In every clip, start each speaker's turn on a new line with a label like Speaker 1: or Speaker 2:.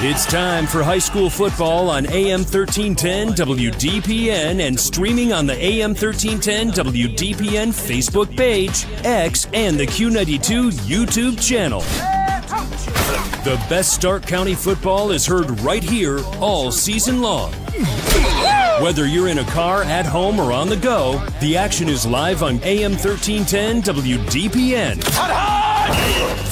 Speaker 1: It's time for high school football on AM 1310 WDPN and streaming on the AM 1310 WDPN Facebook page, X, and the Q92 YouTube channel. The best Stark County football is heard right here all season long. Whether you're in a car, at home, or on the go, the action is live on AM 1310 WDPN.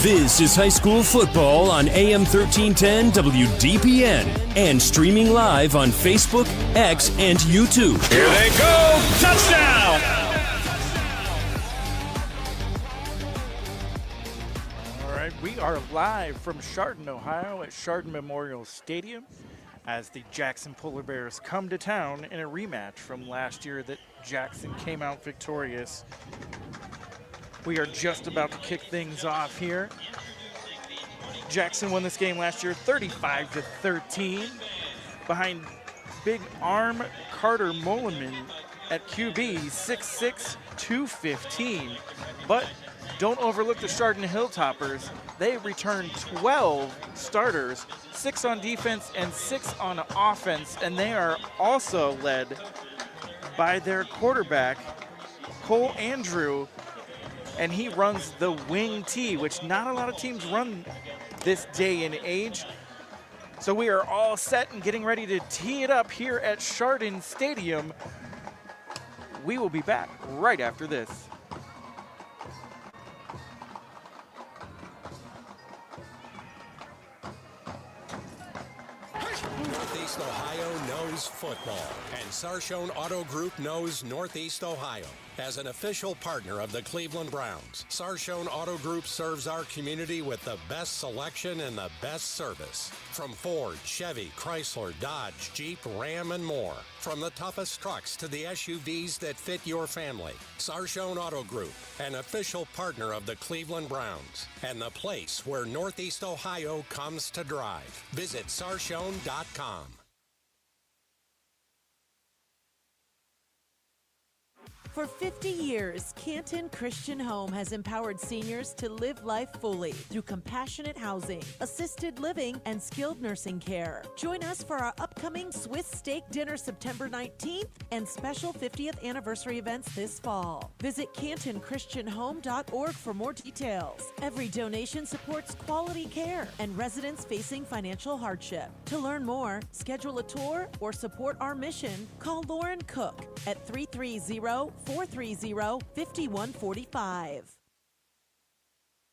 Speaker 1: This is high school football on AM 1310 WDPN and streaming live on Facebook, X, and YouTube.
Speaker 2: Here they go! Touchdown!
Speaker 3: All right, we are live from Chardon, Ohio at Chardon Memorial Stadium as the Jackson Polar Bears come to town in a rematch from last year that Jackson came out victorious. We are just about to kick things off here. Jackson won this game last year 35-13 behind big arm Carter Molenman at QB, 6'6", 215. But don't overlook the Chardon Hilltoppers. They returned 12 starters, 6 on defense and 6 on offense, and they are also led by their quarterback, Cole Andrew, and he runs the wing T, which not a lot of teams run this day and age. So we are all set and getting ready to tee it up here at Chardon Stadium. We will be back right after this.
Speaker 4: Northeast Ohio knows football, and Sarshone Auto Group knows Northeast Ohio. As an official partner of the Cleveland Browns, Sarshone Auto Group serves our community with the best selection and the best service. From Ford, Chevy, Chrysler, Dodge, Jeep, Ram, and more. From the toughest trucks to the SUVs that fit your family. Sarshone Auto Group, an official partner of the Cleveland Browns, and the place where Northeast Ohio comes to drive. Visit sarshone.com.
Speaker 5: For 50 years, Canton Christian Home has empowered seniors to live life fully through compassionate housing, assisted living, and skilled nursing care. Join us for our upcoming Swiss steak dinner September 19th and special 50th anniversary events this fall. Visit cantonchristianhome.org for more details. Every donation supports quality care and residents facing financial hardship. To learn more, schedule a tour, or support our mission, call Lauren Cook at 330-430-5145.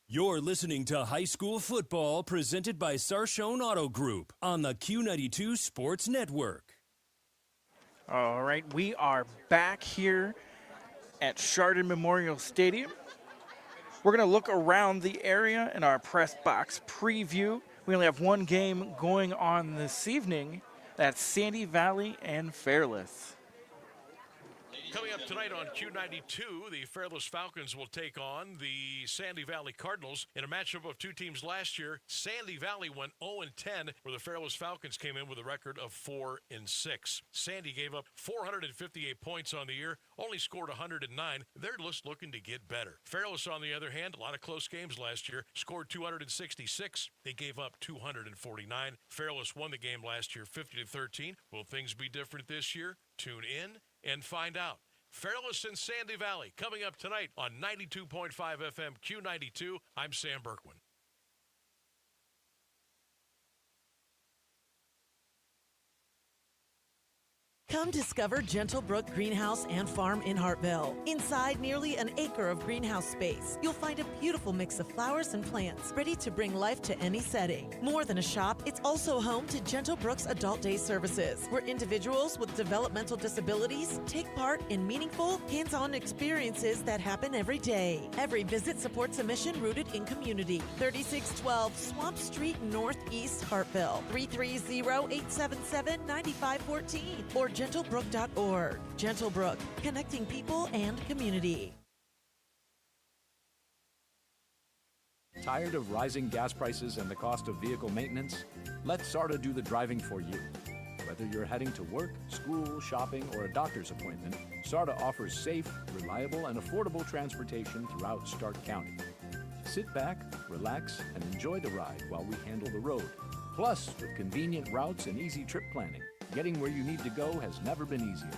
Speaker 1: You're listening to high school football presented by Sarshone Auto Group on the Q92 Sports Network.
Speaker 3: All right, we are back here at Chardon Memorial Stadium. We're going to look around the area in our press box preview. We only have one game going on this evening. That's Sandy Valley and Fairless.
Speaker 2: Coming up tonight on Q92, the Fairless Falcons will take on the Sandy Valley Cardinals in a matchup of two teams last year. Sandy Valley went 0-10, where the Fairless Falcons came in with a record of 4-6. Sandy gave up 458 points on the year, only scored 109. They're just looking to get better. Fairless, on the other hand, a lot of close games last year, scored 266. They gave up 249. Fairless won the game last year 50-13. Will things be different this year? Tune in and find out. Fairless and Sandy Valley coming up tonight on 92.5 FM Q92. I'm Sam Berkwin.
Speaker 5: Come discover Gentlebrook Greenhouse and Farm in Hartville. Inside nearly an acre of greenhouse space, you'll find a beautiful mix of flowers and plants ready to bring life to any setting. More than a shop, it's also home to Gentlebrook's Adult Day services, where individuals with developmental disabilities take part in meaningful, hands-on experiences that happen every day. Every visit supports a mission rooted in community. 3612 Swamp Street Northeast, Hartville. 330-877-9514 or gentlebrook.org. Gentlebrook, connecting people and community.
Speaker 6: Tired of rising gas prices and the cost of vehicle maintenance? Let SARTA do the driving for you. Whether you're heading to work, school, shopping, or a doctor's appointment, SARTA offers safe, reliable, and affordable transportation throughout Stark County. Sit back, relax, and enjoy the ride while we handle the road. Plus, with convenient routes and easy trip planning, getting where you need to go has never been easier.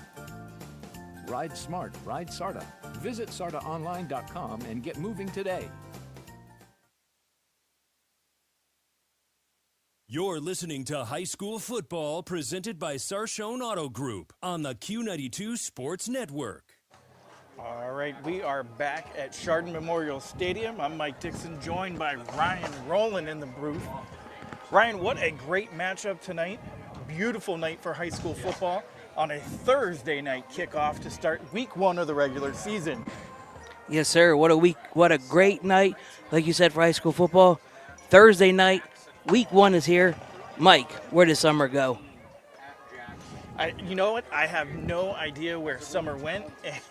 Speaker 6: Ride smart, ride SARTA. Visit sartaonline.com and get moving today.
Speaker 1: You're listening to High School Football presented by Sarshone Auto Group on the Q92 Sports Network.
Speaker 3: All right, we are back at CHARDON Memorial Stadium. I'm Mike Dixon, joined by Ryan Roland in the booth. Ryan, what a great matchup tonight. Beautiful night for high school football on a Thursday night kickoff to start week 1 of the regular season.
Speaker 7: Yes, sir. What a week. What a great night, like you said, for high school football. Thursday night, week 1 is here. Mike, where does summer go?
Speaker 3: You know what? I have no idea where summer went.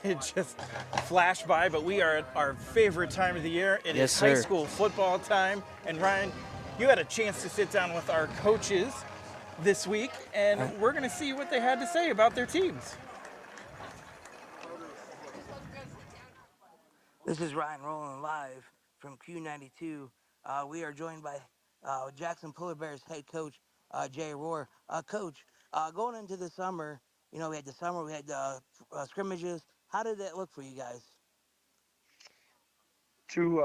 Speaker 3: It just flashed by, but we are at our favorite time of the year. It
Speaker 7: Yes,
Speaker 3: is high
Speaker 7: sir.
Speaker 3: school football time. And Ryan, you had a chance to sit down with our coaches this week, and we're going to see what they had to say about their teams.
Speaker 7: This is Ryan Roland live from Q92. We are joined by Jackson Polar Bears head coach Jay Rohr. Coach, going into the summer, we had scrimmages. How did that look for you guys?
Speaker 8: Two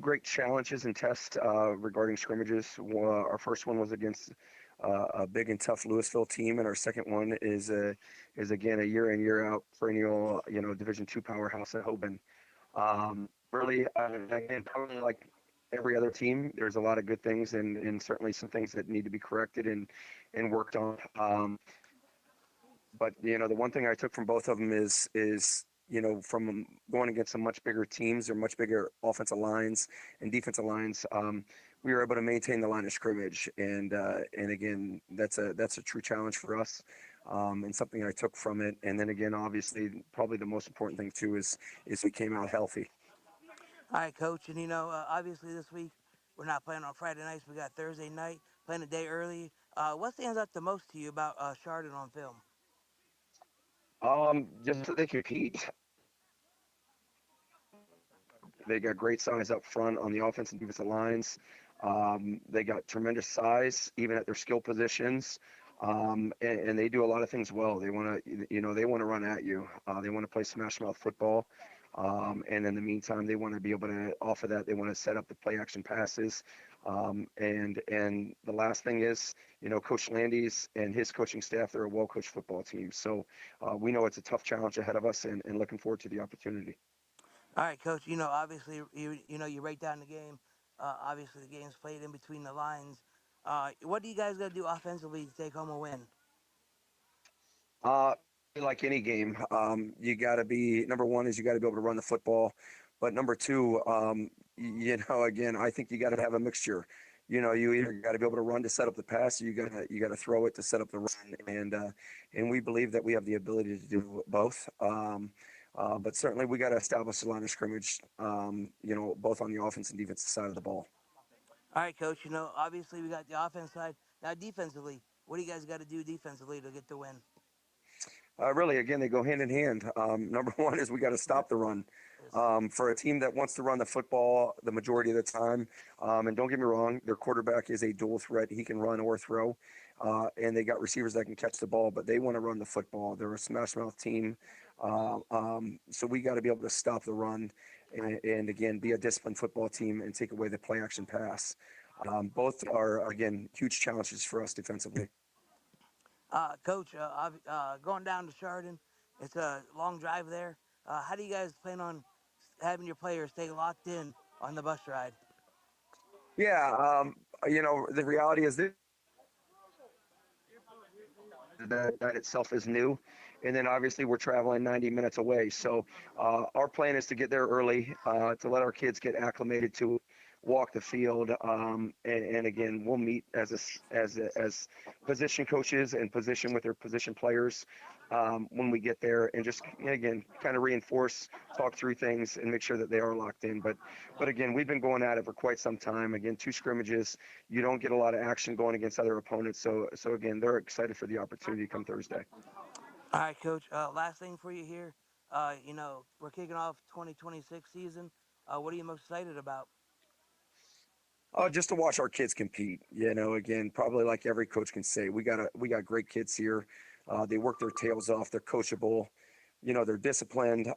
Speaker 8: great challenges and tests regarding scrimmages. Our first one was against a big and tough Louisville team, and our second one is again a year in year out perennial Division II powerhouse at Hoban. Really, again, probably like every other team, there's a lot of good things and certainly some things that need to be corrected and worked on. But the one thing I took from both of them is from going against some much bigger teams or much bigger offensive lines and defensive lines, we were able to maintain the line of scrimmage, and again, that's a true challenge for us, and something I took from it. And then again, obviously, probably the most important thing too is we came out healthy.
Speaker 7: All right, Coach, and obviously this week we're not playing on Friday nights. We got Thursday night, playing a day early. What stands out the most to you about Chardon on film?
Speaker 8: Just that they compete. They got great size up front on the offense and defensive lines. They got tremendous size, even at their skill positions. And they do a lot of things well. They want to run at you. They want to play smash mouth football. And in the meantime, they want to be able to offer that. They want to set up the play action passes. And the last thing is, Coach Landy's and his coaching staff, they're a well-coached football team. So we know it's a tough challenge ahead of us and looking forward to the opportunity.
Speaker 7: All right, Coach. Obviously, you break down the game. Obviously, the game's played in between the lines. What do you guys got to do offensively to take home a win?
Speaker 8: Like any game, you got to be, number one is you got to be able to run the football. But number two, again, I think you got to have a mixture. You either got to be able to run to set up the pass, or you got to throw it to set up the run. And we believe that we have the ability to do both. But certainly we got to establish the line of scrimmage, both on the offense and defensive side of the ball.
Speaker 7: All right, Coach. Obviously we got the offense side. Now defensively, what do you guys got to do defensively to get the win?
Speaker 8: Really, again, they go hand in hand. Number one is we got to stop the run. For a team that wants to run the football the majority of the time, and don't get me wrong, their quarterback is a dual threat. He can run or throw, and they got receivers that can catch the ball, but they want to run the football. They're a smash mouth team. So we got to be able to stop the run and again, be a disciplined football team and take away the play action pass. Both are, again, huge challenges for us defensively.
Speaker 7: Coach, going down to Chardon, it's a long drive there. How do you guys plan on having your players stay locked in on the bus ride?
Speaker 8: Yeah, the reality is that itself is new. And then obviously we're traveling 90 minutes away. So our plan is to get there early, to let our kids get acclimated to walk the field. And again, we'll meet as position coaches and position with their position players when we get there, and just, again, kind of reinforce, talk through things and make sure that they are locked in. But again, we've been going at it for quite some time. Again, 2 scrimmages, you don't get a lot of action going against other opponents. So again, they're excited for the opportunity come Thursday.
Speaker 7: All right, Coach. Last thing for you here. We're kicking off 2026 season. What are you most excited about?
Speaker 8: Just to watch our kids compete. Again, probably like every coach can say, we got great kids here. They work their tails off. They're coachable. They're disciplined.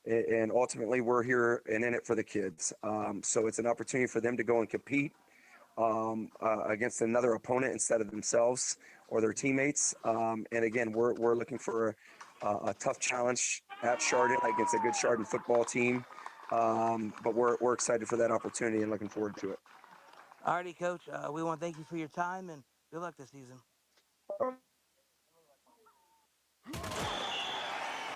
Speaker 8: And ultimately, we're here and in it for the kids. So it's an opportunity for them to go and compete against another opponent instead of themselves or their teammates. And again, we're looking for a tough challenge at Chardon against a good Chardon football team. But we're excited for that opportunity and looking forward to it.
Speaker 7: Alrighty, Coach. We want to thank you for your time and good luck this season.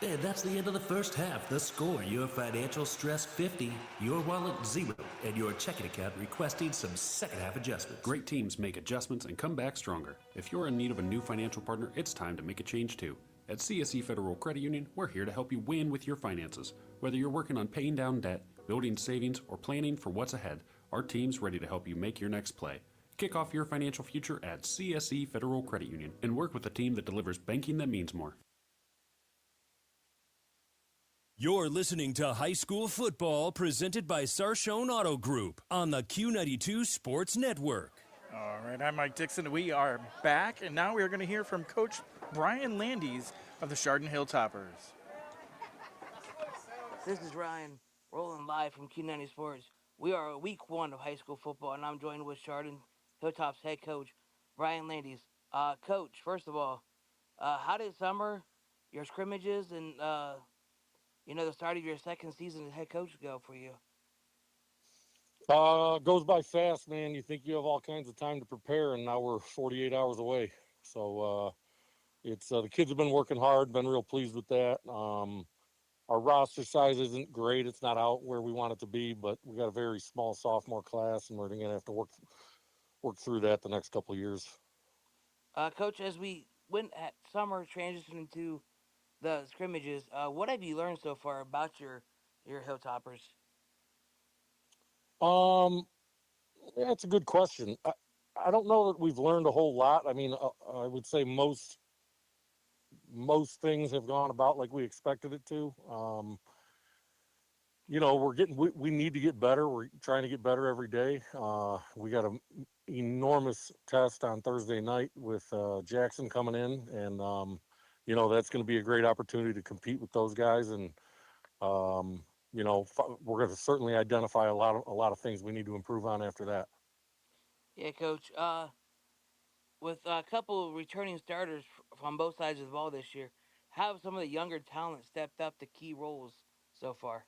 Speaker 1: And that's the end of the first half. The score, your financial stress 50, your wallet 0, and your checking account requesting some second half adjustments.
Speaker 9: Great teams make adjustments and come back stronger. If you're in need of a new financial partner, it's time to make a change too. At CSE Federal Credit Union, we're here to help you win with your finances. Whether you're working on paying down debt, building savings, or planning for what's ahead, our team's ready to help you make your next play. Kick off your financial future at CSE Federal Credit Union and work with a team that delivers banking that means more.
Speaker 1: You're listening to High School Football presented by Sarshone Auto Group on the Q92 Sports Network.
Speaker 3: All right, I'm Mike Dixon. We are back, and now we're going to hear from Coach Brian Landes of the Chardon Hilltoppers.
Speaker 7: This is Ryan, Roland live from Q90 Sports. We are week 1 of high school football, and I'm joined with Chardon Hilltops head coach, Brian Landes. Coach, first of all, how did summer, your scrimmages, and the start of your second season as head coach go for you?
Speaker 10: Goes by fast, man. You think you have all kinds of time to prepare, and now we're 48 hours away. So it's the kids have been working hard, been real pleased with that. Our roster size isn't great. It's not out where we want it to be, but we got a very small sophomore class, and we're going to have to work through that the next couple of years.
Speaker 7: Coach, as we went at summer transitioning to the scrimmages, what have you learned so far about your Hilltoppers?
Speaker 10: That's a good question. I don't know that we've learned a whole lot. I mean, I would say most things have gone about like we expected it to. We need to get better. We're trying to get better every day. We got an enormous test on Thursday night with Jackson coming in, and that's going to be a great opportunity to compete with those guys. And we're going to certainly identify a lot of things we need to improve on after that.
Speaker 7: Yeah, Coach. With a couple of returning starters from both sides of the ball this year, how have some of the younger talent stepped up to key roles so far?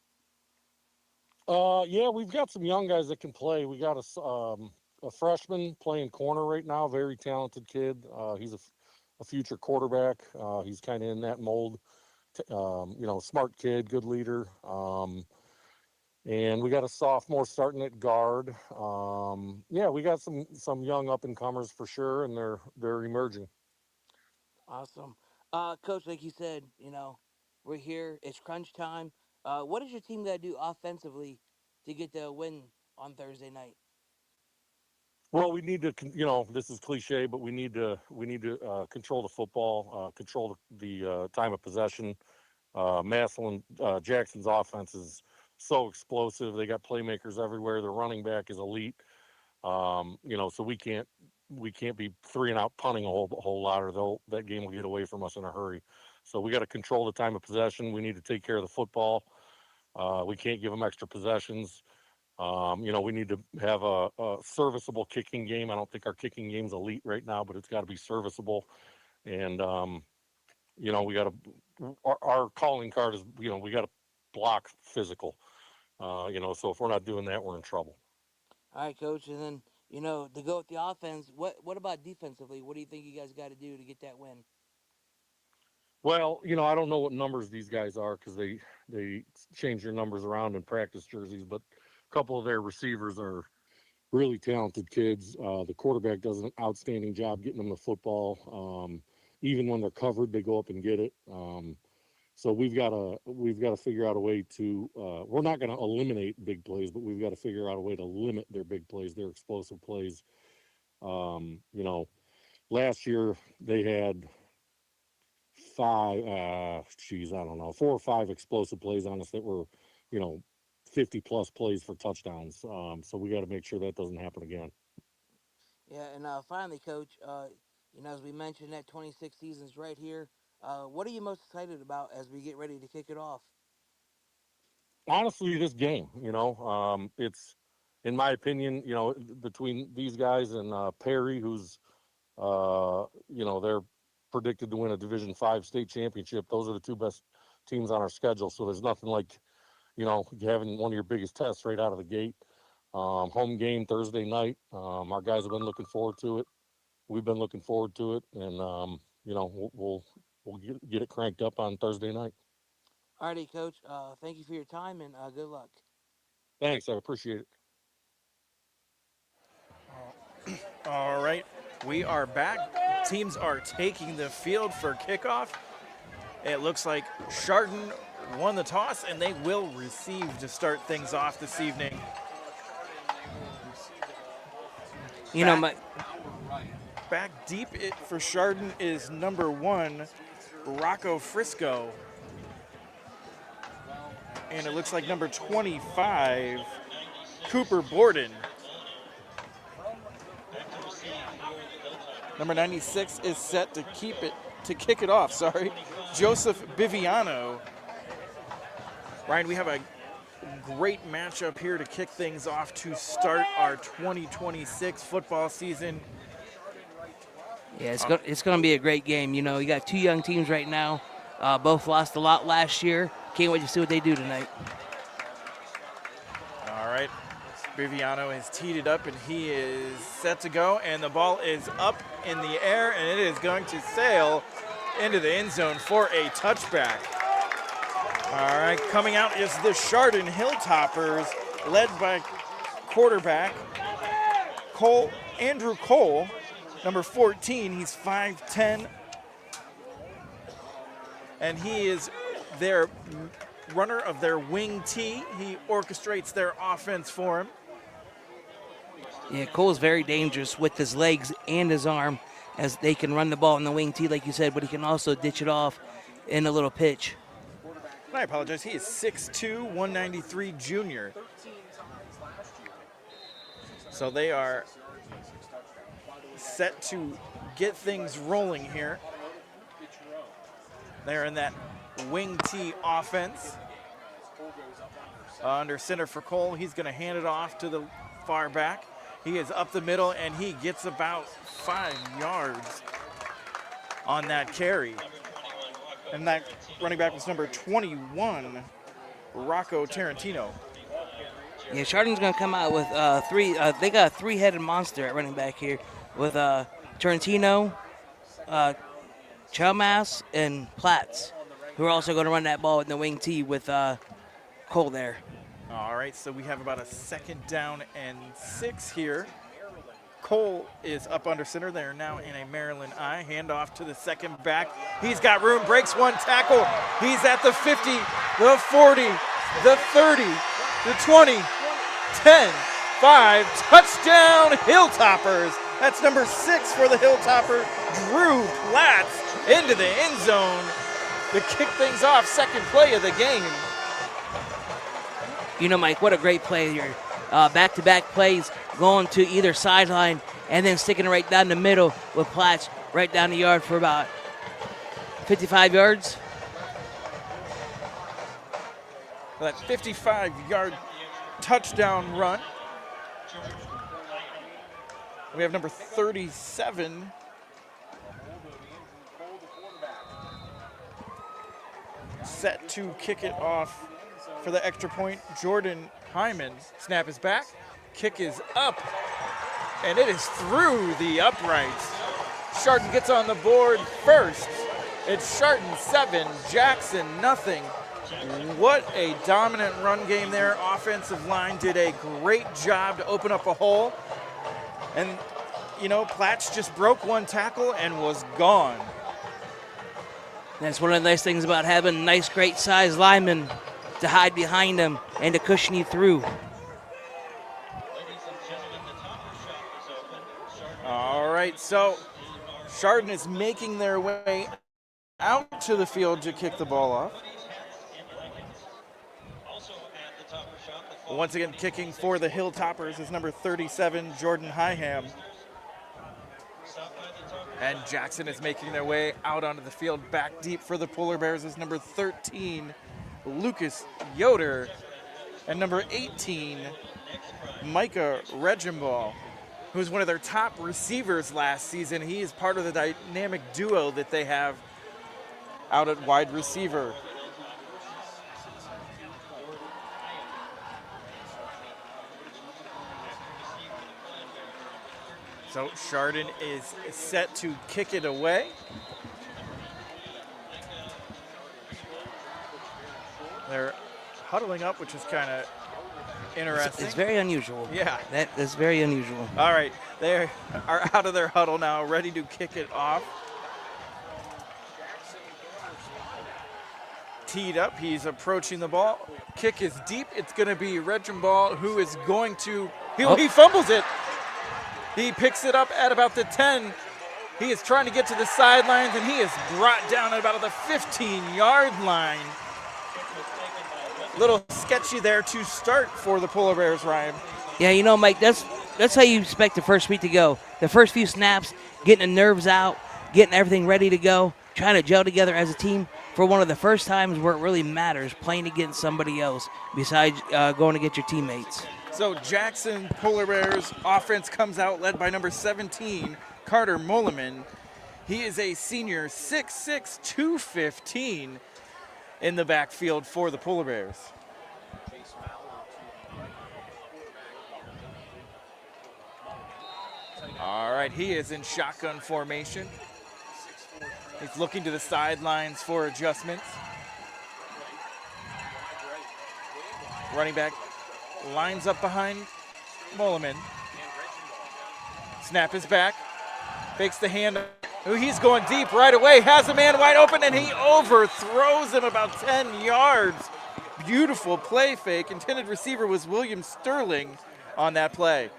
Speaker 10: Yeah, we've got some young guys that can play. We got a freshman playing corner right now, very talented kid. He's a future quarterback. He's kind of in that mold. Smart kid, good leader. And we got a sophomore starting at guard. We got some young up and comers for sure, and they're emerging.
Speaker 7: Awesome. Coach, like you said, we're here. It's crunch time. What does your team got to do offensively to get the win on Thursday night?
Speaker 10: Well, we need to, this is cliche, but we need to control the football, control the time of possession. Jackson's offense is so explosive. They got playmakers everywhere. Their running back is elite. So we can't be 3-and-out punting a whole lot, or that game will get away from us in a hurry. So we got to control the time of possession. We need to take care of the football. We can't give them extra possessions. We need to have a serviceable kicking game. I don't think our kicking game's elite right now, but it's got to be serviceable. And we got to. Our calling card is we got to block physical. So if we're not doing that, we're in trouble.
Speaker 7: All right, Coach, and then to go with the offense, what about defensively? What do you think you guys got to do to get that win?
Speaker 10: Well, I don't know what numbers these guys are because they change their numbers around in practice jerseys, but a couple of their receivers are really talented kids. The quarterback does an outstanding job getting them the football. Even when they're covered, they go up and get it. So we've got to figure out a way to. We're not going to eliminate big plays, but we've got to figure out a way to limit their big plays, their explosive plays. Last year they had 4 or 5 explosive plays on us that were, 50-plus plays for touchdowns. So we got to make sure that doesn't happen again.
Speaker 7: Yeah, and finally, Coach, as we mentioned, that 26 season's right here. What are you most excited about as we get ready to kick it off?
Speaker 10: Honestly, this game, it's, in my opinion, between these guys and Perry, who's, they're predicted to win a Division V state championship. Those are the two best teams on our schedule. So there's nothing like, having one of your biggest tests right out of the gate. Home game Thursday night. Our guys have been looking forward to it. We've been looking forward to it, and we'll get it cranked up on Thursday night.
Speaker 7: Alrighty, Coach. Thank you for your time, and good luck.
Speaker 10: Thanks, I appreciate it.
Speaker 3: All right, we are back. Teams are taking the field for kickoff. It looks like Chardon won the toss, and they will receive to start things off this evening. Back deep for Chardon is number 1, Rocco Frisco. And it looks like number 25, Cooper Borden. Number 96 is set to kick it off, Joseph Biviano. Ryan, we have a great matchup here to kick things off to start our 2026 football season.
Speaker 7: Yeah, it's going to be a great game. You got two young teams right now. Both lost a lot last year. Can't wait to see what they do tonight.
Speaker 3: All right. Biviano has teed it up, and he is set to go. And the ball is up in the air, and it is going to sail into the end zone for a touchback. All right, coming out is the Chardon Hilltoppers, led by quarterback Andrew Cole, number 14. He's 5'10", and he is their runner of their wing T. He orchestrates their offense for him.
Speaker 7: Yeah, Cole's very dangerous with his legs and his arm, as they can run the ball in the wing T, like you said, but he can also ditch it off in a little pitch.
Speaker 3: I apologize. He is 6'2", 193 junior. So they are set to get things rolling here. They're in that wing T offense. Under center for Cole, he's going to hand it off to the far back. He is up the middle, and he gets about 5 yards on that carry. And that running back was number 21, Rocco Tarantino.
Speaker 7: Yeah, Chardon's going to come out with three. They got a three-headed monster at running back here with Tarantino, Chalmers, and Platts, who are also going to run that ball in the wing T with Cole there.
Speaker 3: All right, so we have about a 2nd down and 6 here. Cole is up under center. They are now in a Maryland I. Handoff to the second back. He's got room, breaks one tackle. He's at the 50, the 40, the 30, the 20, 10, 5. Touchdown, Hilltoppers. That's number 6 for the Hilltopper, Drew Platts, into the end zone to kick things off. Second play of the game.
Speaker 7: Mike, what a great play here. Back-to-back plays, going to either sideline and then sticking it right down the middle with Platts right down the yard for about 55 yards.
Speaker 3: That 55-yard touchdown run. We have number 37. Set to kick it off for the extra point. Jordan Hyman. Snap is back. Kick is up. And it is through the uprights. Chardon gets on the board first. It's Chardon 7, Jackson nothing. What a dominant run game there. Offensive line did a great job to open up a hole. And, Platts just broke one tackle and was gone.
Speaker 7: That's one of the nice things about having nice, great size linemen to hide behind them and to cushion you through.
Speaker 3: All right, so Chardon is making their way out to the field to kick the ball off. Once again, kicking for the Hilltoppers is number 37, Jordan Higham. And Jackson is making their way out onto the field. Back deep for the Polar Bears is number 13, Lucas Yoder. And number 18, Micah Regimball, who's one of their top receivers last season. He is part of the dynamic duo that they have out at wide receiver. So Chardon is set to kick it away. They're huddling up, which is kind of interesting.
Speaker 7: It's very unusual.
Speaker 3: Yeah.
Speaker 7: That is very unusual.
Speaker 3: All right, they are out of their huddle now, ready to kick it off. Teed up, he's approaching the ball. Kick is deep. It's going to be Regimball who is going to, he fumbles it. He picks it up at about the 10. He is trying to get to the sidelines, and he is brought down at about the 15-yard line. Little sketchy there to start for the Polar Bears, Ryan.
Speaker 7: Yeah, you know, Mike, that's how you expect the first week to go. The first few snaps, getting the nerves out, getting everything ready to go, trying to gel together as a team for one of the first times where it really matters, playing against somebody else besides going to get your teammates.
Speaker 3: So Jackson Polar Bears offense comes out led by number 17, Carter Mulliman. He is a senior, 6'6", 215 in the backfield for the Polar Bears. All right, he is in shotgun formation. He's looking to the sidelines for adjustments. Running back lines up behind Mulliman. Snap is back. Fakes the hand. He's going deep right away. Has a man wide open, and he overthrows him about 10 yards. Beautiful play fake. Intended receiver was William Sterling on that play.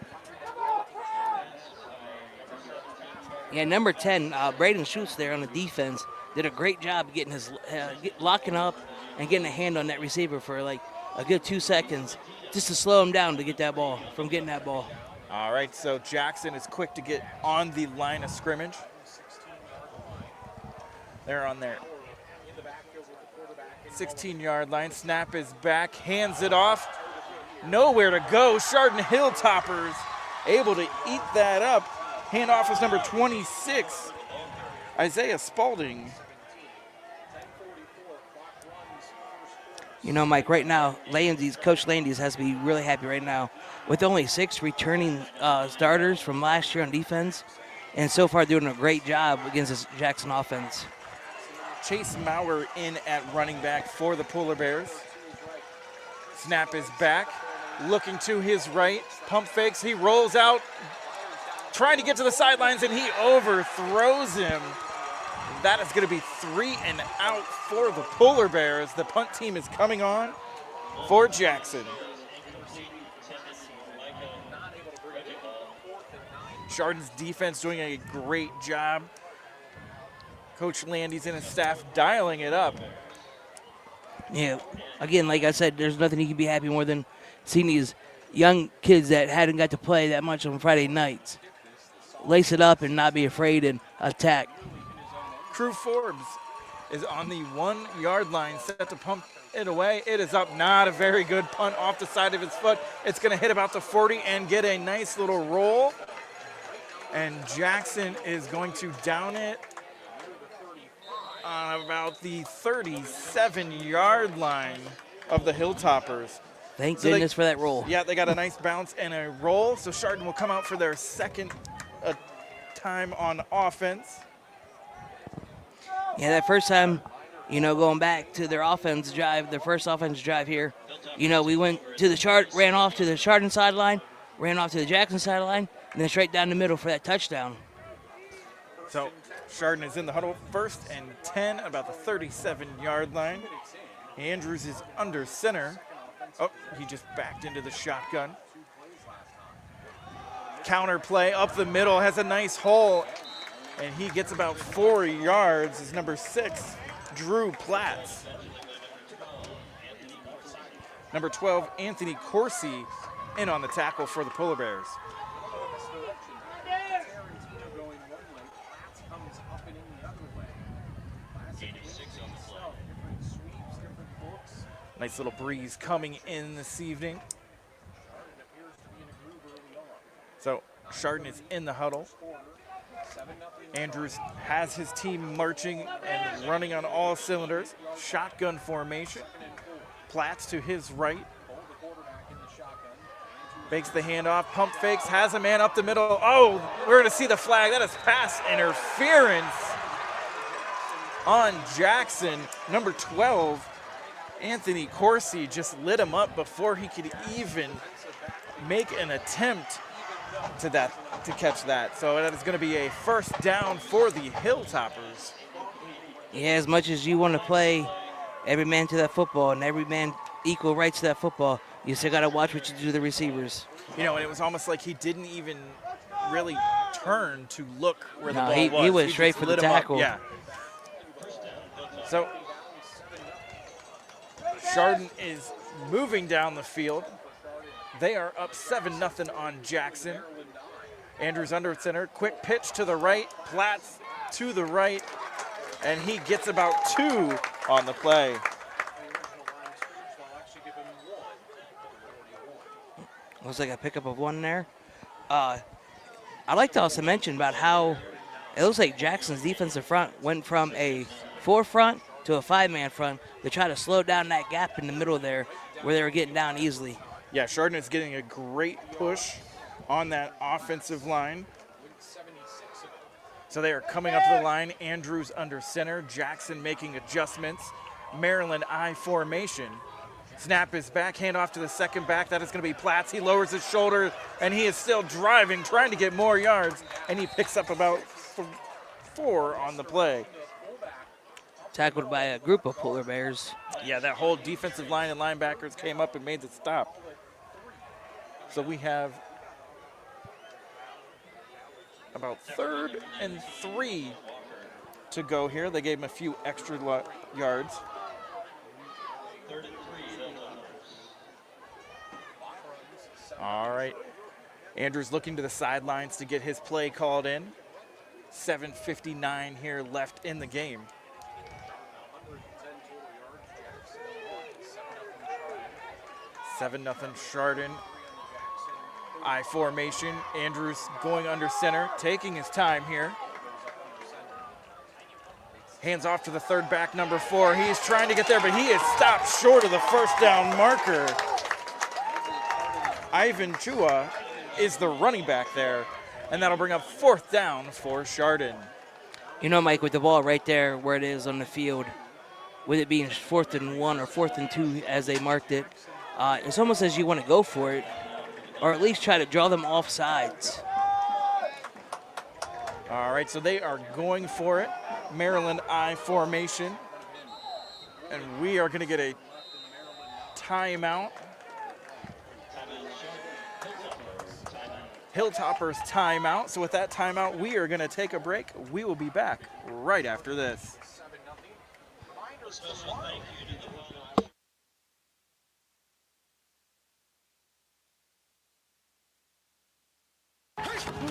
Speaker 7: Yeah, number 10, Braden Schutz there on the defense did a great job getting his locking up and getting a hand on that receiver for like a good 2 seconds just to slow him down to get that ball, from getting that ball.
Speaker 3: All right, so Jackson is quick to get on the line of scrimmage. They're on their 16-yard line. Snap is back, hands it off. Nowhere to go. Chardon Hilltoppers able to eat that up. Handoff is number 26, Isaiah Spalding.
Speaker 7: You know, Mike, right now, Coach Landis has to be really happy right now with only 6 returning starters from last year on defense, and so far doing a great job against this Jackson offense.
Speaker 3: Chase Maurer in at running back for the Polar Bears. Snap is back, looking to his right, pump fakes, he rolls out, trying to get to the sidelines, and he overthrows him. That is going to be 3 and out for the Polar Bears. The punt team is coming on for Jackson. Chardon's defense doing a great job. Coach Landis and his staff dialing it up.
Speaker 7: Yeah, again, like I said, there's nothing you can be happy more than seeing these young kids that hadn't got to play that much on Friday nights lace it up and not be afraid and attack.
Speaker 3: Crew Forbes is on the 1-yard line, set to pump it away. It is up, not a very good punt off the side of his foot. It's going to hit about the 40 and get a nice little roll. And Jackson is going to down it on about the 37-yard line of the Hilltoppers.
Speaker 7: Thank goodness for that roll.
Speaker 3: Yeah, they got a nice bounce and a roll. So Chardon will come out for their second time on offense.
Speaker 7: Yeah, that first time, going back to their offense drive, their first offense drive here, we went to the ran off to the Chardon sideline, ran off to the Jackson sideline, and then straight down the middle for that touchdown.
Speaker 3: So Chardon is in the huddle, 1st and 10, about the 37-yard line. Andrews is under center. Oh, he just backed into the shotgun. Counter play up the middle, has a nice hole, and he gets about 4 yards. Is number 6, Drew Platts. Number 12, Anthony Corsi, in on the tackle for the Polar Bears. Nice little breeze coming in this evening. So Chardon is in the huddle. Andrews has his team marching and running on all cylinders. Shotgun formation. Platts to his right. Fakes the handoff, pump fakes, has a man up the middle. Oh, we're going to see the flag. That is pass interference on Jackson. Number 12, Anthony Corsi just lit him up before he could even make an attempt to catch that. So that is going to be a first down for the Hilltoppers.
Speaker 7: Yeah, as much as you want to play every man to that football and every man equal rights to that football, you still got to watch what you do to the receivers.
Speaker 3: You know, and it was almost like he didn't even really turn to look where the ball was.
Speaker 7: He went straight for the tackle.
Speaker 3: Yeah. So Chardon is moving down the field. They are up 7-0 on Jackson. Andrews under center. Quick pitch to the right. Platts to the right. And he gets about 2 on the play.
Speaker 7: Looks like a pickup of 1 there. I'd like to also mention about how it looks like Jackson's defensive front went from a 4 front to a 5-man front to try to slow down that gap in the middle there where they were getting down easily.
Speaker 3: Yeah, Chardon is getting a great push on that offensive line. So they are coming up to the line. Andrews under center. Jackson making adjustments. Maryland I formation. Snap is back, hand off to the second back. That is going to be Platts. He lowers his shoulder, and he is still driving, trying to get more yards, and he picks up about 4 on the play.
Speaker 7: Tackled by a group of Polar Bears.
Speaker 3: Yeah, that whole defensive line and linebackers came up and made the stop. So we have about 3rd and 3 to go here. They gave him a few extra yards. All right. Andrews looking to the sidelines to get his play called in. 7:59 here left in the game. $7-0 Chardon. I formation. Andrews going under center, taking his time here. Hands off to the third back, number 4. He is trying to get there, but he is stopped short of the first down marker. Ivan Chua is the running back there, and that'll bring up 4th down for Chardon.
Speaker 7: You know, Mike, with the ball right there where it is on the field, with it being 4th and 1 or 4th and 2 as they marked it, it's almost as you want to go for it, or at least try to draw them off sides.
Speaker 3: All right, so they are going for it. Maryland I formation. And we are going to get a timeout. Hilltoppers timeout. So with that timeout, we are going to take a break. We will be back right after this.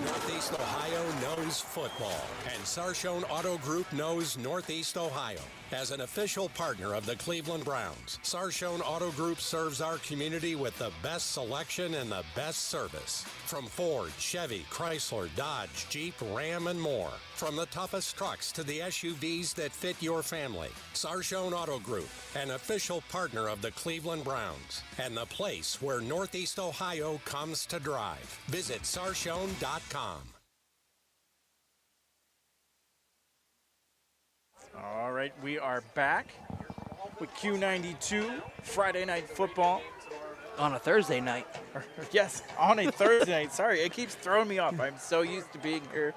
Speaker 4: Northeast Ohio knows football, and Sarshone Auto Group knows Northeast Ohio. As an official partner of the Cleveland Browns, Sarshone Auto Group serves our community with the best selection and the best service. From Ford, Chevy, Chrysler, Dodge, Jeep, Ram, and more. From the toughest trucks to the SUVs that fit your family. Sarshone Auto Group, an official partner of the Cleveland Browns, and the place where Northeast Ohio comes to drive. Visit sarshone.com.
Speaker 3: All right, we are back with Q92 Friday Night Football.
Speaker 7: On a Thursday night.
Speaker 3: Yes, on a Thursday night. Sorry, it keeps throwing me off. I'm so used to being here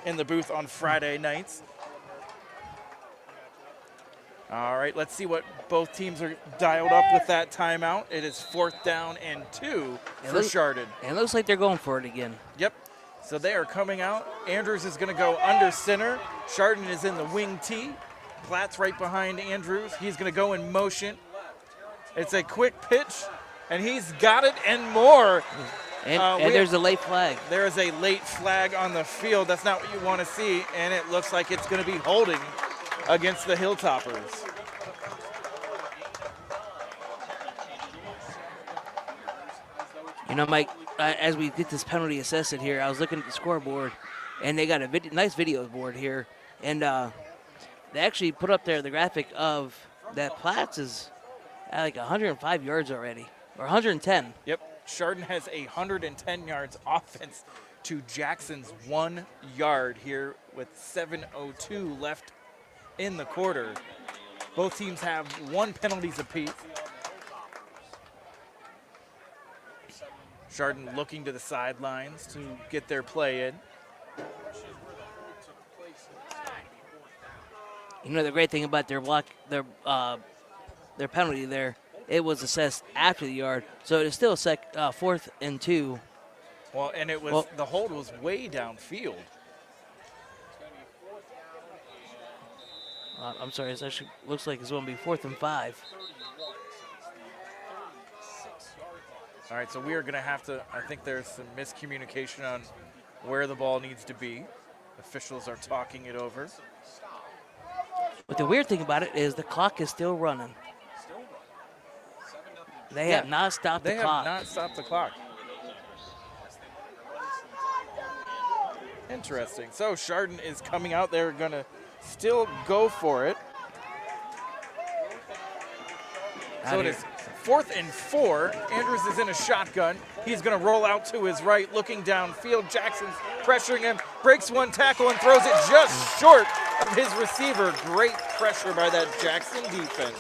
Speaker 3: in the booth on Friday nights. All right, let's see what both teams are dialed up with that timeout. It is 4th down and 2 for Chardon.
Speaker 7: And it looks like they're going for it again.
Speaker 3: Yep. So they are coming out. Andrews is going to go under center. Chardon is in the wing T. Platts right behind Andrews. He's going to go in motion. It's a quick pitch, and he's got it and more.
Speaker 7: And there's a late flag.
Speaker 3: There is a late flag on the field. That's not what you want to see, and it looks like it's going to be holding against the Hilltoppers.
Speaker 7: You know, Mike, as we get this penalty assessed here, I was looking at the scoreboard, and they got a nice video board here, and they actually put up there the graphic of that Platts is at like 105 yards already, or 110.
Speaker 3: Yep, Chardon has 110 yards offense to Jackson's 1 yard here with 7:02 left in the quarter. Both teams have 1 penalties apiece. Chardon looking to the sidelines to get their play in.
Speaker 7: You know the great thing about their penalty there, it was assessed after the yard, so it is still 4th and 2.
Speaker 3: Well, and it was the hold was way downfield.
Speaker 7: I'm sorry, it actually looks like it's going to be 4th and 5.
Speaker 3: All right, so we are going to have to, I think there's some miscommunication on where the ball needs to be. Officials are talking it over.
Speaker 7: But the weird thing about it is the clock is still running. They have not stopped the clock.
Speaker 3: They have not stopped the clock. Interesting. So Chardon is coming out. They're going to still go for it. So it is 4th and 4. Andrews is in a shotgun. He's going to roll out to his right, looking downfield. Jackson's pressuring him, breaks one tackle and throws it just short of his receiver. Great pressure by that Jackson defense.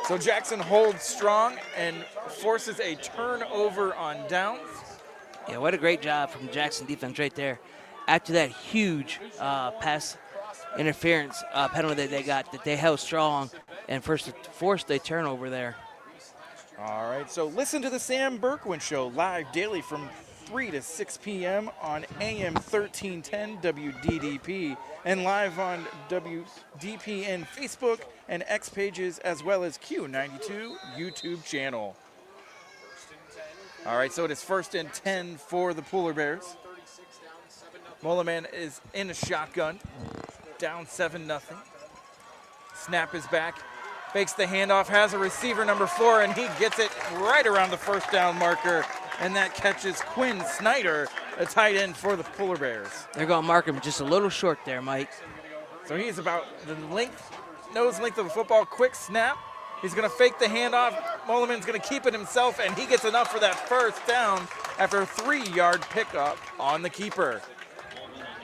Speaker 3: So Jackson holds strong and forces a turnover on downs.
Speaker 7: Yeah, what a great job from Jackson defense right there. After that huge pass interference penalty that they got, that they held strong and forced a turnover there.
Speaker 3: All right, so listen to the Sam Berkwin Show live daily from 3 to 6 p.m. on AM 1310 WDDP and live on WDPN Facebook and X pages as well as Q92 YouTube channel. All right, so it is 1st and 10 for the Polar Bears. Molaman is in a shotgun, down 7-0. Snap is back, fakes the handoff, has a receiver number 4, and he gets it right around the 1st down marker, and that catches Quinn Snyder, a tight end for the Polar Bears.
Speaker 7: They're going to mark him just a little short there, Mike.
Speaker 3: So he's about the nose length of the football. Quick snap. He's going to fake the handoff. Molaman's going to keep it himself, and he gets enough for that 1st down after a 3-yard pickup on the keeper.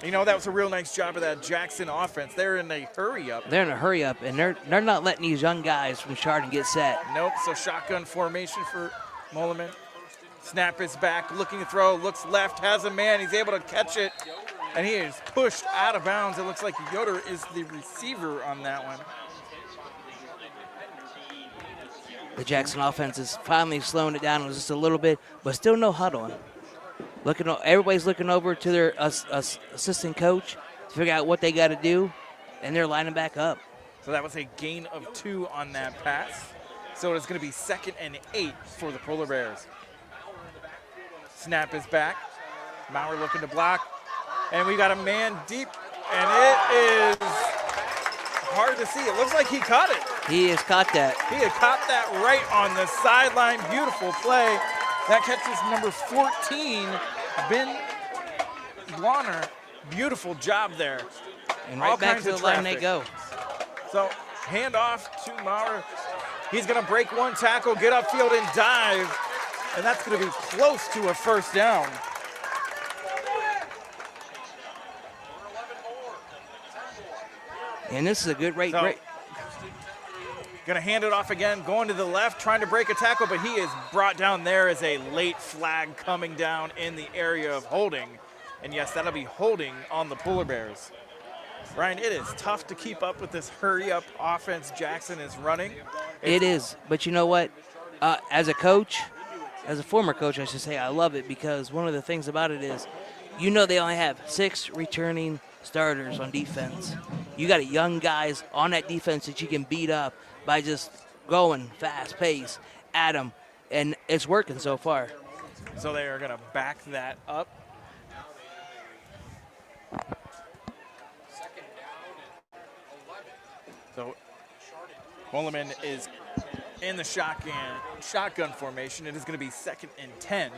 Speaker 3: You know, that was a real nice job of that Jackson offense. They're in a hurry-up.
Speaker 7: They're in a hurry-up, and they're not letting these young guys from Chardon get set.
Speaker 3: Nope, so shotgun formation for Molaman. Snap is back, looking to throw, looks left, has a man. He's able to catch it, and he is pushed out of bounds. It looks like Yoder is the receiver on that one.
Speaker 7: The Jackson offense is finally slowing it down just a little bit, but still no huddle. Everybody's looking over to their assistant coach to figure out what they got to do, and they're lining back up.
Speaker 3: So that was a gain of 2 on that pass. So it's going to be 2nd and 8 for the Polar Bears. Snap is back. Maurer looking to block. And we got a man deep, and it is hard to see. It looks like he caught it.
Speaker 7: He has caught that.
Speaker 3: He had caught that right on the sideline. Beautiful play. That catches number 14, Ben Blonner. Beautiful job there.
Speaker 7: And right back to the line they go.
Speaker 3: So hand off to Maurer. He's going to break one tackle, get upfield and dive. And that's going to be close to a 1st down.
Speaker 7: And this is a good rate.
Speaker 3: Going to hand it off again, going to the left, trying to break a tackle, but he is brought down. There is a late flag coming down in the area of holding. And yes, that'll be holding on the Polar Bears. Ryan, it is tough to keep up with this hurry-up offense Jackson is running.
Speaker 7: It is, but you know what? As a coach, as a former coach, I should say, I love it because one of the things about it is, you know, they only have 6 returning starters on defense. You got young guys on that defense that you can beat up by just going fast pace at him, and it's working so far.
Speaker 3: So they are going to back that up. So Moleman is in the shotgun formation. It is going to be 2nd and 10.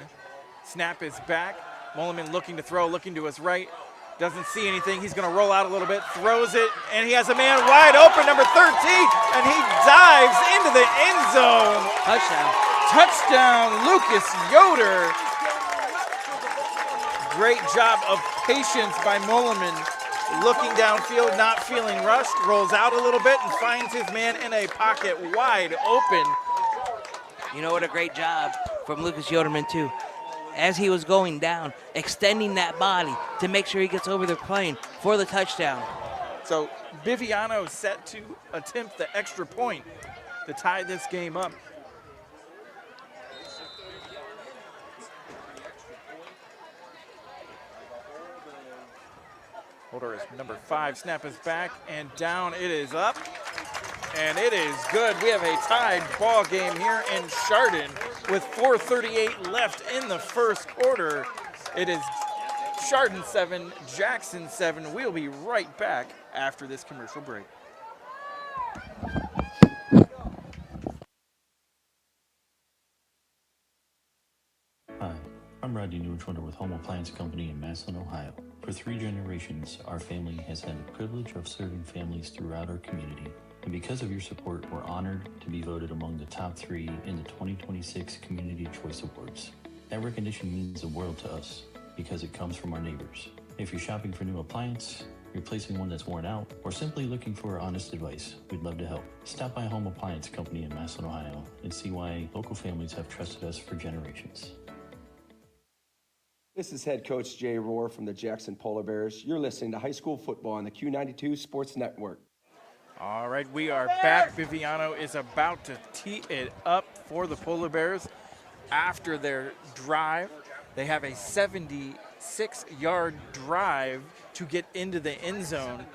Speaker 3: Snap is back. Moleman looking to throw, looking to his right. Doesn't see anything. He's going to roll out a little bit, throws it, and he has a man wide open, number 13, and he dives into the end zone.
Speaker 7: Touchdown.
Speaker 3: Touchdown, Lucas Yoder. Great job of patience by Moleman. Looking downfield, not feeling rushed, rolls out a little bit and finds his man in a pocket wide open.
Speaker 7: You know what, a great job from Lucas Yoderman too. As he was going down, extending that body to make sure he gets over the plane for the touchdown.
Speaker 3: So Biviano set to attempt the extra point to tie this game up. Holder is number 5. Snap is back and down. It is up. And it is good. We have a tied ball game here in Chardon with 4:38 left in the first quarter. It is Chardon 7, Jackson 7. We'll be right back after this commercial break.
Speaker 11: Hi, I'm Rodney Newtrunner with Home Appliance Company in Massillon, Ohio. For 3 generations, our family has had the privilege of serving families throughout our community. And because of your support, we're honored to be voted among the top 3 in the 2026 Community Choice Awards. That recognition means the world to us because it comes from our neighbors. If you're shopping for a new appliance, replacing one that's worn out, or simply looking for honest advice, we'd love to help. Stop by Home Appliance Company in Massillon, Ohio, and see why local families have trusted us for generations.
Speaker 12: This is head coach Jay Rohr from the Jackson Polar Bears. You're listening to high school football on the Q92 Sports Network.
Speaker 3: All right, we are back. Biviano is about to tee it up for the Polar Bears after their drive. They have a 76-yard drive to get into the end zone.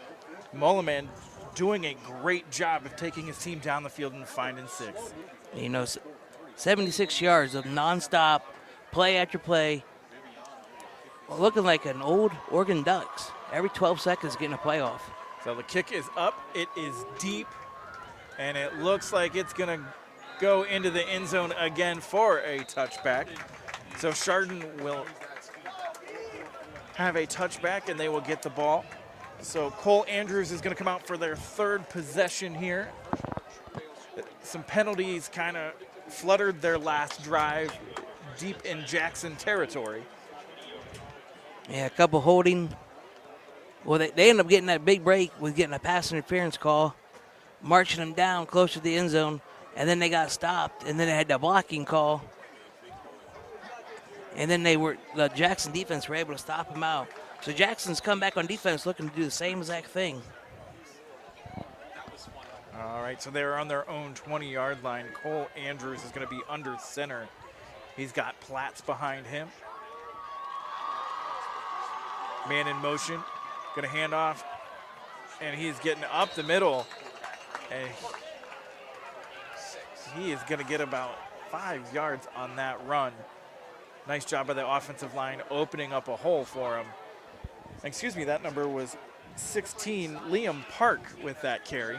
Speaker 3: Moleman doing a great job of taking his team down the field and finding 6.
Speaker 7: You know, 76 yards of nonstop play after play. Looking like an old Oregon Ducks. Every 12 seconds getting a play off.
Speaker 3: So the kick is up, it is deep, and it looks like it's going to go into the end zone again for a touchback. So Chardon will have a touchback, and they will get the ball. So Cole Andrews is going to come out for their 3rd possession here. Some penalties kind of fluttered their last drive deep in Jackson territory.
Speaker 7: Yeah, a couple holding. Well, they ended up getting that big break with getting a pass interference call, marching them down close to the end zone, and then they got stopped, and then they had the blocking call. And then the Jackson defense were able to stop them out. So Jackson's come back on defense looking to do the same exact thing.
Speaker 3: All right, so they're on their own 20-yard line. Cole Andrews is going to be under center. He's got Platts behind him. Man in motion, going to hand off, and he's getting up the middle, and he is going to get about 5 yards on that run. Nice job by the offensive line opening up a hole for him. Excuse me, that number was 16, Liam Park with that carry.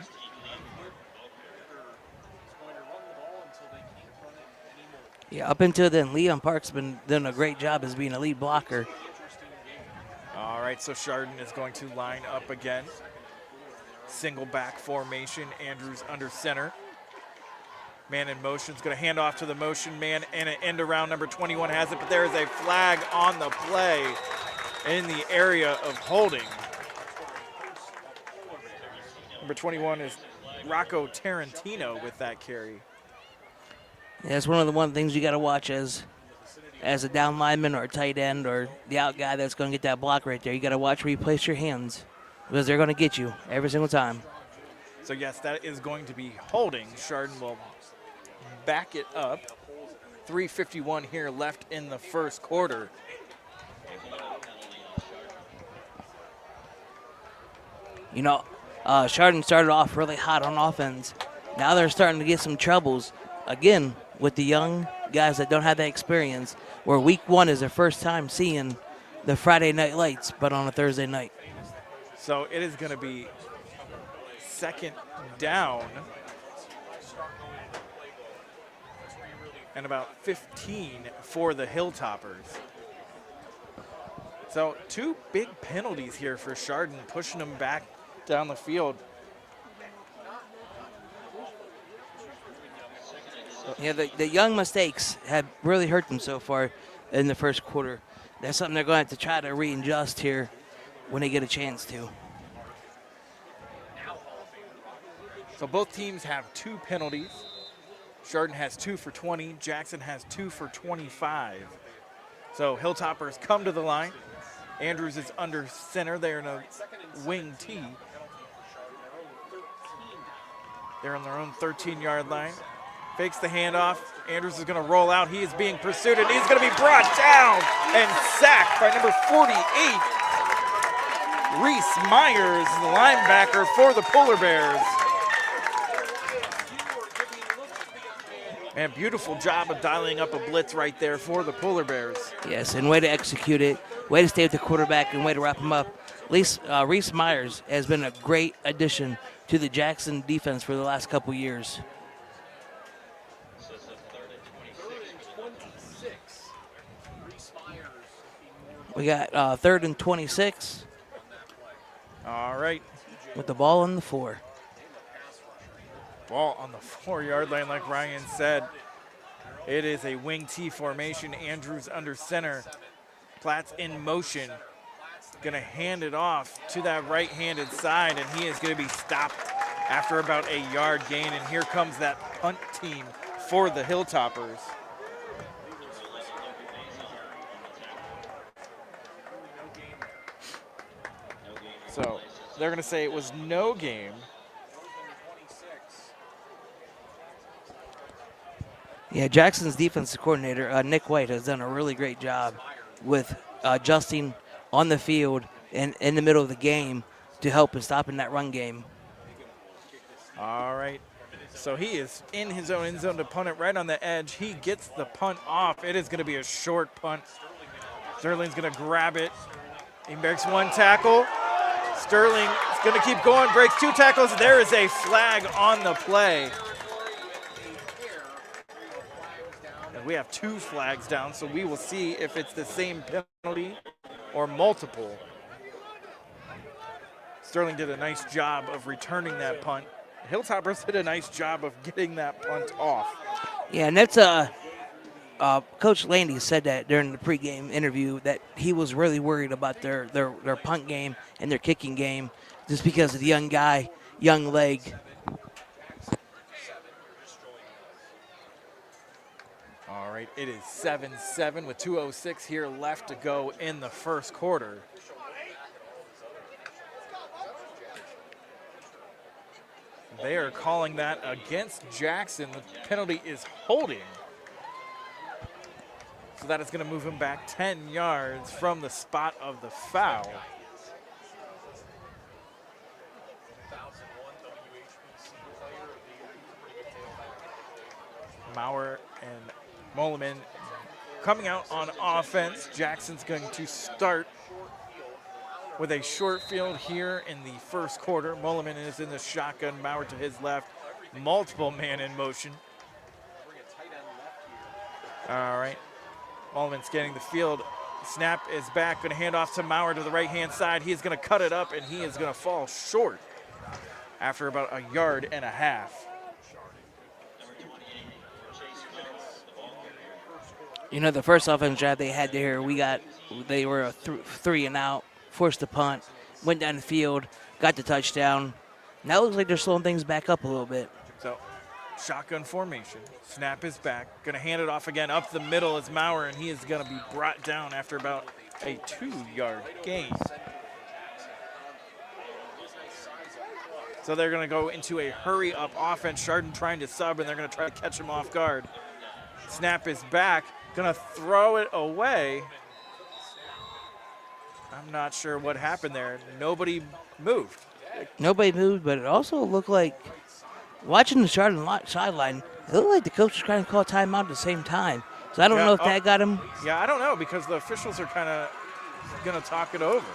Speaker 7: Yeah, up until then, Liam Park's been doing a great job as being a lead blocker.
Speaker 3: All right, so Chardon is going to line up again. Single back formation, Andrews under center. Man in motion is going to hand off to the motion man, and an end around. Number 21 has it, but there is a flag on the play in the area of holding. Number 21 is Rocco Tarantino with that carry.
Speaker 7: Yeah, it's one of the things you got to watch as a down lineman or a tight end or the out guy that's going to get that block right there. You got to watch where you place your hands because they're going to get you every single time.
Speaker 3: So yes, that is going to be holding. Chardon will back it up. 3:51 here left in the first quarter.
Speaker 7: You know, Chardon started off really hot on offense, Now they're starting to get some troubles, again, with the young guys that don't have that experience, where week one is their first time seeing the Friday night lights, but on a Thursday night.
Speaker 3: So it is going to be second down and about 15 for the Hilltoppers. So 2 big penalties here for Chardon, pushing them back down the field.
Speaker 7: Yeah, the young mistakes have really hurt them so far in the first quarter. That's something they're going to have to try to readjust here when they get a chance to.
Speaker 3: So both teams have 2 penalties. Chardon has 2 for 20. Jackson has 2 for 25. So Hilltoppers come to the line. Andrews is under center. They're in a wing T. They're on their own 13-yard line. Fakes the handoff. Andrews is going to roll out. He is being pursued, and he's going to be brought down and sacked by number 48, Reese Myers, the linebacker for the Polar Bears. And beautiful job of dialing up a blitz right there for the Polar Bears.
Speaker 7: Yes, and way to execute it, way to stay with the quarterback, and way to wrap him up. At least Reese Myers has been a great addition to the Jackson defense for the last couple years. We got 3rd and 26.
Speaker 3: All right.
Speaker 7: With the ball on the 4.
Speaker 3: Ball on the 4-yard line, like Ryan said. It is a wing T formation. Andrews under center. Platt's in motion. Going to hand it off to that right-handed side, and he is going to be stopped after about a yard gain. And here comes that punt team for the Hilltoppers. So they're going to say it was no game.
Speaker 7: Yeah, Jackson's defensive coordinator, Nick White, has done a really great job with adjusting on the field and in the middle of the game to help in stopping that run game.
Speaker 3: All right. So he is in his own end zone to punt it right on the edge. He gets the punt off. It is going to be a short punt. Sterling's going to grab it. He breaks 1 tackle. Sterling is going to keep going, breaks 2 tackles. There is a flag on the play. And we have 2 flags down, so we will see if it's the same penalty or multiple. Sterling did a nice job of returning that punt. Hilltoppers did a nice job of getting that punt off.
Speaker 7: Yeah, and that's Coach Landy said that during the pregame interview that he was really worried about their punt game and their kicking game just because of the young guy, young leg.
Speaker 3: All right, it is 7-7 with 2:06 here left to go in the first quarter. They are calling that against Jackson. The penalty is holding. So that is going to move him back 10 yards from the spot of the foul. Maurer and Moleman coming out on offense. Jackson's going to start with a short field here in the first quarter. Moleman is in the shotgun, Maurer to his left. Multiple man in motion. All right. Moleman scanning the field. Snap is back, going to hand off to Maurer to the right-hand side. He is going to cut it up, and he is going to fall short after about a yard and a half.
Speaker 7: You know, the first offense drive they had there, they were a 3 and out, forced the punt, went down the field, got the touchdown. Now it looks like they're slowing things back up a little bit.
Speaker 3: So, shotgun formation. Snap is back. Going to hand it off again up the middle is Maurer, and he is going to be brought down after about a 2-yard gain. So they're going to go into a hurry-up offense. Chardon trying to sub, and they're going to try to catch him off guard. Snap is back. Going to throw it away. I'm not sure what happened there. Nobody moved.
Speaker 7: Nobody moved, but it also looked like watching the Chardon sideline, it looked like the coach was trying to call timeout at the same time. So I don't know if that got him.
Speaker 3: Yeah, I don't know because the officials are kind of going to talk it over.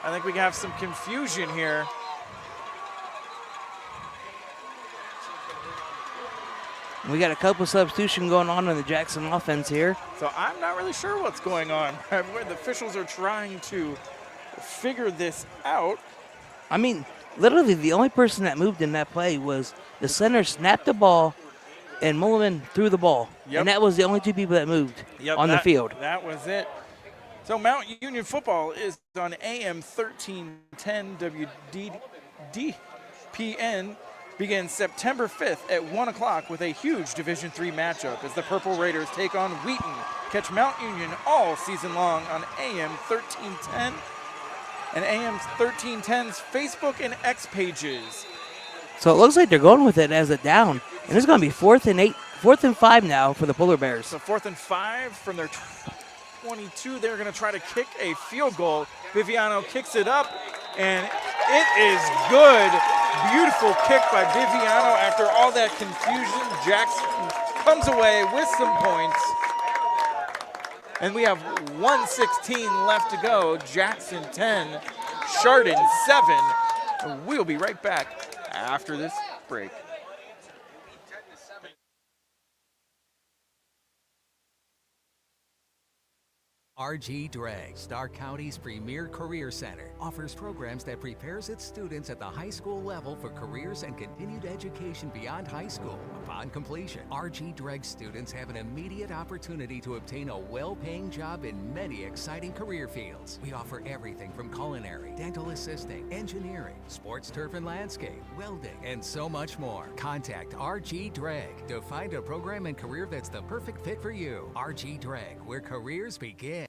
Speaker 3: I think we have some confusion here.
Speaker 7: We got a couple substitution going on in the Jackson offense here.
Speaker 3: So I'm not really sure what's going on. The officials are trying to figure this out.
Speaker 7: I mean, literally the only person that moved in that play was the center snapped the ball and Mullivan threw the ball.
Speaker 3: Yep.
Speaker 7: And that was the only two people that moved on the field.
Speaker 3: That was it. So Mount Union football is on AM 1310 WDPN. Begins September 5th at 1 o'clock with a huge Division III matchup as the Purple Raiders take on Wheaton. Catch Mount Union all season long on AM 1310 and AM 1310's Facebook and X pages.
Speaker 7: So it looks like they're going with it as a down. And it's going to be 4th and 5 now for the Polar Bears.
Speaker 3: So 4th and 5 from their 22. They're going to try to kick a field goal. Viviano kicks it up, and it is good. Beautiful kick by Viviano after all that confusion. Jackson comes away with some points. And we have 1:16 left to go. Jackson 10, Chardon 7. And we'll be right back after this break.
Speaker 13: RG Drag, Stark County's premier career center, offers programs that prepares its students at the high school level for careers and continued education beyond high school. Upon completion, RG Drag students have an immediate opportunity to obtain a well-paying job in many exciting career fields. We offer everything from culinary, dental assisting, engineering, sports turf and landscape, welding, and so much more. Contact RG Drag to find a program and career that's the perfect fit for you. RG Drag, where careers begin.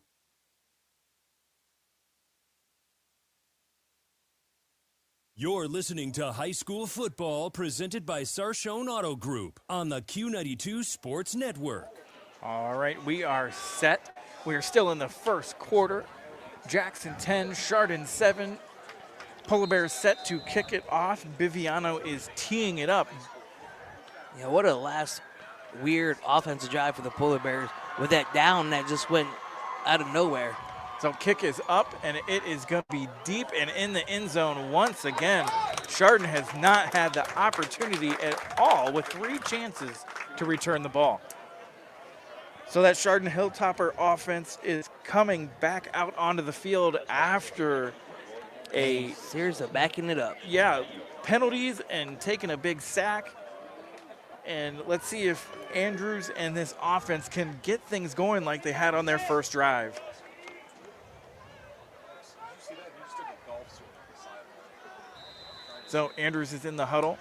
Speaker 1: You're listening to High School Football presented by Sarshone Auto Group on the Q92 Sports Network.
Speaker 3: All right, we are set. We are still in the first quarter. Jackson 10, Chardon 7. Polar Bears set to kick it off. Biviano is teeing it up.
Speaker 7: Yeah, what a last weird offensive drive for the Polar Bears with that down that just went out of nowhere.
Speaker 3: So kick is up, and it is going to be deep and in the end zone once again. Chardon has not had the opportunity at all with 3 chances to return the ball. So that Chardon Hilltopper offense is coming back out onto the field after a
Speaker 7: series of backing it up.
Speaker 3: Yeah, penalties and taking a big sack. And let's see if Andrews and this offense can get things going like they had on their first drive. So Andrews is in the huddle.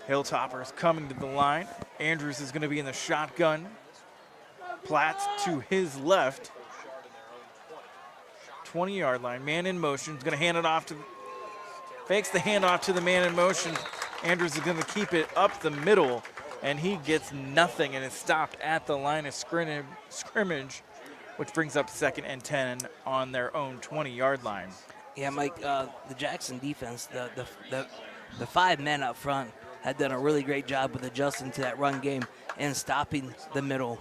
Speaker 3: Hilltoppers coming to the line. Andrews is going to be in the shotgun. Platts to his left. 20-yard line. Man in motion. He's going to hand it off to, fakes the handoff to the man in motion. Andrews is going to keep it up the middle, and he gets nothing and is stopped at the line of scrimmage, which brings up 2nd and 10 on their own 20-yard line.
Speaker 7: Yeah, Mike, the Jackson defense, the 5 men up front had done a really great job with adjusting to that run game and stopping the middle.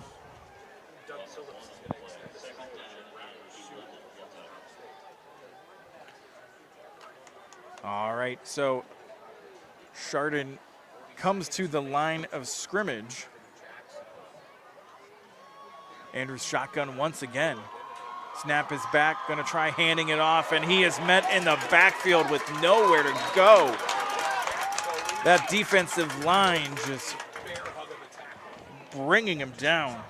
Speaker 3: All right, so Chardon comes to the line of scrimmage. Andrews shotgun once again. Snap is back, gonna try handing it off, and he is met in the backfield with nowhere to go. That defensive line just bringing him down.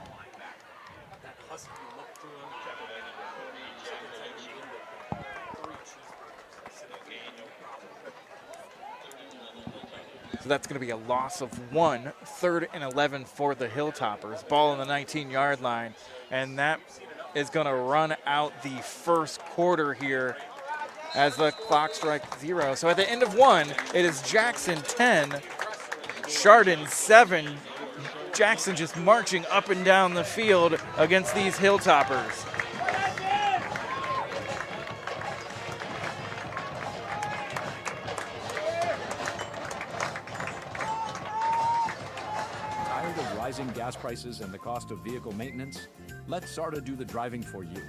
Speaker 3: So that's going to be a loss of 1, 3rd and 11 for the Hilltoppers. Ball on the 19-yard line, and that is going to run out the first quarter here as the clock strikes 0. So at the end of 1, it is Jackson 10, Chardon 7. Jackson just marching up and down the field against these Hilltoppers.
Speaker 6: gas prices and the cost of vehicle maintenance? Let SARTA do the driving for you.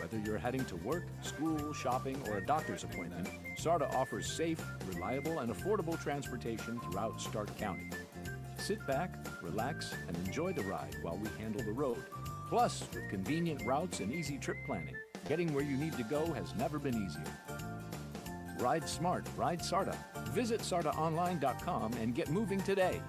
Speaker 6: Whether you're heading to work, school, shopping, or a doctor's appointment, SARTA offers safe, reliable, and affordable transportation throughout Stark County. Sit back, relax, and enjoy the ride while we handle the road. Plus, with convenient routes and easy trip planning, getting where you need to go has never been easier. Ride smart, ride SARTA. Visit sartaonline.com and get moving today.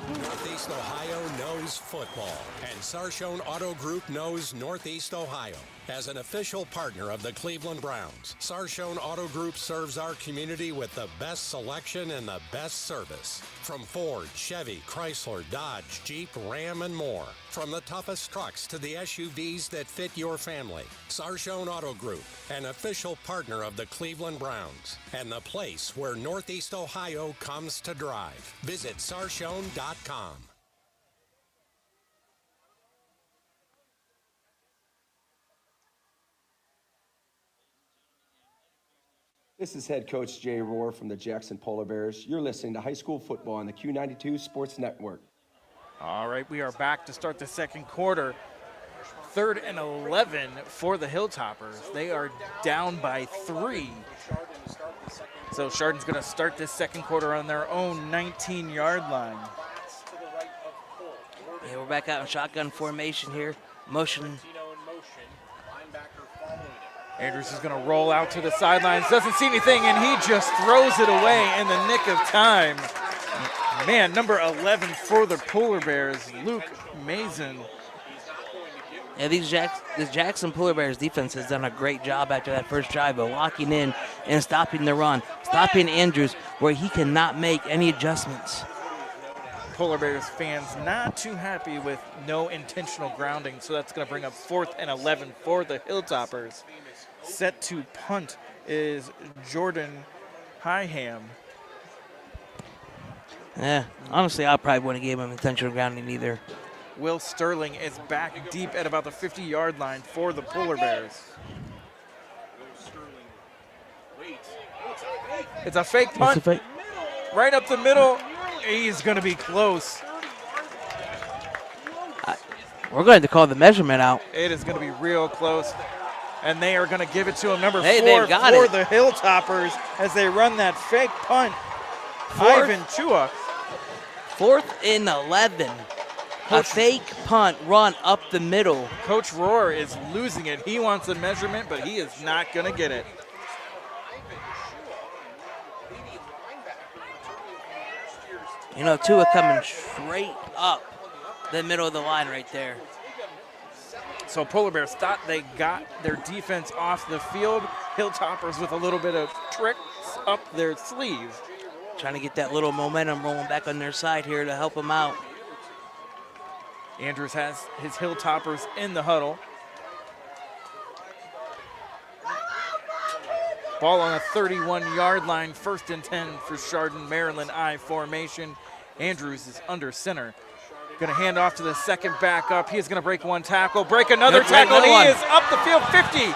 Speaker 4: Northeast Ohio knows football, and Sarshone Auto Group knows Northeast Ohio. As an official partner of the Cleveland Browns, Sarshone Auto Group serves our community with the best selection and the best service. From Ford, Chevy, Chrysler, Dodge, Jeep, Ram, and more. From the toughest trucks to the SUVs that fit your family. Sarshone Auto Group, an official partner of the Cleveland Browns, and the place where Northeast Ohio comes to drive. Visit sarshone.com.
Speaker 12: This is head coach Jay Rohr from the Jackson Polar Bears. You're listening to high school football on the Q92 Sports Network.
Speaker 3: All right, we are back to start the second quarter. 3rd and 11 for the Hilltoppers. They are down by 3. So Chardon's going to start this second quarter on their own 19-yard line.
Speaker 7: Yeah, we're back out in shotgun formation here. Motion.
Speaker 3: Andrews is going to roll out to the sidelines, doesn't see anything, and he just throws it away in the nick of time. Man, number 11 for the Polar Bears, Luke Mason.
Speaker 7: Yeah, this Jackson Polar Bears defense has done a great job after that first drive of locking in and stopping the run, stopping Andrews where he cannot make any adjustments.
Speaker 3: Polar Bears fans not too happy with no intentional grounding, so that's going to bring up 4th and 11 for the Hilltoppers. Set to punt is Jordan Highham.
Speaker 7: Yeah, honestly, I probably wouldn't give him intentional grounding either.
Speaker 3: Will Sterling is back deep at about the 50-yard line for the Polar Bears. It's a fake punt. Right up the middle. He's going to be close.
Speaker 7: We're going to call the measurement out.
Speaker 3: It is going to be real close. And they are going to give it to him. Number 4
Speaker 7: for
Speaker 3: the Hilltoppers as they run that fake punt. Ivan Chua.
Speaker 7: 4th and 11. A fake punt run up the middle.
Speaker 3: Coach Rohr is losing it. He wants a measurement, but he is not going to get it.
Speaker 7: You know, Tua coming straight up the middle of the line right there.
Speaker 3: So Polar Bears thought they got their defense off the field. Hilltoppers with a little bit of tricks up their sleeve.
Speaker 7: Trying to get that little momentum rolling back on their side here to help them out.
Speaker 3: Andrews has his Hilltoppers in the huddle. Ball on a 31-yard line, 1st and 10 for Chardon, Maryland I formation. Andrews is under center. Going to hand off to the second back up. He is going to break one tackle, break another tackle. He is up the field, 50,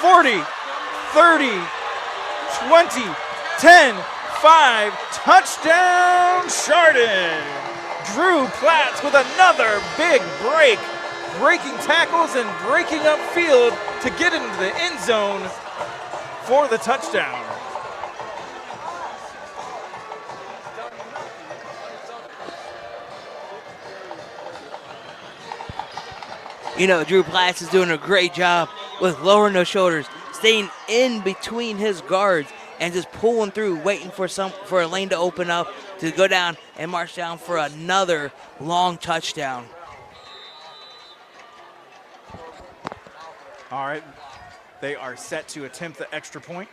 Speaker 3: 40, 30, 20, 10, 5. Touchdown, Chardon. Drew Platts with another big break, breaking tackles and breaking up field to get into the end zone for the touchdown.
Speaker 7: You know, Drew Platts is doing a great job with lowering those shoulders, staying in between his guards, and just pulling through, waiting for a lane to open up to go down and march down for another long touchdown.
Speaker 3: All right, they are set to attempt the extra point.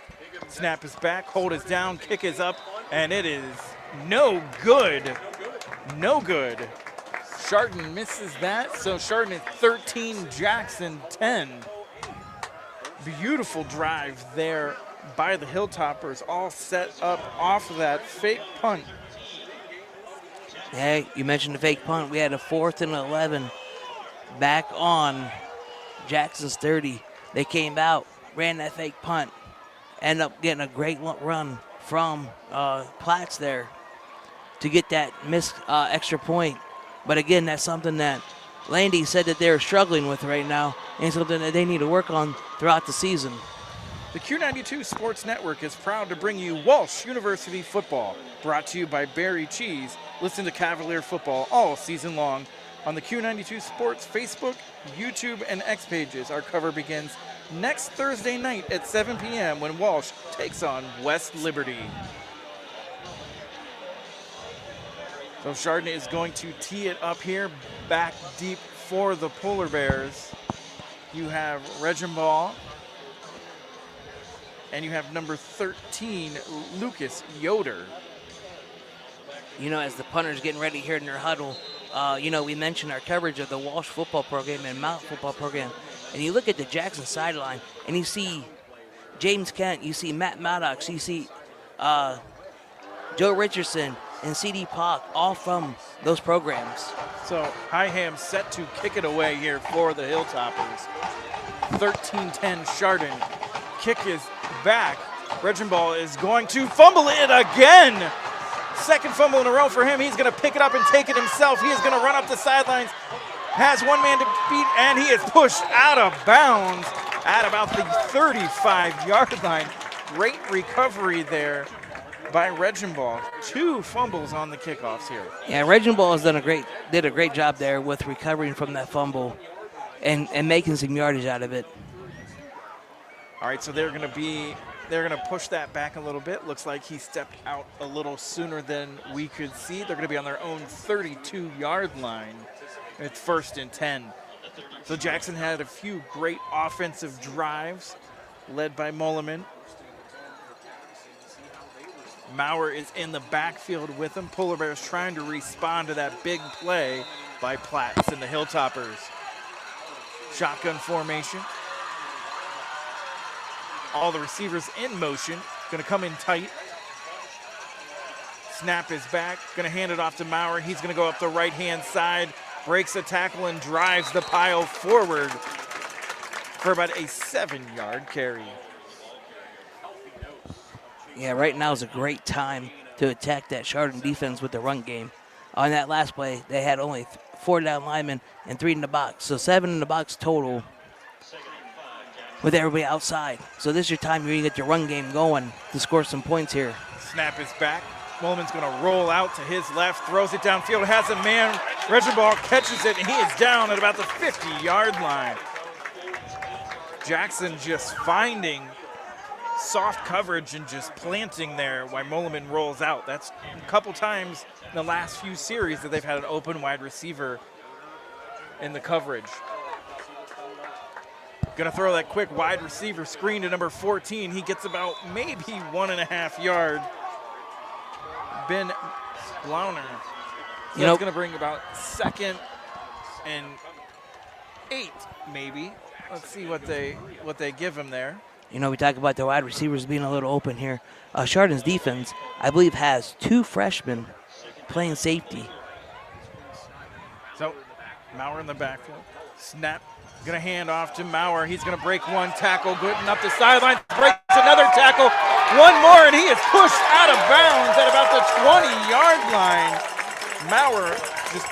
Speaker 3: Snap is back, hold is down, kick is up, and it is no good. No good. Chardon misses that, so Chardon is 13, Jackson 10. Beautiful drive there by the Hilltoppers, all set up off of that fake punt.
Speaker 7: Hey, you mentioned the fake punt. We had a 4th and 11 back on Jackson's 30. They came out, ran that fake punt, ended up getting a great run from Platts there. to get that missed extra point. But again, that's something that Landy said that they're struggling with right now and something that they need to work on throughout the season.
Speaker 3: The Q92 Sports Network is proud to bring you Walsh University football, brought to you by Berry Cheese. Listen to Cavalier football all season long on the Q92 Sports Facebook, YouTube, and X pages. Our cover begins next Thursday night at 7 p.m. when Walsh takes on West Liberty. So Chardon is going to tee it up here, back deep for the Polar Bears. You have Regenball, and you have number 13, Lucas Yoder.
Speaker 7: You know, as the punter's getting ready here in their huddle, you know, we mentioned our coverage of the Walsh football program and Mount football program. And you look at the Jackson sideline, and you see James Kent, you see Matt Maddox, you see Joe Richardson, and C.D. Pock, all from those programs.
Speaker 3: So Higham set to kick it away here for the Hilltoppers. 13-10 Chardon. Kick is back. Regenball is going to fumble it again. Second fumble in a row for him. He's going to pick it up and take it himself. He is going to run up the sidelines. Has one man to beat, and he is pushed out of bounds at about the 35-yard line. Great recovery there by Regenball. 2 fumbles on the kickoffs here.
Speaker 7: Yeah, Regenball has did a great job there with recovering from that fumble and making some yardage out of it.
Speaker 3: All right, so they're going to push that back a little bit. Looks like he stepped out a little sooner than we could see. They're going to be on their own 32-yard line. It's 1st and 10. So Jackson had a few great offensive drives led by Mulliman. Maurer is in the backfield with him. Polar Bears trying to respond to that big play by Platts and the Hilltoppers. Shotgun formation. All the receivers in motion. Going to come in tight. Snap is back. Going to hand it off to Maurer. He's going to go up the right-hand side. Breaks a tackle and drives the pile forward for about a 7-yard carry.
Speaker 7: Yeah, right now is a great time to attack that Chardon defense with the run game. On that last play, they had only 4 down linemen and 3 in the box. So 7 in the box total with everybody outside. So this is your time you're going to get your run game going to score some points here.
Speaker 3: Snap is back. Mulliman's going to roll out to his left, throws it downfield, has a man. Regenball catches it, and he is down at about the 50-yard line. Jackson just finding soft coverage and just planting there while Mulliman rolls out. That's a couple times in the last few series that they've had an open wide receiver in the coverage. Gonna throw that quick wide receiver screen to number 14. He gets about maybe 1.5 yards. Ben Blauner. So that's gonna bring about 2nd and 8 maybe. Let's see what they give him there.
Speaker 7: You know, we talk about the wide receivers being a little open here. Chardon's defense, I believe, has 2 freshmen playing safety.
Speaker 3: So, Maurer in the backfield. Snap. Going to hand off to Maurer. He's going to break 1 tackle. Gooden up the sideline. Breaks another tackle. 1 more, and he is pushed out of bounds at about the 20-yard line. Maurer just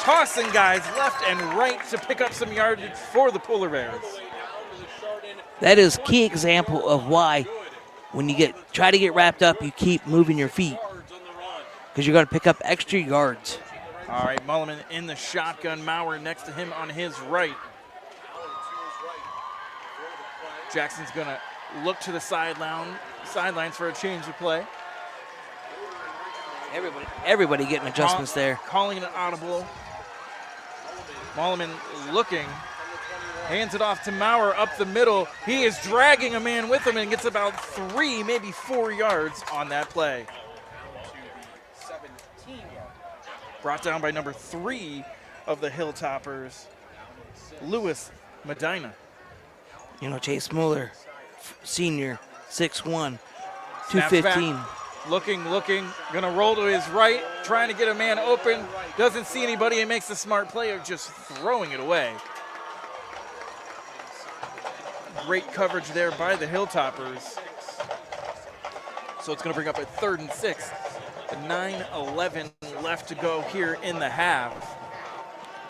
Speaker 3: tossing guys left and right to pick up some yardage for the Polar Bears.
Speaker 7: That is a key example of why when you try to get wrapped up, you keep moving your feet because you're going to pick up extra yards.
Speaker 3: All right, Mulliman in the shotgun. Maurer next to him on his right. Jackson's going to look to the sidelines for a change of play.
Speaker 7: Everybody getting adjustments there.
Speaker 3: Calling an audible. Mulliman looking. Hands it off to Maurer up the middle. He is dragging a man with him and gets about 3, maybe 4 yards on that play. Brought down by number 3 of the Hilltoppers, Lewis Medina.
Speaker 7: You know, Chase Mueller, senior, 6'1", 215.
Speaker 3: Looking, gonna roll to his right, trying to get a man open. Doesn't see anybody and makes the smart play of just throwing it away. Great coverage there by the Hilltoppers. So it's gonna bring up a 3rd and 6. 9:11 left to go here in the half.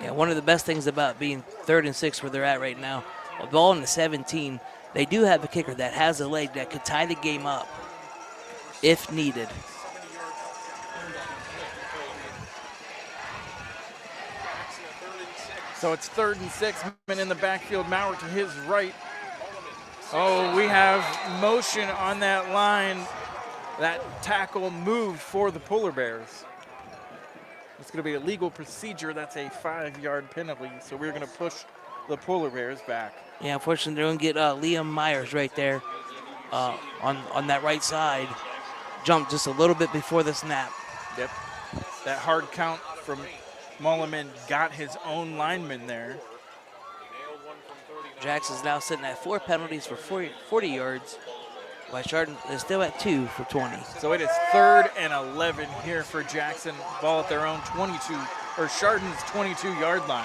Speaker 7: Yeah, one of the best things about being 3rd and 6 where they're at right now, a ball in the 17, they do have a kicker that has a leg that could tie the game up if needed.
Speaker 3: So it's 3rd and 6, in the backfield, Maurer to his right. Oh, we have motion on that line. That tackle moved for the Polar Bears. It's going to be a legal procedure. That's a 5-yard penalty, so we're going to push the Polar Bears back.
Speaker 7: Yeah, unfortunately, they're going to get Liam Myers right there on that right side. Jumped just a little bit before the snap.
Speaker 3: Yep. That hard count from Mulliman got his own lineman there.
Speaker 7: Jackson's now sitting at 4 penalties for 40 yards, while Chardon is still at 2 for 20.
Speaker 3: So it is 3rd and 11 here for Jackson. Ball at their own 22, or Chardon's 22-yard line.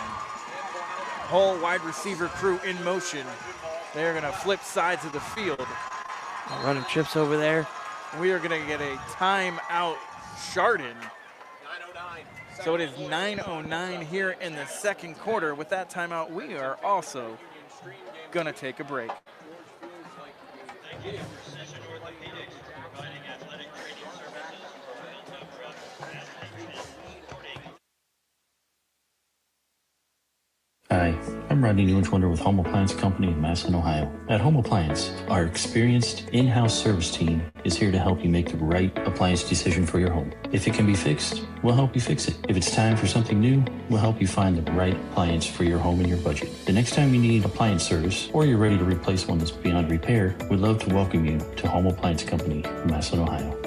Speaker 3: Whole wide receiver crew in motion. They're going to flip sides of the field.
Speaker 7: Running trips over there.
Speaker 3: We are going to get a timeout, Chardon. So it is 9:09 here in the second quarter. With that timeout, we are also going to take a break.
Speaker 11: Hi, I'm Rodney Newenswonder with Home Appliance Company in Massillon, Ohio. At Home Appliance, our experienced in-house service team is here to help you make the right appliance decision for your home. If it can be fixed, we'll help you fix it. If it's time for something new, we'll help you find the right appliance for your home and your budget. The next time you need appliance service, or you're ready to replace one that's beyond repair, we'd love to welcome you to Home Appliance Company in Massillon, Ohio.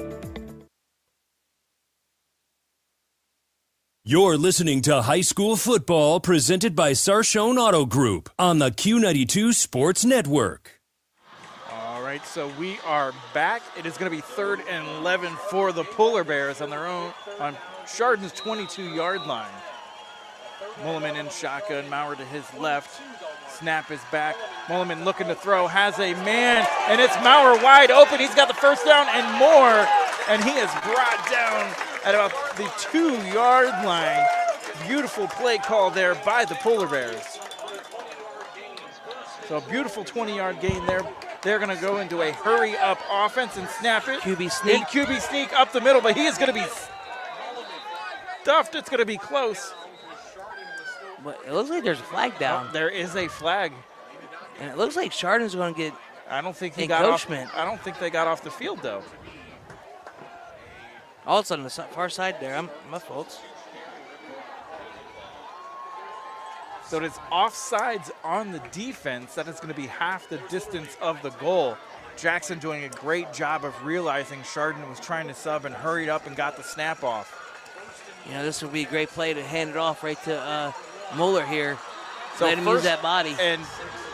Speaker 1: You're listening to High School Football presented by Sarshone Auto Group on the Q92 Sports Network.
Speaker 3: All right, so we are back. It is going to be 3rd and 11 for the Polar Bears on their own, on Chardon's 22-yard line. Mulliman in shotgun, Maurer to his left. Snap is back. Mulliman looking to throw, has a man, and it's Maurer wide open. He's got the first down and more, and he is brought down at about the 2-yard line. Beautiful play call there by the Polar Bears. So a beautiful 20-yard gain there. They're going to go into a hurry-up offense and snap it.
Speaker 7: QB sneak.
Speaker 3: And QB sneak up the middle, but he is going to be stuffed. It's going to be close.
Speaker 7: But it looks like there's a flag down.
Speaker 3: Oh, there is a flag.
Speaker 7: And it looks like Chardon's going to get
Speaker 3: I don't think he got off. I don't think they got off the field, though.
Speaker 7: Oh, it's on the far side there. My fault.
Speaker 3: So it is offsides on the defense. That is going to be half the distance of the goal. Jackson doing a great job of realizing Chardon was trying to sub and hurried up and got the snap off.
Speaker 7: You know, this would be a great play to hand it off right to Mueller here.
Speaker 3: So
Speaker 7: let him use that body.
Speaker 3: And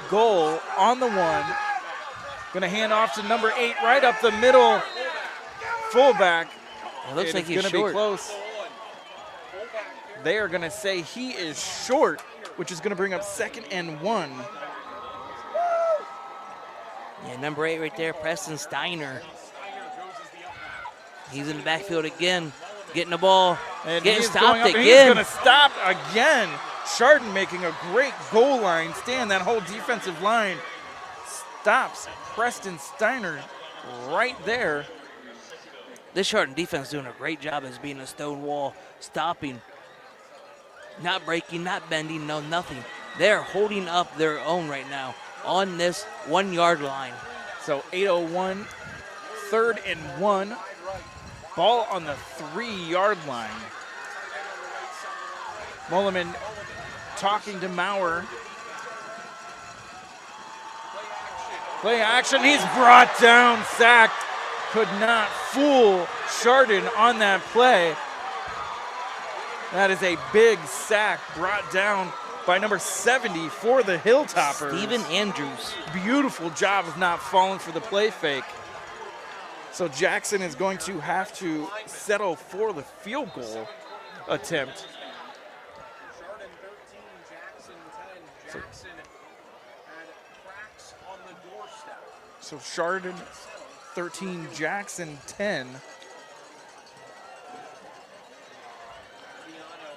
Speaker 3: goal on the 1. Going to hand off to number 8 right up the middle. Fullback.
Speaker 7: It looks like he's
Speaker 3: going to be close. They are going to say he is short, which is going to bring up 2nd and 1.
Speaker 7: Yeah, number 8 right there, Preston Steiner. He's in the backfield again, getting the ball,
Speaker 3: and
Speaker 7: getting stopped again.
Speaker 3: He's going to stop again. Chardon making a great goal line stand. That whole defensive line stops Preston Steiner right there.
Speaker 7: This Chardon defense doing a great job as being a stone wall, stopping, not breaking, not bending, no nothing. They're holding up their own right now on this 1-yard line.
Speaker 3: So 8:01, 3rd and 1. Ball on the 3-yard line. Mulliman talking to Maurer. Play action, he's brought down, sacked. Could not fool Chardon on that play. That is a big sack brought down by number 70 for the Hilltoppers.
Speaker 7: Steven Andrews.
Speaker 3: Beautiful job of not falling for the play fake. So Jackson is going to have to settle for the field goal attempt. So Chardon 13, Jackson 10.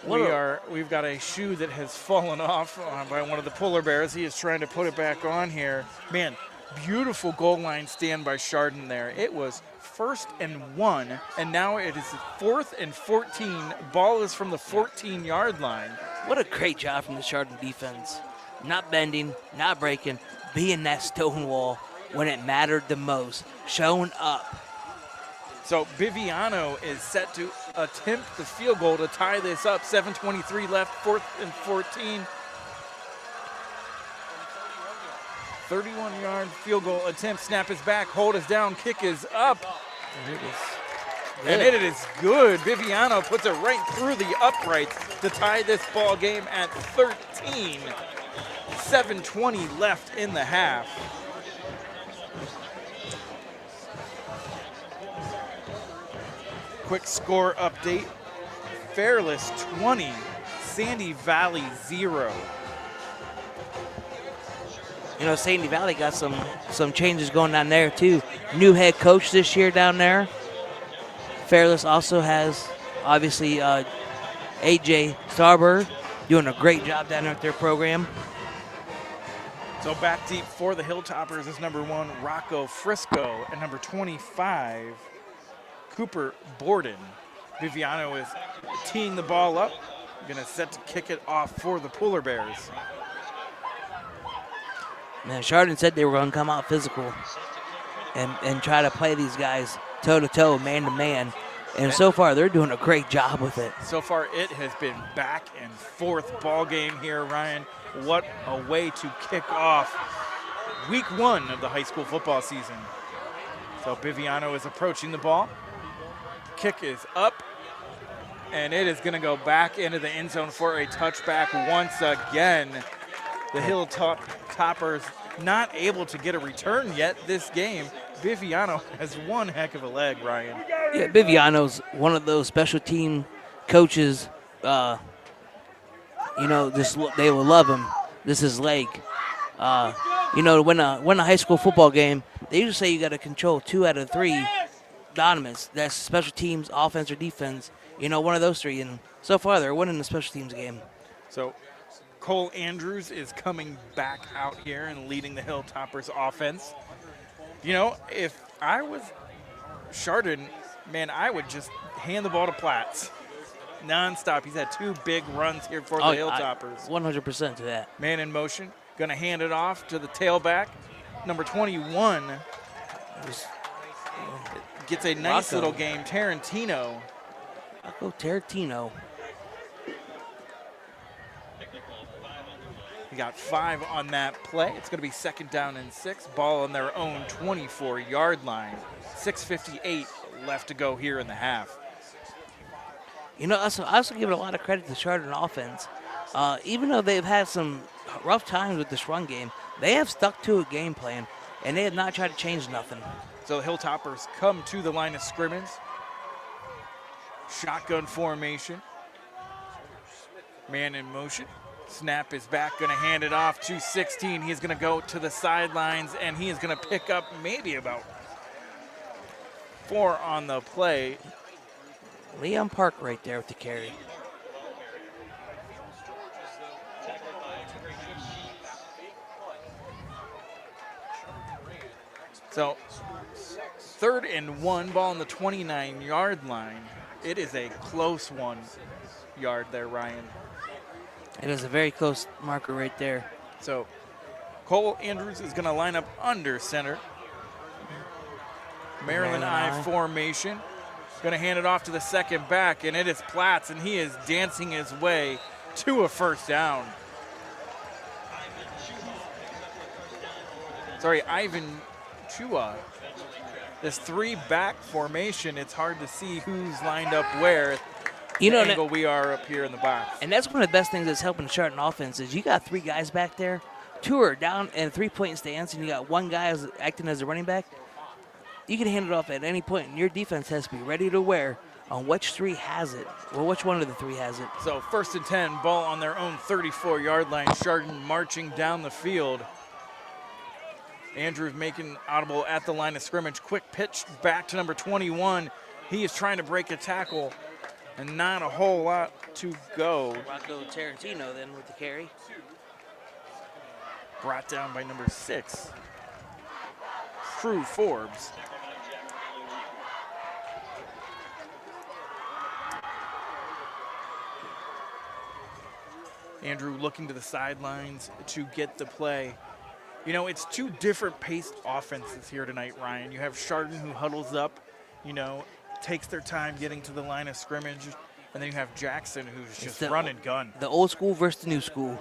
Speaker 3: We've got a shoe that has fallen off by one of the Polar Bears. He is trying to put it back on here. Man, beautiful goal line stand by Chardon there. It was 1st and 1, and now it is 4th and 14. Ball is from the 14-yard line.
Speaker 7: What a great job from the Chardon defense. Not bending, not breaking, being that stone wall when it mattered the most, showing up.
Speaker 3: So Biviano is set to attempt the field goal to tie this up. 7:23 left, 4th and 14. 31-yard field goal attempt. Snap is back, hold is down, kick is up. And it is good. Biviano puts it right through the uprights to tie this ball game at 13. 7:20 left in the half. Quick score update. Fairless 20, Sandy Valley 0.
Speaker 7: You know, Sandy Valley got some changes going down there too. New head coach this year down there. Fairless also has, obviously, AJ Starberg doing a great job down there with their program.
Speaker 3: So back deep for the Hilltoppers is number 1, Rocco Frisco, and number 25, Cooper Borden. Viviano is teeing the ball up, gonna set to kick it off for the Polar Bears.
Speaker 7: Man, Chardon said they were gonna come out physical and try to play these guys toe-to-toe, man-to-man. And so far, they're doing a great job with it.
Speaker 3: So far, it has been back and forth ball game here, Ryan. What a way to kick off week 1 of the high school football season. So Biviano is approaching the ball. Kick is up, and it is going to go back into the end zone for a touchback once again. The Hilltoppers not able to get a return yet this game. Biviano has one heck of a leg, Ryan.
Speaker 7: Yeah, Biviano's one of those special team coaches. You know, they will love him. This is his leg. You know, to win a high school football game, they usually say you got to control 2 out of 3 dominants. That's special teams, offense, or defense. You know, one of those 3. And so far, they're winning the special teams game.
Speaker 3: So Cole Andrews is coming back out here and leading the Hilltoppers offense. You know, if I was Chardon, man, I would just hand the ball to Platts nonstop. He's had 2 big runs here for the Hilltoppers.
Speaker 7: 100% to that.
Speaker 3: Man in motion, going to hand it off to the tailback. Number 21 gets a nice little game, Tarantino.
Speaker 7: Rocco Tarantino.
Speaker 3: We got 5 on that play. It's going to be 2nd down and 6. Ball on their own 24-yard line. 6:58 left to go here in the half.
Speaker 7: You know, I also give it a lot of credit to Chardon offense. Even though they've had some rough times with this run game, they have stuck to a game plan, and they have not tried to change nothing.
Speaker 3: So the Hilltoppers come to the line of scrimmage. Shotgun formation. Man in motion. Snap is back, going to hand it off to 16. He's going to go to the sidelines, and he is going to pick up maybe about 4 on the play.
Speaker 7: Leon Park right there with the carry.
Speaker 3: So 3rd and 1, ball on the 29-yard line. It is a close 1 yard there, Ryan.
Speaker 7: It is a very close marker right there.
Speaker 3: So Cole Andrews is going to line up under center. Maryland I formation. Going to hand it off to the second back, and it is Platts, and he is dancing his way to a 1st down. Sorry, Ivan Chua. This 3-back formation, it's hard to see who's lined up where. You know, angle we are up here in the box.
Speaker 7: And that's one of the best things that's helping the Chardon offense is you got 3 guys back there. 2 are down in 3-point stance, and you got 1 guy acting as a running back. You can hand it off at any point, and your defense has to be ready to wear on which 3 has it, or which one of the 3 has it.
Speaker 3: So 1st and 10, ball on their own 34-yard line. Chardon marching down the field. Andrews making audible at the line of scrimmage. Quick pitch back to number 21. He is trying to break a tackle. And not a whole lot to go.
Speaker 7: Rocco Tarantino then with the carry.
Speaker 3: Brought down by number 6, Crew Forbes. Andrew looking to the sidelines to get the play. You know, it's two different paced offenses here tonight, Ryan. You have Chardon, who huddles up, you know, takes their time getting to the line of scrimmage, and then you have Jackson, who's just run and gun.
Speaker 7: The old school versus the new school.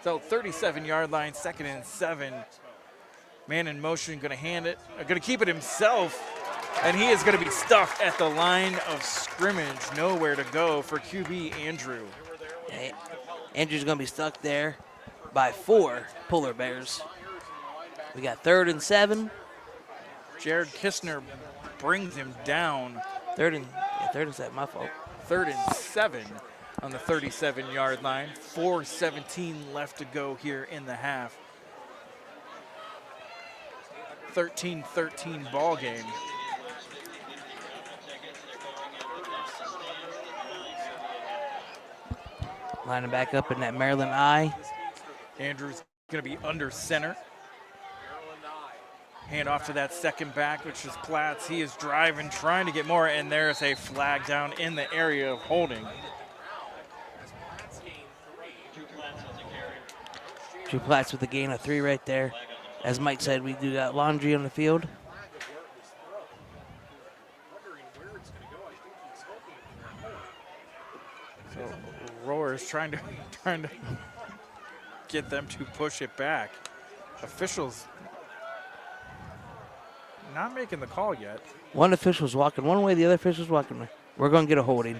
Speaker 3: So 37-yard line, 2nd and 7. Man in motion, going to hand it, going to keep it himself, and he is going to be stuffed at the line of scrimmage. Nowhere to go for QB Andrew.
Speaker 7: Andrew's going to be stuck there by 4 Polar Bears. We got 3rd and 7.
Speaker 3: Jared Kistner brings him down.
Speaker 7: 3rd and 7, my fault.
Speaker 3: 3rd and 7 on the 37-yard line. 4:17 left to go here in the half. 13-13 ball game.
Speaker 7: Lining back up in that Maryland I.
Speaker 3: Andrew's going to be under center. Hand off to that second back, which is Platts. He is driving, trying to get more, and there's a flag down in the area of holding.
Speaker 7: Drew Platts with a gain of 3 right there. As Mike said, we do got laundry on the field.
Speaker 3: So Roar is trying to get them to push it back. Officials not making the call yet.
Speaker 7: One official's walking one way, the other official's walking. We're going to get a holding.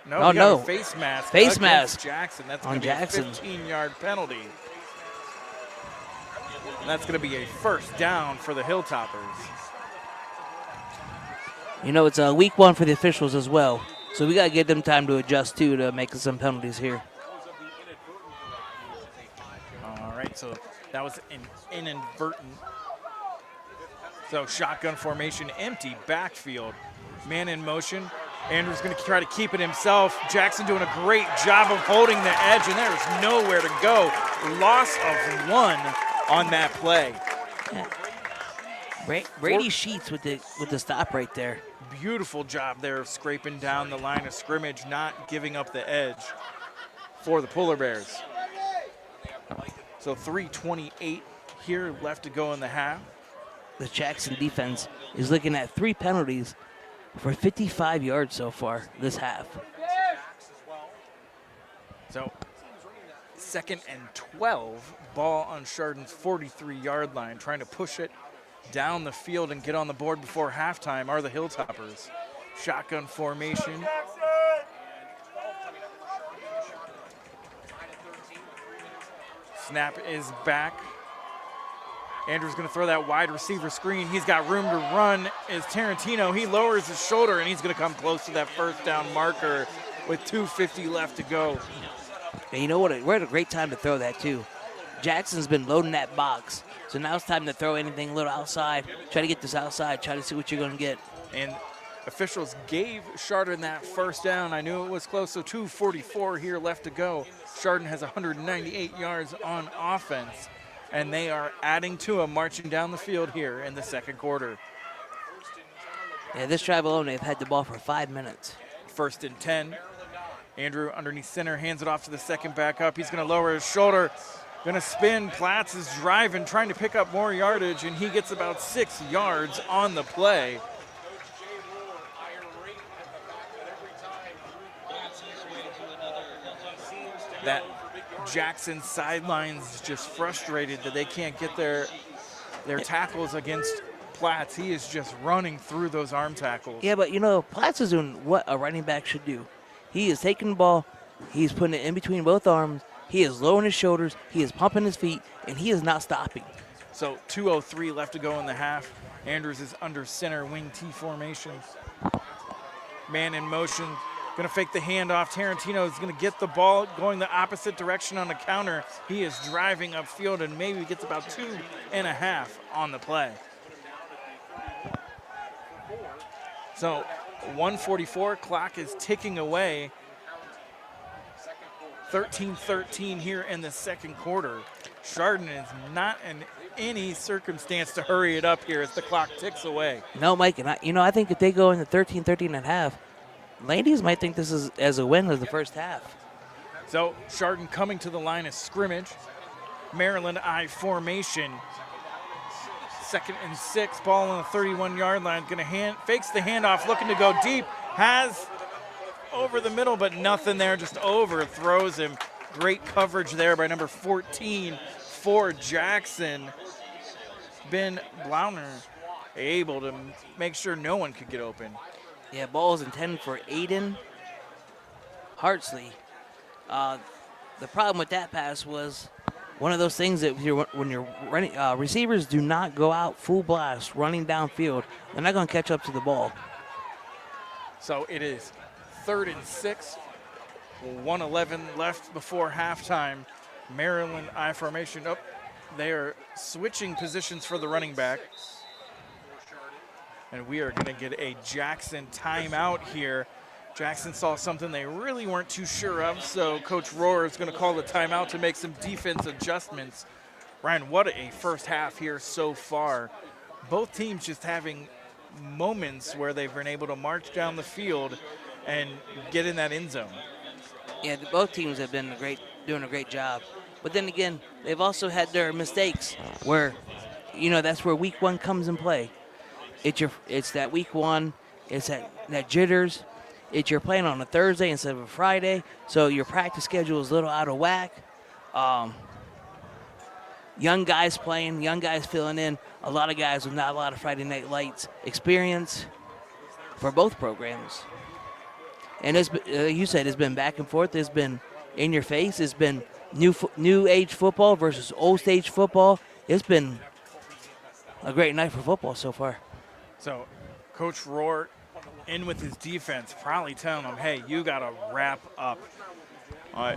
Speaker 3: No, no. Face mask.
Speaker 7: Face mask.
Speaker 3: Jackson. That's going to be a 15-yard penalty. And that's going to be a first down for the Hilltoppers.
Speaker 7: You know, it's a week 1 for the officials as well. So we got to give them time to adjust, too, to make some penalties here.
Speaker 3: All right, so that was an inadvertent. So shotgun formation, empty backfield. Man in motion. Andrew's going to try to keep it himself. Jackson doing a great job of holding the edge, and there is nowhere to go. Loss of 1 on that play.
Speaker 7: Yeah. Brady Sheets with the stop right there.
Speaker 3: Beautiful job there of scraping down the line of scrimmage, not giving up the edge for the Polar Bears. So 3:28 here left to go in the half.
Speaker 7: The Jackson defense is looking at 3 penalties for 55 yards so far this half.
Speaker 3: So 2nd and 12, ball on Chardon's 43-yard line, trying to push it down the field and get on the board before halftime are the Hilltoppers. Shotgun formation. Snap is back. Andrew's going to throw that wide receiver screen. He's got room to run. Is Tarantino. He lowers his shoulder, and he's going to come close to that first down marker with 2:50 left to go.
Speaker 7: And you know what? We're at a great time to throw that, too. Jackson's been loading that box. So now it's time to throw anything a little outside. Try to get this outside. Try to see what you're going to get.
Speaker 3: And officials gave Chardon that first down. I knew it was close, so 2:44 here left to go. Chardon has 198 yards on offense, and they are adding to him, marching down the field here in the second quarter.
Speaker 7: Yeah, this drive alone, they've had the ball for 5 minutes.
Speaker 3: 1st and 10. Andrew underneath center, hands it off to the second back up. He's going to lower his shoulder. Going to spin. Platts is driving, trying to pick up more yardage, and he gets about 6 yards on the play. That Jackson sidelines just frustrated that they can't get their tackles against Platts. He is just running through those arm tackles.
Speaker 7: Yeah, but, you know, Platts is doing what a running back should do. He is taking the ball. He's putting it in between both arms. He is lowering his shoulders. He is pumping his feet, and he is not stopping.
Speaker 3: So 2:03 left to go in the half. Andrews is under center, wing T formation. Man in motion. Going to fake the handoff. Tarantino is going to get the ball going the opposite direction on the counter. He is driving upfield and maybe gets about 2.5 on the play. So 1:44, clock is ticking away. 13-13 here in the second quarter. Chardon is not in any circumstance to hurry it up here as the clock ticks away.
Speaker 7: No, Mike, and I think if they go into 13-13 and a half, ladies might think this is as a win as the first half.
Speaker 3: So Chardon coming to the line of scrimmage. Maryland I formation. 2nd and 6, ball on the 31-yard line. Fakes the handoff, looking to go deep. Has over the middle, but nothing there, just overthrows him. Great coverage there by number 14 for Jackson. Ben Blauner able to make sure no one could get open.
Speaker 7: Yeah, ball is intended for Aiden Hartsley. The problem with that pass was one of those things that when you're running, receivers do not go out full blast running downfield. They're not going to catch up to the ball.
Speaker 3: So it is 3rd and 6, 1:11 left before halftime. Maryland I formation. Oh, they are switching positions for the running back. And we are going to get a Jackson timeout here. Jackson saw something they really weren't too sure of, so Coach Rohr is going to call the timeout to make some defense adjustments. Ryan, what a first half here so far. Both teams just having moments where they've been able to march down the field and get in that end zone.
Speaker 7: Yeah, both teams have been doing a great job. But then again, they've also had their mistakes where, that's where week one comes in play. It's that week one, it's that jitters. You're playing on a Thursday instead of a Friday, so your practice schedule is a little out of whack. Young guys playing, young guys filling in, a lot of guys with not a lot of Friday Night Lights experience for both programs. And you said, it's been back and forth. It's been in your face. It's been new age football versus old stage football. It's been a great night for football so far.
Speaker 3: So Coach Rohr in with his defense, probably telling them, hey, you got to wrap up,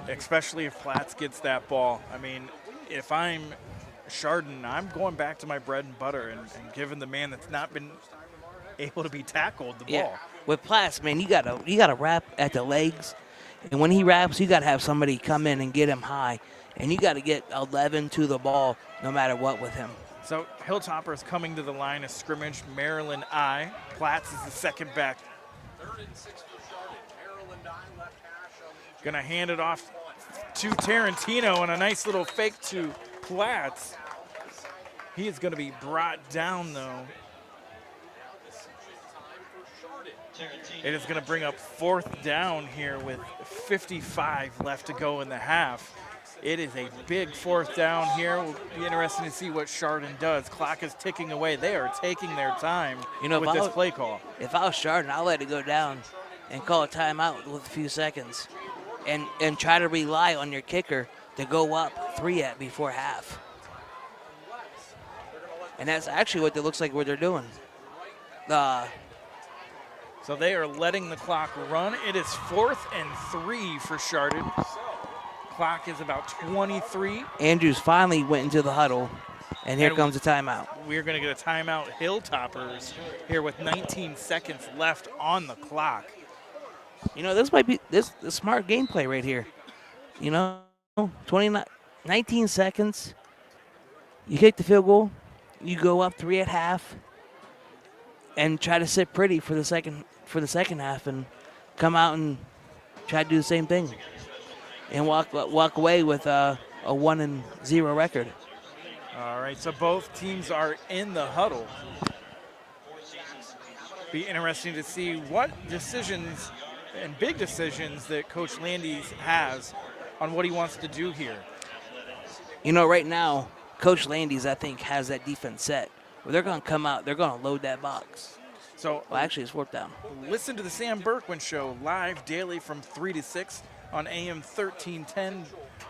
Speaker 3: especially if Platts gets that ball. I mean, if I'm Chardon, I'm going back to my bread and butter and giving the man that's not been able to be tackled the ball.
Speaker 7: With Platts, man, you gotta wrap at the legs, and when he wraps, you gotta have somebody come in and get him high, and you gotta get 11 to the ball no matter what with him.
Speaker 3: So Hilltopper is coming to the line of scrimmage. Maryland I. Platts is the second back.
Speaker 2: 3rd and 6 for Chardon. Maryland I, left hash.
Speaker 3: Gonna hand it off to Tarantino and a nice little fake to Platts. He is gonna be brought down though. It is gonna bring up 4th down here with 55 left to go in the half. It is a big 4th down here. We'll be interested to see what Chardon does. Clock is ticking away. They are taking their time with this play call.
Speaker 7: If I was Chardon, I'll let it go down and call a timeout with a few seconds and try to rely on your kicker to go up 3 at before half. And that's actually what it looks like what they're doing.
Speaker 3: So they are letting the clock run. It is 4th and 3 for Chardon. Clock is about 23.
Speaker 7: Andrews finally went into the huddle, and here comes a timeout.
Speaker 3: We're going to get a timeout. Hilltoppers here with 19 seconds left on the clock.
Speaker 7: This might be this smart gameplay right here. 19 seconds. You kick the field goal. You go up 3 at half, and try to sit pretty for the second half, and come out and try to do the same thing, and walk away with a 1-0 record.
Speaker 3: All right, so both teams are in the huddle. Be interesting to see what decisions and big decisions that Coach Landis has on what he wants to do here.
Speaker 7: Right now, Coach Landis, I think, has that defense set where they're going to come out, they're going to load that box.
Speaker 3: So,
Speaker 7: actually, it's 4th down.
Speaker 3: Listen to the Sam Berkwin Show live daily from 3 to 6 on AM 1310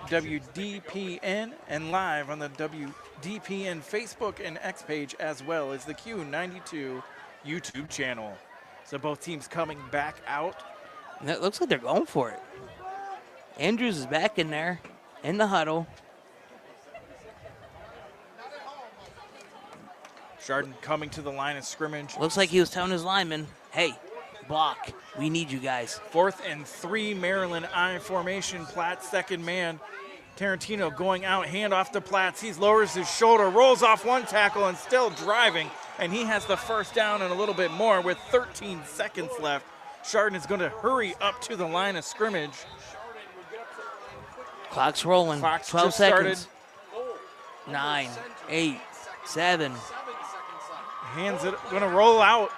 Speaker 3: WDPN and live on the WDPN Facebook and X page, as well as the Q92 YouTube channel. So both teams coming back out.
Speaker 7: And it looks like they're going for it. Andrews is back in there in the huddle.
Speaker 3: Chardon coming to the line of scrimmage.
Speaker 7: Looks like he was telling his lineman, hey, block. We need you guys.
Speaker 3: 4th and 3, Maryland I formation. Platt second man. Tarantino going out, hand off to Platts. He lowers his shoulder, rolls off one tackle, and still driving. And he has the first down and a little bit more with 13 seconds left. Chardon is going to hurry up to the line of scrimmage.
Speaker 7: Clock's rolling.
Speaker 3: Clock's
Speaker 7: 12 seconds.
Speaker 3: Started.
Speaker 7: 9, 8, 7.
Speaker 3: Hands it, going to roll out.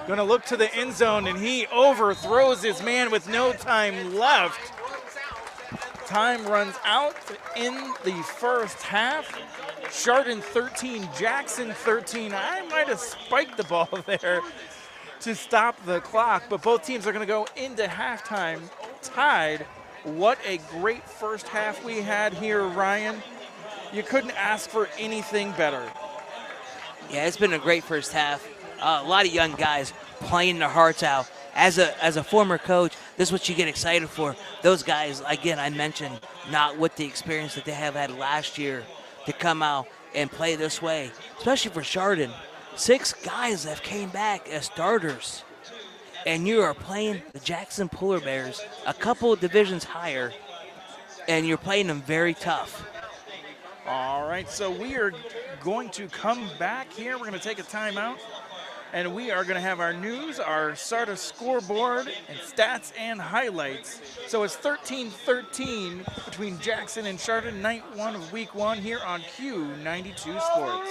Speaker 3: Going to look to the end zone, and he overthrows his man with no time left. Time runs out in the first half. Chardon 13, Jackson 13. I might have spiked the ball there to stop the clock, but both teams are going to go into halftime tied. What a great first half we had here, Ryan. You couldn't ask for anything better.
Speaker 7: Yeah, it's been a great first half. A lot of young guys playing their hearts out. As a former coach, this is what you get excited for. Those guys, again, I mentioned, not with the experience that they have had last year, to come out and play this way, especially for Chardon. 6 guys that came back as starters, and you are playing the Jackson Polar Bears, a couple of divisions higher, and you're playing them very tough.
Speaker 3: All right, so we are going to come back here. We're going to take a timeout, and we are going to have our news, our SARTA scoreboard, and stats and highlights. So it's 13-13 between Jackson and Chardon, night 1 of week 1 here on Q92 Sports.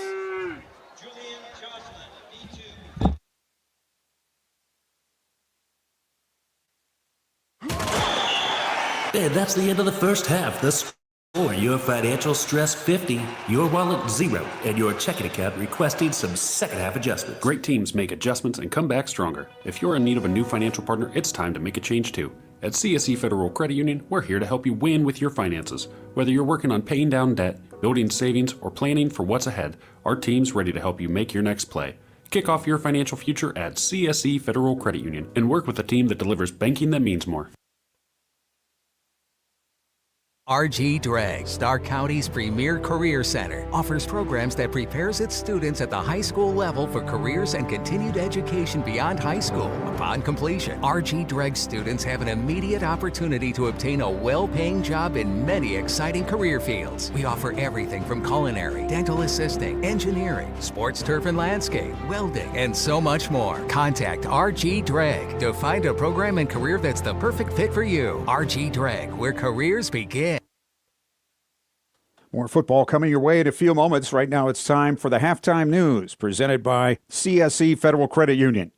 Speaker 14: And that's the end of the first half. The score, your financial stress 50, your wallet 0, and your checking account requesting some second half adjustments.
Speaker 9: Great teams make adjustments and come back stronger. If you're in need of a new financial partner, it's time to make a change too. At CSE Federal Credit Union, we're here to help you win with your finances. Whether you're working on paying down debt, building savings, or planning for what's ahead, our team's ready to help you make your next play. Kick off your financial future at CSE Federal Credit Union and work with a team that delivers banking that means more.
Speaker 13: RG Drag, Star County's premier career center, offers programs that prepares its students at the high school level for careers and continued education beyond high school. Upon completion, RG Drag students have an immediate opportunity to obtain a well-paying job in many exciting career fields. We offer everything from culinary, dental assisting, engineering, sports turf and landscape, welding, and so much more. Contact RG Drag to find a program and career that's the perfect fit for you. RG Drag, where careers begin.
Speaker 15: More football coming your way in a few moments. Right now it's time for the halftime news presented by CSE Federal Credit Union.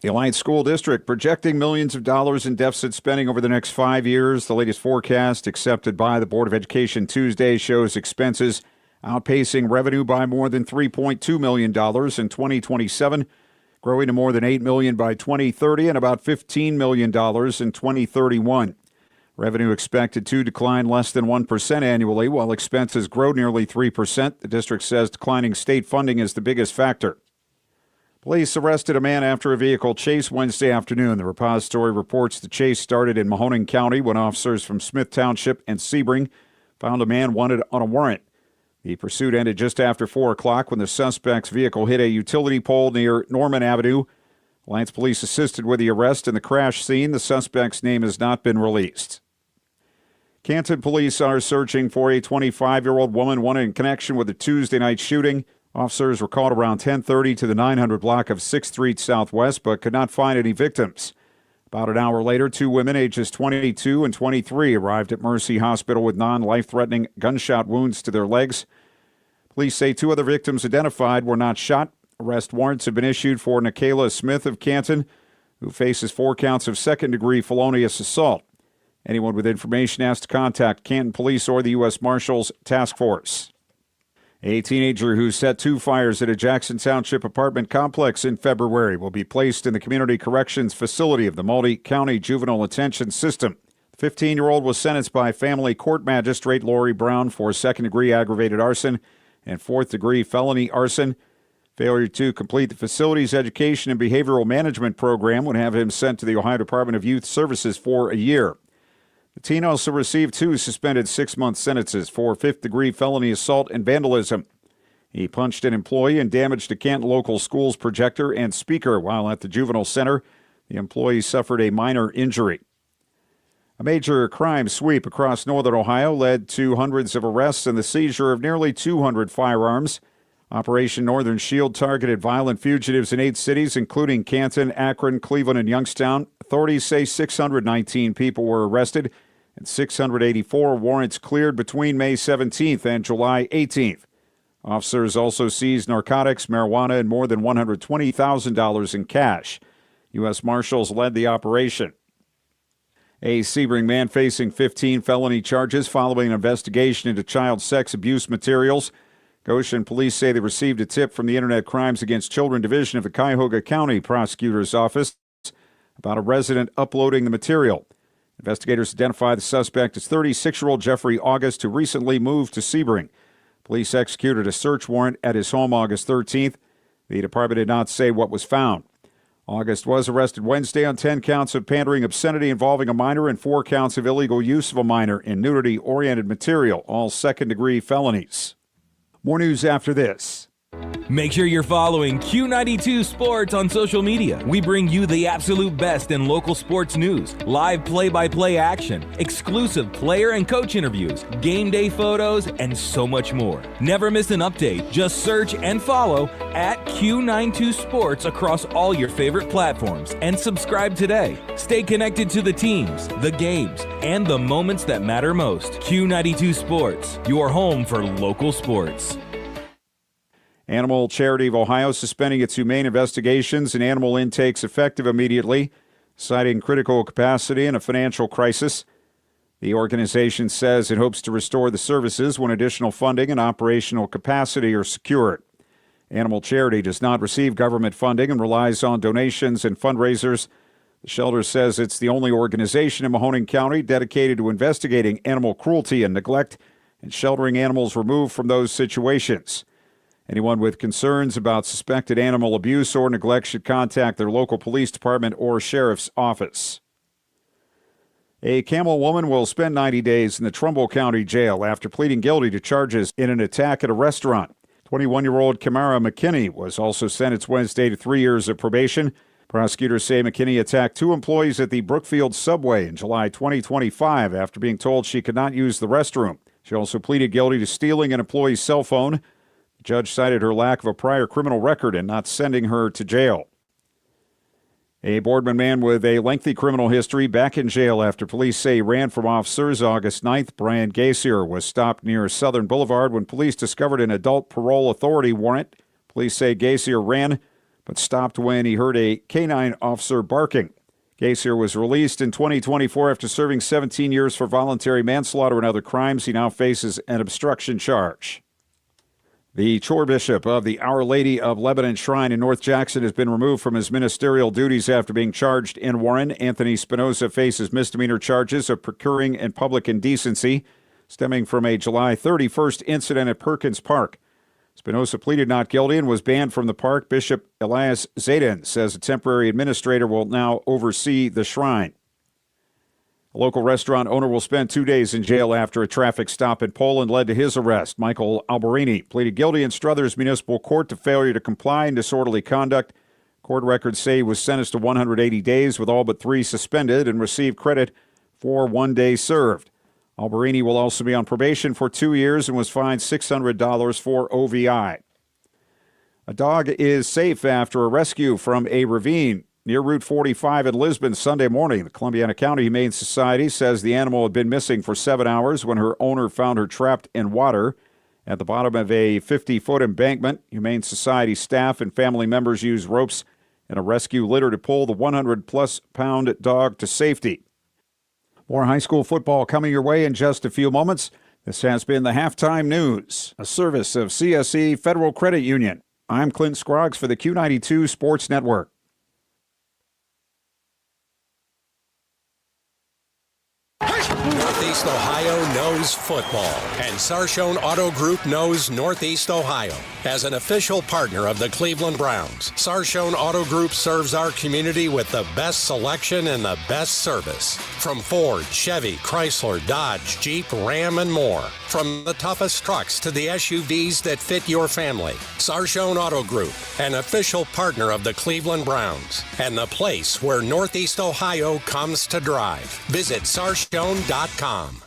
Speaker 15: The Alliance School District projecting millions of dollars in deficit spending over the next 5 years. The latest forecast accepted by the Board of Education Tuesday shows expenses outpacing revenue by more than $3.2 million in 2027, growing to more than $8 million by 2030 and about $15 million in 2031. Revenue expected to decline less than 1% annually, while expenses grow nearly 3%. The district says declining state funding is the biggest factor. Police arrested a man after a vehicle chase Wednesday afternoon. The repository reports the chase started in Mahoning County when officers from Smith Township and Sebring found a man wanted on a warrant. The pursuit ended just after 4 o'clock when the suspect's vehicle hit a utility pole near Norman Avenue. Alliance police assisted with the arrest and the crash scene. The suspect's name has not been released. Canton police are searching for a 25-year-old woman wanted in connection with a Tuesday night shooting. Officers were called around 10:30 to the 900 block of 6th Street Southwest, but could not find any victims. About an hour later, 2 women ages 22 and 23 arrived at Mercy Hospital with non-life-threatening gunshot wounds to their legs. Police say 2 other victims identified were not shot. Arrest warrants have been issued for Nikayla Smith of Canton, who faces 4 counts of second-degree felonious assault. Anyone with information has to contact Canton Police or the U.S. Marshals Task Force. A teenager who set 2 fires at a Jackson Township apartment complex in February will be placed in the Community Corrections Facility of the Multi-County Juvenile Detention System. The 15-year-old was sentenced by Family Court Magistrate Lori Brown for second-degree aggravated arson and fourth-degree felony arson. Failure to complete the facility's education and behavioral management program would have him sent to the Ohio Department of Youth Services for a year. The teen also received 2 suspended 6-month sentences for 5th-degree felony assault and vandalism. He punched an employee and damaged a Canton local school's projector and speaker while at the juvenile center. The employee suffered a minor injury. A major crime sweep across northern Ohio led to hundreds of arrests and the seizure of nearly 200 firearms. Operation Northern Shield targeted violent fugitives in 8 cities, including Canton, Akron, Cleveland, and Youngstown. Authorities say 619 people were arrested and 684 warrants cleared between May 17th and July 18th. Officers also seized narcotics, marijuana, and more than $120,000 in cash. U.S. Marshals led the operation. A Sebring man facing 15 felony charges following an investigation into child sex abuse materials. Goshen police say they received a tip from the Internet Crimes Against Children Division of the Cuyahoga County Prosecutor's Office about a resident uploading the material. Investigators identify the suspect as 36-year-old Jeffrey August, who recently moved to Sebring. Police executed a search warrant at his home August 13th. The department did not say what was found. August was arrested Wednesday on 10 counts of pandering obscenity involving a minor and 4 counts of illegal use of a minor in nudity-oriented material, all second-degree felonies. More news after this.
Speaker 16: Make sure you're following Q92 Sports on social media. We bring you the absolute best in local sports news, live play-by-play action, exclusive player and coach interviews, game day photos, and so much more. Never miss an update. Just search and follow at Q92 Sports across all your favorite platforms and subscribe today. Stay connected to the teams, the games, and the moments that matter most. Q92 Sports, your home for local sports.
Speaker 15: Animal Charity of Ohio suspending its humane investigations and animal intakes effective immediately, citing critical capacity and a financial crisis. The organization says it hopes to restore the services when additional funding and operational capacity are secured. Animal Charity does not receive government funding and relies on donations and fundraisers. The shelter says it's the only organization in Mahoning County dedicated to investigating animal cruelty and neglect and sheltering animals removed from those situations. Anyone with concerns about suspected animal abuse or neglect should contact their local police department or sheriff's office. A Camel woman will spend 90 days in the Trumbull County Jail after pleading guilty to charges in an attack at a restaurant. 21-year-old Kamara McKinney was also sentenced Wednesday to 3 years of probation. Prosecutors say McKinney attacked 2 employees at the Brookfield subway in July 2025 after being told she could not use the restroom. She also pleaded guilty to stealing an employee's cell phone. The judge cited her lack of a prior criminal record and not sending her to jail. A Boardman man with a lengthy criminal history back in jail after police say he ran from officers August 9th. Brian Gasier was stopped near Southern Boulevard when police discovered an adult parole authority warrant. Police say Gasier ran but stopped when he heard a canine officer barking. Gasier was released in 2024 after serving 17 years for voluntary manslaughter and other crimes. He now faces an obstruction charge. The chore bishop of the Our Lady of Lebanon Shrine in North Jackson has been removed from his ministerial duties after being charged in Warren. Anthony Spinoza faces misdemeanor charges of procuring in public indecency stemming from a July 31st incident at Perkins Park. Spinoza pleaded not guilty and was banned from the park. Bishop Elias Zayden says a temporary administrator will now oversee the shrine. A local restaurant owner will spend 2 days in jail after a traffic stop in Poland led to his arrest. Michael Alberini pleaded guilty in Struthers Municipal Court to failure to comply and disorderly conduct. Court records say he was sentenced to 180 days with all but 3 suspended and received credit for 1 day served. Alberini will also be on probation for 2 years and was fined $600 for OVI. A dog is safe after a rescue from a ravine near Route 45 in Lisbon Sunday morning. The Columbiana County Humane Society says the animal had been missing for 7 hours when her owner found her trapped in water at the bottom of a 50-foot embankment. Humane Society staff and family members used ropes and a rescue litter to pull the 100-plus pound dog to safety. More high school football coming your way in just a few moments. This has been the Halftime News, a service of CSE Federal Credit Union. I'm Clint Scroggs for the Q92 Sports Network.
Speaker 17: Hey!
Speaker 4: Northeast Ohio knows football, and Sarshone Auto Group knows Northeast Ohio. As an official partner of the Cleveland Browns, Sarshone Auto Group serves our community with the best selection and the best service. From Ford, Chevy, Chrysler, Dodge, Jeep, Ram, and more. From the toughest trucks to the SUVs that fit your family. Sarshone Auto Group, an official partner of the Cleveland Browns, and the place where Northeast Ohio comes to drive. Visit sarshone.com.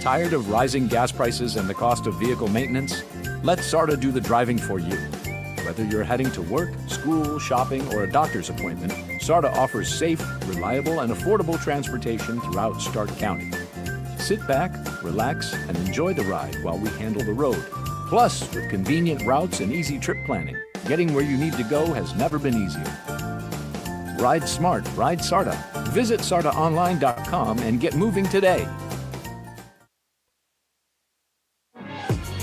Speaker 6: Tired of rising gas prices and the cost of vehicle maintenance? Let SARTA do the driving for you. Whether you're heading to work, school, shopping, or a doctor's appointment, SARTA offers safe, reliable, and affordable transportation throughout Stark County. Sit back, relax, and enjoy the ride while we handle the road. Plus, with convenient routes and easy trip planning, getting where you need to go has never been easier. Ride smart, ride SARTA. Visit sartaonline.com and get moving today.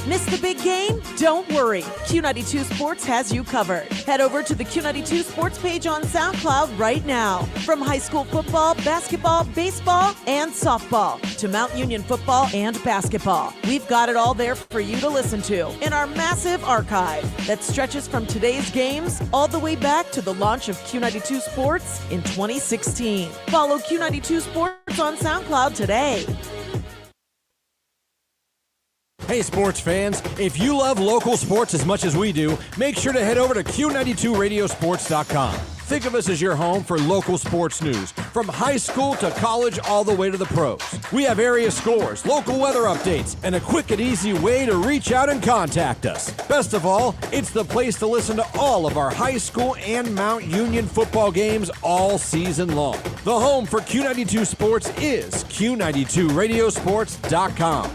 Speaker 5: Miss the big game? Don't worry. Q92 Sports has you covered. Head over to the Q92 Sports page on SoundCloud right now. From high school football, basketball, baseball, and softball to Mount Union football and basketball. We've got it all there for you to listen to in our massive archive that stretches from today's games all the way back to the launch of Q92 Sports in 2016. Follow Q92 Sports on SoundCloud today.
Speaker 17: Hey sports fans, if you love local sports as much as we do, make sure to head over to Q92radiosports.com. Think of us as your home for local sports news, from high school to college all the way to the pros. We have area scores, local weather updates, and a quick and easy way to reach out and contact us. Best of all, it's the place to listen to all of our high school and Mount Union football games all season long. The home for Q92 Sports is Q92radiosports.com.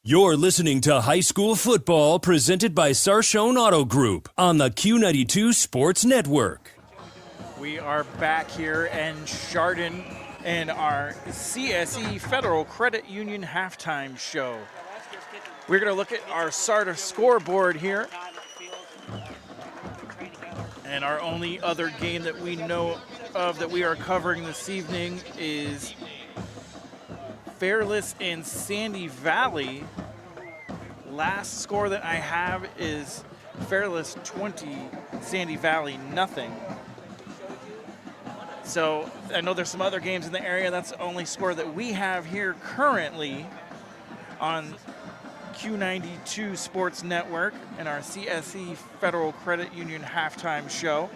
Speaker 1: You're listening to High School Football presented by Sarshone Auto Group on the Q92 Sports Network.
Speaker 3: We are back here in Chardon in our CSE Federal Credit Union halftime show. We're going to look at our SARTA scoreboard here. And our only other game that we know of that we are covering this evening is Fairless and Sandy Valley. Last score that I have is Fairless 20, Sandy Valley nothing. So I know there's some other games in the area. That's the only score that we have here currently on Q92 Sports Network and our CSE Federal Credit Union halftime show.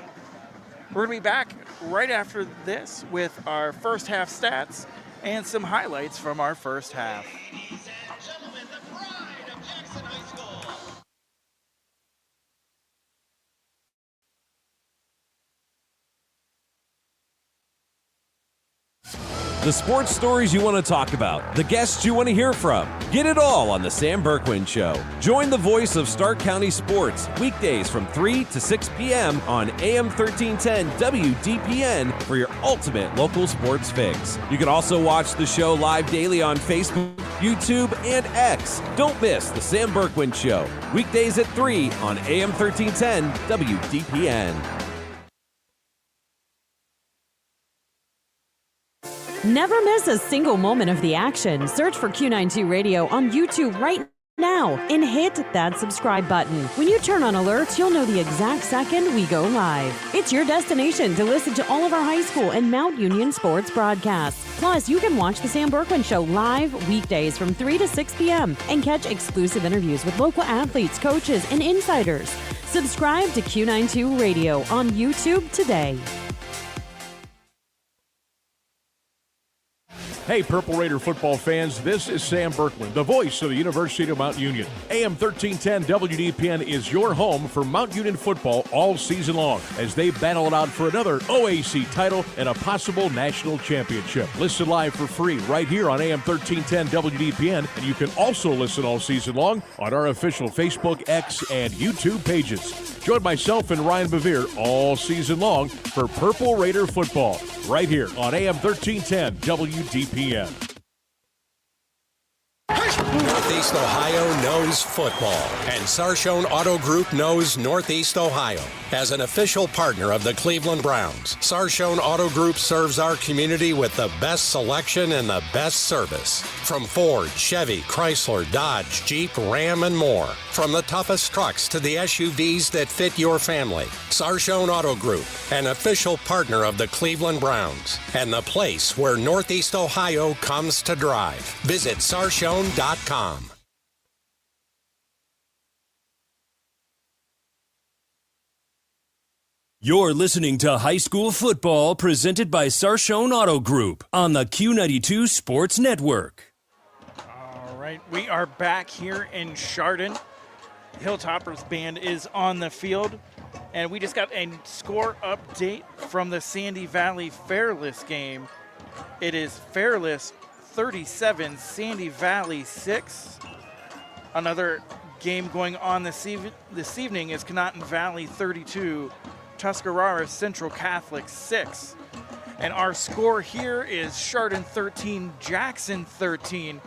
Speaker 3: We're going to be back right after this with our first half stats and some highlights from our first half.
Speaker 16: The sports stories you want to talk about, the guests you want to hear from. Get it all on The Sam Berkwin Show. Join the voice of Stark County sports weekdays from 3 to 6 p.m. on AM 1310 WDPN for your ultimate local sports fix. You can also watch the show live daily on Facebook, YouTube, and X. Don't miss The Sam Berkwin Show, weekdays at 3 on AM 1310 WDPN.
Speaker 18: Never miss a single moment of the action. Search for Q92 Radio on YouTube right now and hit that subscribe button. When you turn on alerts, you'll know the exact second we go live. It's your destination to listen to all of our high school and Mount Union sports broadcasts. Plus, you can watch The Sam Berkwin Show live weekdays from 3 to 6 p.m. and catch exclusive interviews with local athletes, coaches, and insiders. Subscribe to Q92 Radio on YouTube today.
Speaker 19: Hey, Purple Raider football fans, this is Sam Berkwin, the voice of the University of Mount Union. AM 1310 WDPN is your home for Mount Union football all season long as they battle it out for another OAC title and a possible national championship. Listen live for free right here on AM 1310 WDPN, and you can also listen all season long on our official Facebook, X, and YouTube pages. Join myself and Ryan Bevere all season long for Purple Raider football right here on AM 1310 WDPN.
Speaker 4: Northeast Ohio knows football, and Sarshone Auto Group knows Northeast Ohio. As an official partner of the Cleveland Browns, Sarshone Auto Group serves our community with the best selection and the best service. From Ford, Chevy, Chrysler, Dodge, Jeep, Ram, and more. From the toughest trucks to the SUVs that fit your family. Sarshone Auto Group, an official partner of the Cleveland Browns, and the place where Northeast Ohio comes to drive. Visit sarshone.com.
Speaker 1: You're listening to High School Football presented by Sarshone Auto Group on the Q92 Sports Network.
Speaker 3: All right, we are back here in Chardon. Hilltoppers band is on the field, and we just got a score update from the Sandy Valley Fairless game. It is Fairless 37, Sandy Valley 6. Another game going on this evening is Conotton Valley 32, Tuscarora Central Catholic 6. And our score here is Chardon 13, Jackson 13.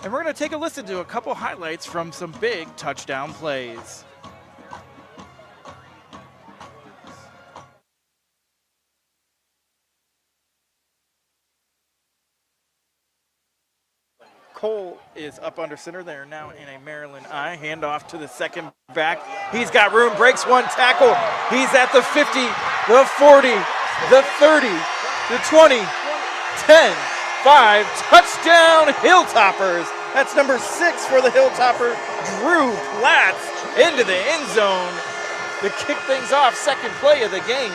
Speaker 3: And we're going to take a listen to a couple highlights from some big touchdown plays. Cole is up under center. They are now in a Maryland I. Handoff to the second back. He's got room, breaks one tackle. He's at the 50, the 40, the 30, the 20, 10, 5. Touchdown, Hilltoppers. That's number 6 for the Hilltopper, Drew Platts, into the end zone to kick things off. Second play of the game.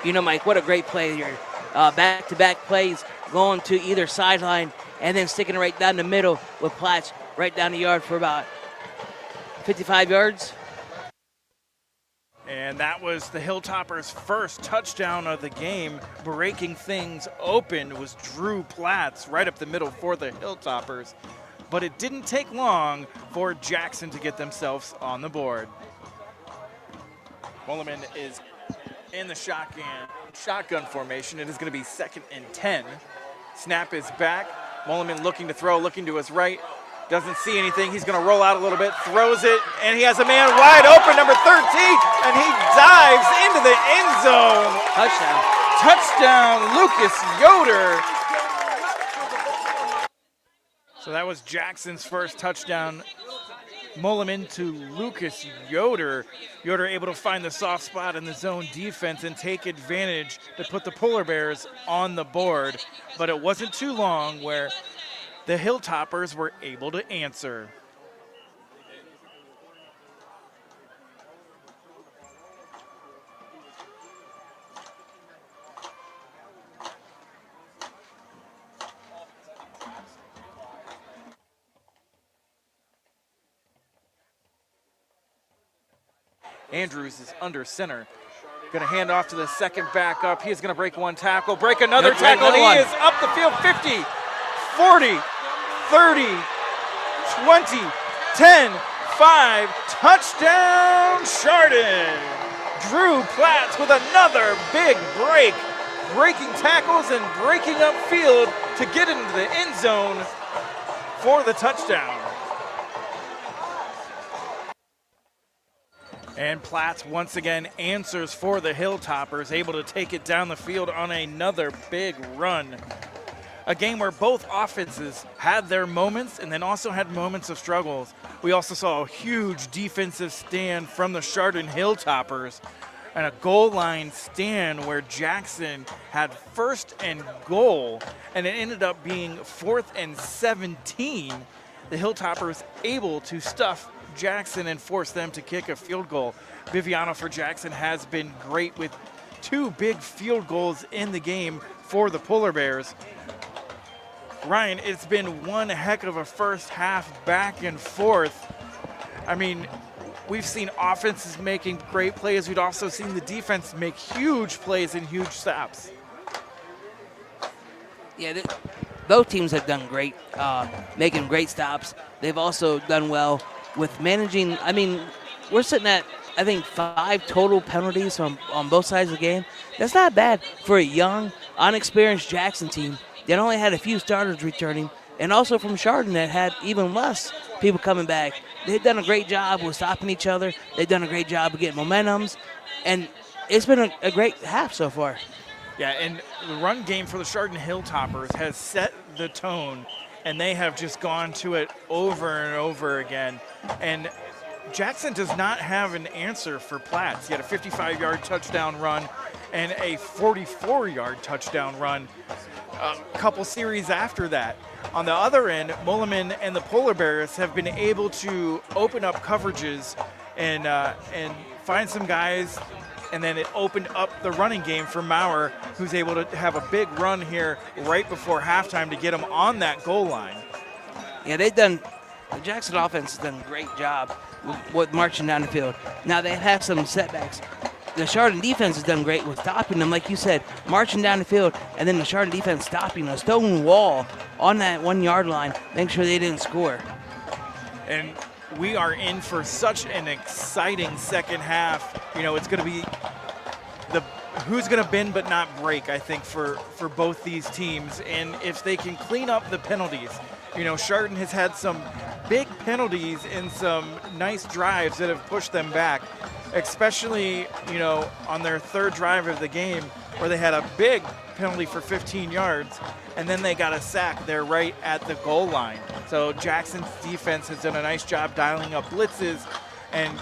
Speaker 7: You know, Mike, what a great play here. Back-to-back plays, going to either sideline and then sticking it right down the middle with Platts right down the yard for about 55 yards.
Speaker 3: And that was the Hilltoppers' first touchdown of the game. Breaking things open was Drew Platts right up the middle for the Hilltoppers. But it didn't take long for Jackson to get themselves on the board. Mulliman is in the shotgun formation. It is going to be 2nd and 10. Snap is back. Mulliman looking to throw, looking to his right. Doesn't see anything. He's going to roll out a little bit, throws it, and he has a man wide open, number 13, and he dives into the end zone.
Speaker 7: Touchdown.
Speaker 3: Touchdown, Lucas Yoder. So that was Jackson's first touchdown. Mulliman to Lucas Yoder. Yoder able to find the soft spot in the zone defense and take advantage to put the Polar Bears on the board. But it wasn't too long where the Hilltoppers were able to answer. Andrews is under center. Going to hand off to the second back up. He is going to break one tackle, break another tackle. And he is up the field, 50, 40, 30, 20, 10, 5. Touchdown, Chardon. Drew Platts with another big break. Breaking tackles and breaking up field to get into the end zone for the touchdown. And Platts once again answers for the Hilltoppers, able to take it down the field on another big run. A game where both offenses had their moments and then also had moments of struggles. We also saw a huge defensive stand from the Chardon Hilltoppers and a goal line stand where Jackson had 1st and goal, and it ended up being 4th and 17. The Hilltoppers able to stuff Jackson and force them to kick a field goal. Viviano for Jackson has been great with 2 big field goals in the game for the Polar Bears. Ryan, it's been one heck of a first half back and forth. I mean, we've seen offenses making great plays. We've also seen the defense make huge plays and huge stops.
Speaker 7: Yeah, both teams have done great, making great stops. They've also done well with managing. I mean, we're sitting at, I think, 5 total penalties on both sides of the game. That's not bad for a young, unexperienced Jackson team that only had a few starters returning. and also from Chardon that had even less people coming back. They've done a great job with stopping each other. They've done a great job of getting momentums, and it's been a great half so far.
Speaker 3: Yeah, and the run game for the Chardon Hilltoppers has set the tone, and they have just gone to it over and over again. And Jackson does not have an answer for Platts. He had a 55-yard touchdown run and a 44-yard touchdown run a couple series after that. On the other end, Mulliman and the Polar Bears have been able to open up coverages and find some guys, and then it opened up the running game for Maurer, who's able to have a big run here right before halftime to get him on that goal line.
Speaker 7: Yeah, the Jackson offense has done a great job with marching down the field. Now they have some setbacks. The Chardon defense has done great with stopping them, like you said, marching down the field, and then the Chardon defense stopping a stone wall on that 1 yard line, make sure they didn't score.
Speaker 3: And we are in for such an exciting second half. You know, it's going to be who's going to bend but not break, I think, for both these teams. And if they can clean up the penalties, you know, Chardon has had some big penalties and some nice drives that have pushed them back, especially, you know, on their third drive of the game where they had a big penalty for 15 yards, and then they got a sack there right at the goal line. So Jackson's defense has done a nice job dialing up blitzes and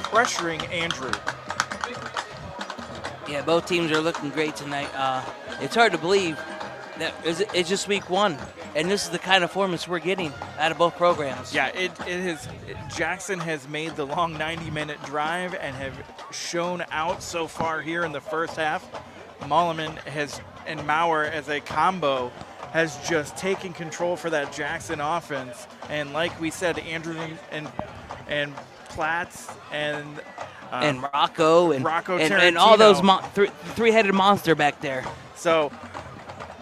Speaker 3: pressuring Andrew.
Speaker 7: Yeah, both teams are looking great tonight. It's hard to believe that it's just week one, and this is the kind of performance we're getting out of both programs.
Speaker 3: Yeah, Jackson has made the long 90-minute drive and have shown out so far here in the first half. Mulliman and Maurer as a combo has just taken control for that Jackson offense. And like we said, Andrew and Platts and
Speaker 7: Rocco and all those three-headed monster back there.
Speaker 3: So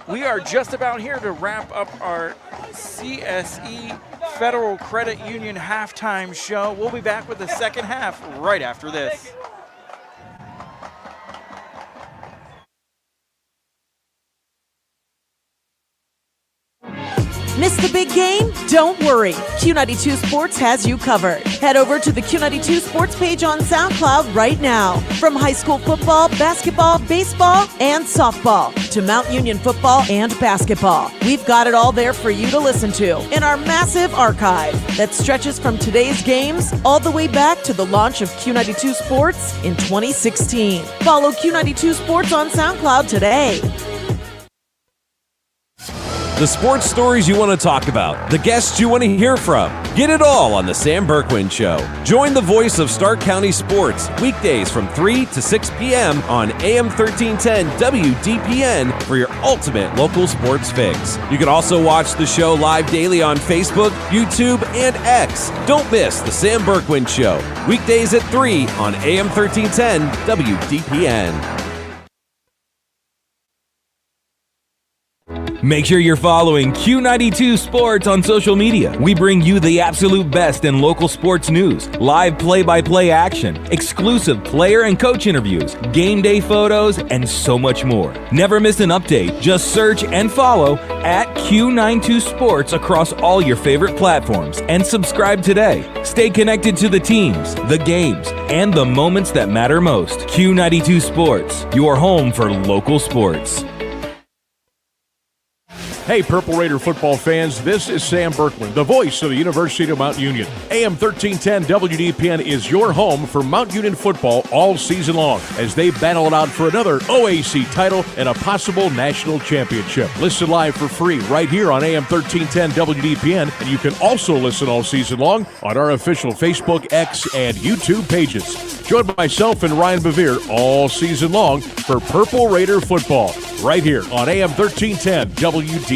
Speaker 3: we are just about here to wrap up our CSE Federal Credit Union halftime show. We'll be back with the second half right after this.
Speaker 5: Missed the big game? Don't worry. Q92 Sports has you covered. Head over to the Q92 Sports page on SoundCloud right now. From high school football, basketball, baseball, and softball to Mount Union football and basketball. We've got it all there for you to listen to in our massive archive that stretches from today's games all the way back to the launch of Q92 Sports in 2016. Follow Q92 Sports on SoundCloud today.
Speaker 16: The sports stories you want to talk about, the guests you want to hear from. Get it all on The Sam Berkwin Show. Join the voice of Stark County sports weekdays from 3 to 6 p.m. on AM 1310 WDPN for your ultimate local sports fix. You can also watch the show live daily on Facebook, YouTube, and X. Don't miss The Sam Berkwin Show. Weekdays at 3 on AM 1310 WDPN. Make sure you're following Q92 Sports on social media. We bring you the absolute best in local sports news, live play-by-play action, exclusive player and coach interviews, game day photos, and so much more. Never miss an update. Just search and follow at Q92 Sports across all your favorite platforms and subscribe today. Stay connected to the teams, the games, and the moments that matter most. Q92 Sports, your home for local sports.
Speaker 19: Hey, Purple Raider football fans, this is Sam Berkwin, the voice of the University of Mount Union. AM 1310 WDPN is your home for Mount Union football all season long as they battle it out for another OAC title and a possible national championship. Listen live for free right here on AM 1310 WDPN, and you can also listen all season long on our official Facebook, X, and YouTube pages. Join myself and Ryan Bevere all season long for Purple Raider football right here on AM 1310 WDPN.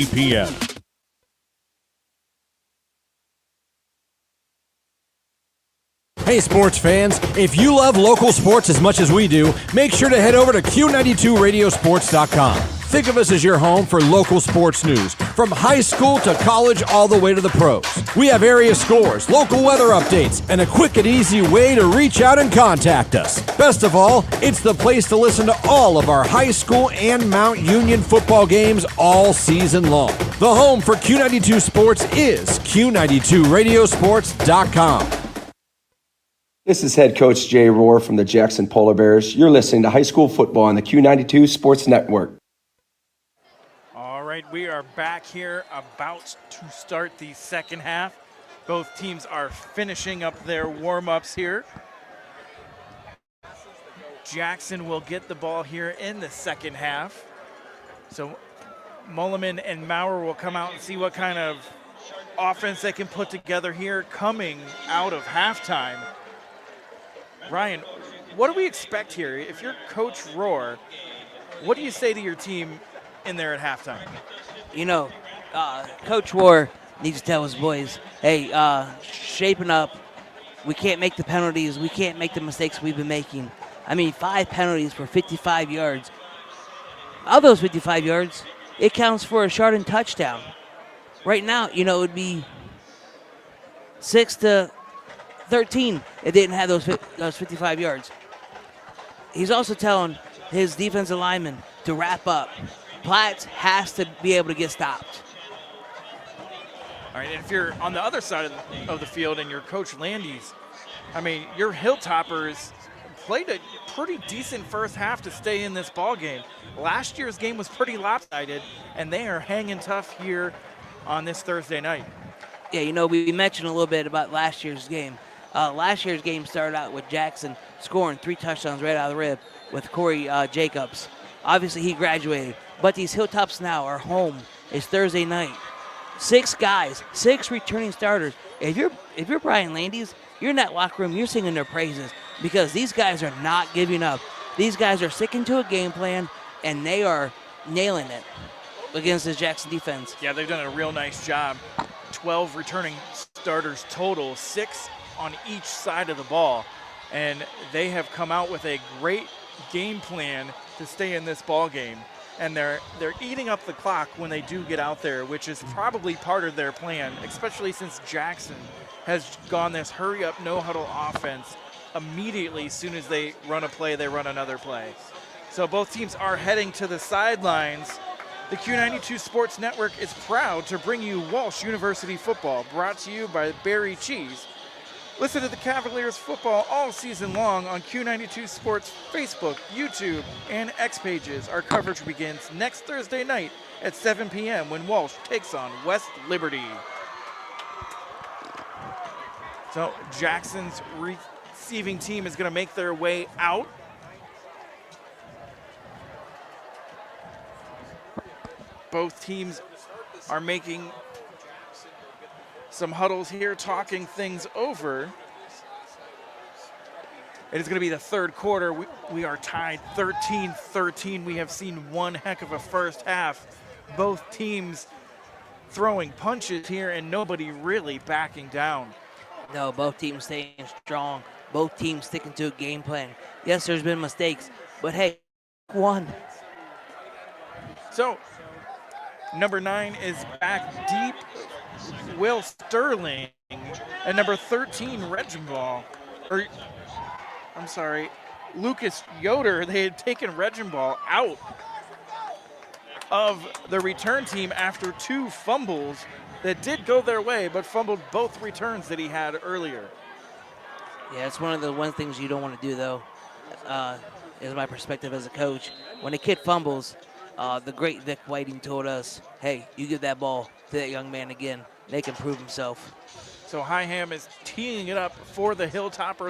Speaker 17: Hey, sports fans, if you love local sports as much as we do, make sure to head over to Q92radiosports.com. Think of us as your home for local sports news, from high school to college all the way to the pros. We have area scores, local weather updates, and a quick and easy way to reach out and contact us. Best of all, it's the place to listen to all of our high school and Mount Union football games all season long. The home for Q92 Sports is Q92radiosports.com.
Speaker 12: This is head coach Jay Rohr from the Jackson Polar Bears. You're listening to high school football on the Q92 Sports Network.
Speaker 3: All right, we are back here about to start the second half. Both teams are finishing up their warm-ups here. Jackson will get the ball here in the second half. So Mulliman and Maurer will come out and see what kind of offense they can put together here coming out of halftime. Ryan, what do we expect here? If you're Coach Rohr, what do you say to your team in there at halftime?
Speaker 7: You know, Coach Rohr needs to tell his boys, hey, shaping up. We can't make the penalties. We can't make the mistakes we've been making. I mean, 5 penalties for 55 yards. Of those 55 yards, it counts for a Chardon touchdown. Right now, you know, it would be 6-13. It didn't have those 55 yards. He's also telling his defensive linemen to wrap up. Platts has to be able to get stopped.
Speaker 3: All right, and if you're on the other side of the field and you're Coach Landes, I mean, your Hilltoppers played a pretty decent first half to stay in this ball game. Last year's game was pretty lopsided, and they are hanging tough here on this Thursday night.
Speaker 7: Yeah, you know, we mentioned a little bit about last year's game. Last year's game started out with Jackson scoring 3 touchdowns right out of the rib with Corey Jacobs. Obviously, he graduated, but these Hilltops now are home. It's Thursday night. 6 guys, 6 returning starters. If you're Brian Landes, you're in that locker room, you're singing their praises because these guys are not giving up. These guys are sticking to a game plan, and they are nailing it against this Jackson defense.
Speaker 3: Yeah, they've done a real nice job. 12 returning starters total, 6 on each side of the ball, and they have come out with a great game plan to stay in this ball game. And they're eating up the clock when they do get out there, which is probably part of their plan, especially since Jackson has gone this hurry-up, no-huddle offense. Immediately, as soon as they run a play, they run another play. So both teams are heading to the sidelines. The Q92 Sports Network is proud to bring you Walsh University football, brought to you by Berry Cheese. Listen to the Cavaliers football all season long on Q92 Sports Facebook, YouTube, and X pages. Our coverage begins next Thursday night at 7 p.m. when Walsh takes on West Liberty. So Jackson's receiving team is going to make their way out. Both teams are making some huddles here, talking things over. It is going to be the third quarter. We are tied 13-13. We have seen one heck of a first half. Both teams throwing punches here and nobody really backing down.
Speaker 7: No, both teams staying strong. Both teams sticking to a game plan. Yes, there's been mistakes, but hey, one.
Speaker 3: So, number 9 is back deep. Will Sterling, and number 13, Lucas Yoder. They had taken Regenball out of the return team after 2 fumbles that did go their way, but fumbled both returns that he had earlier.
Speaker 7: Yeah, it's one of the things you don't want to do, though, is my perspective as a coach. When a kid fumbles, the great Vic Whiting told us, hey, you give that ball to that young man again, make him prove himself.
Speaker 3: So Higham is teeing it up for the Hilltoppers.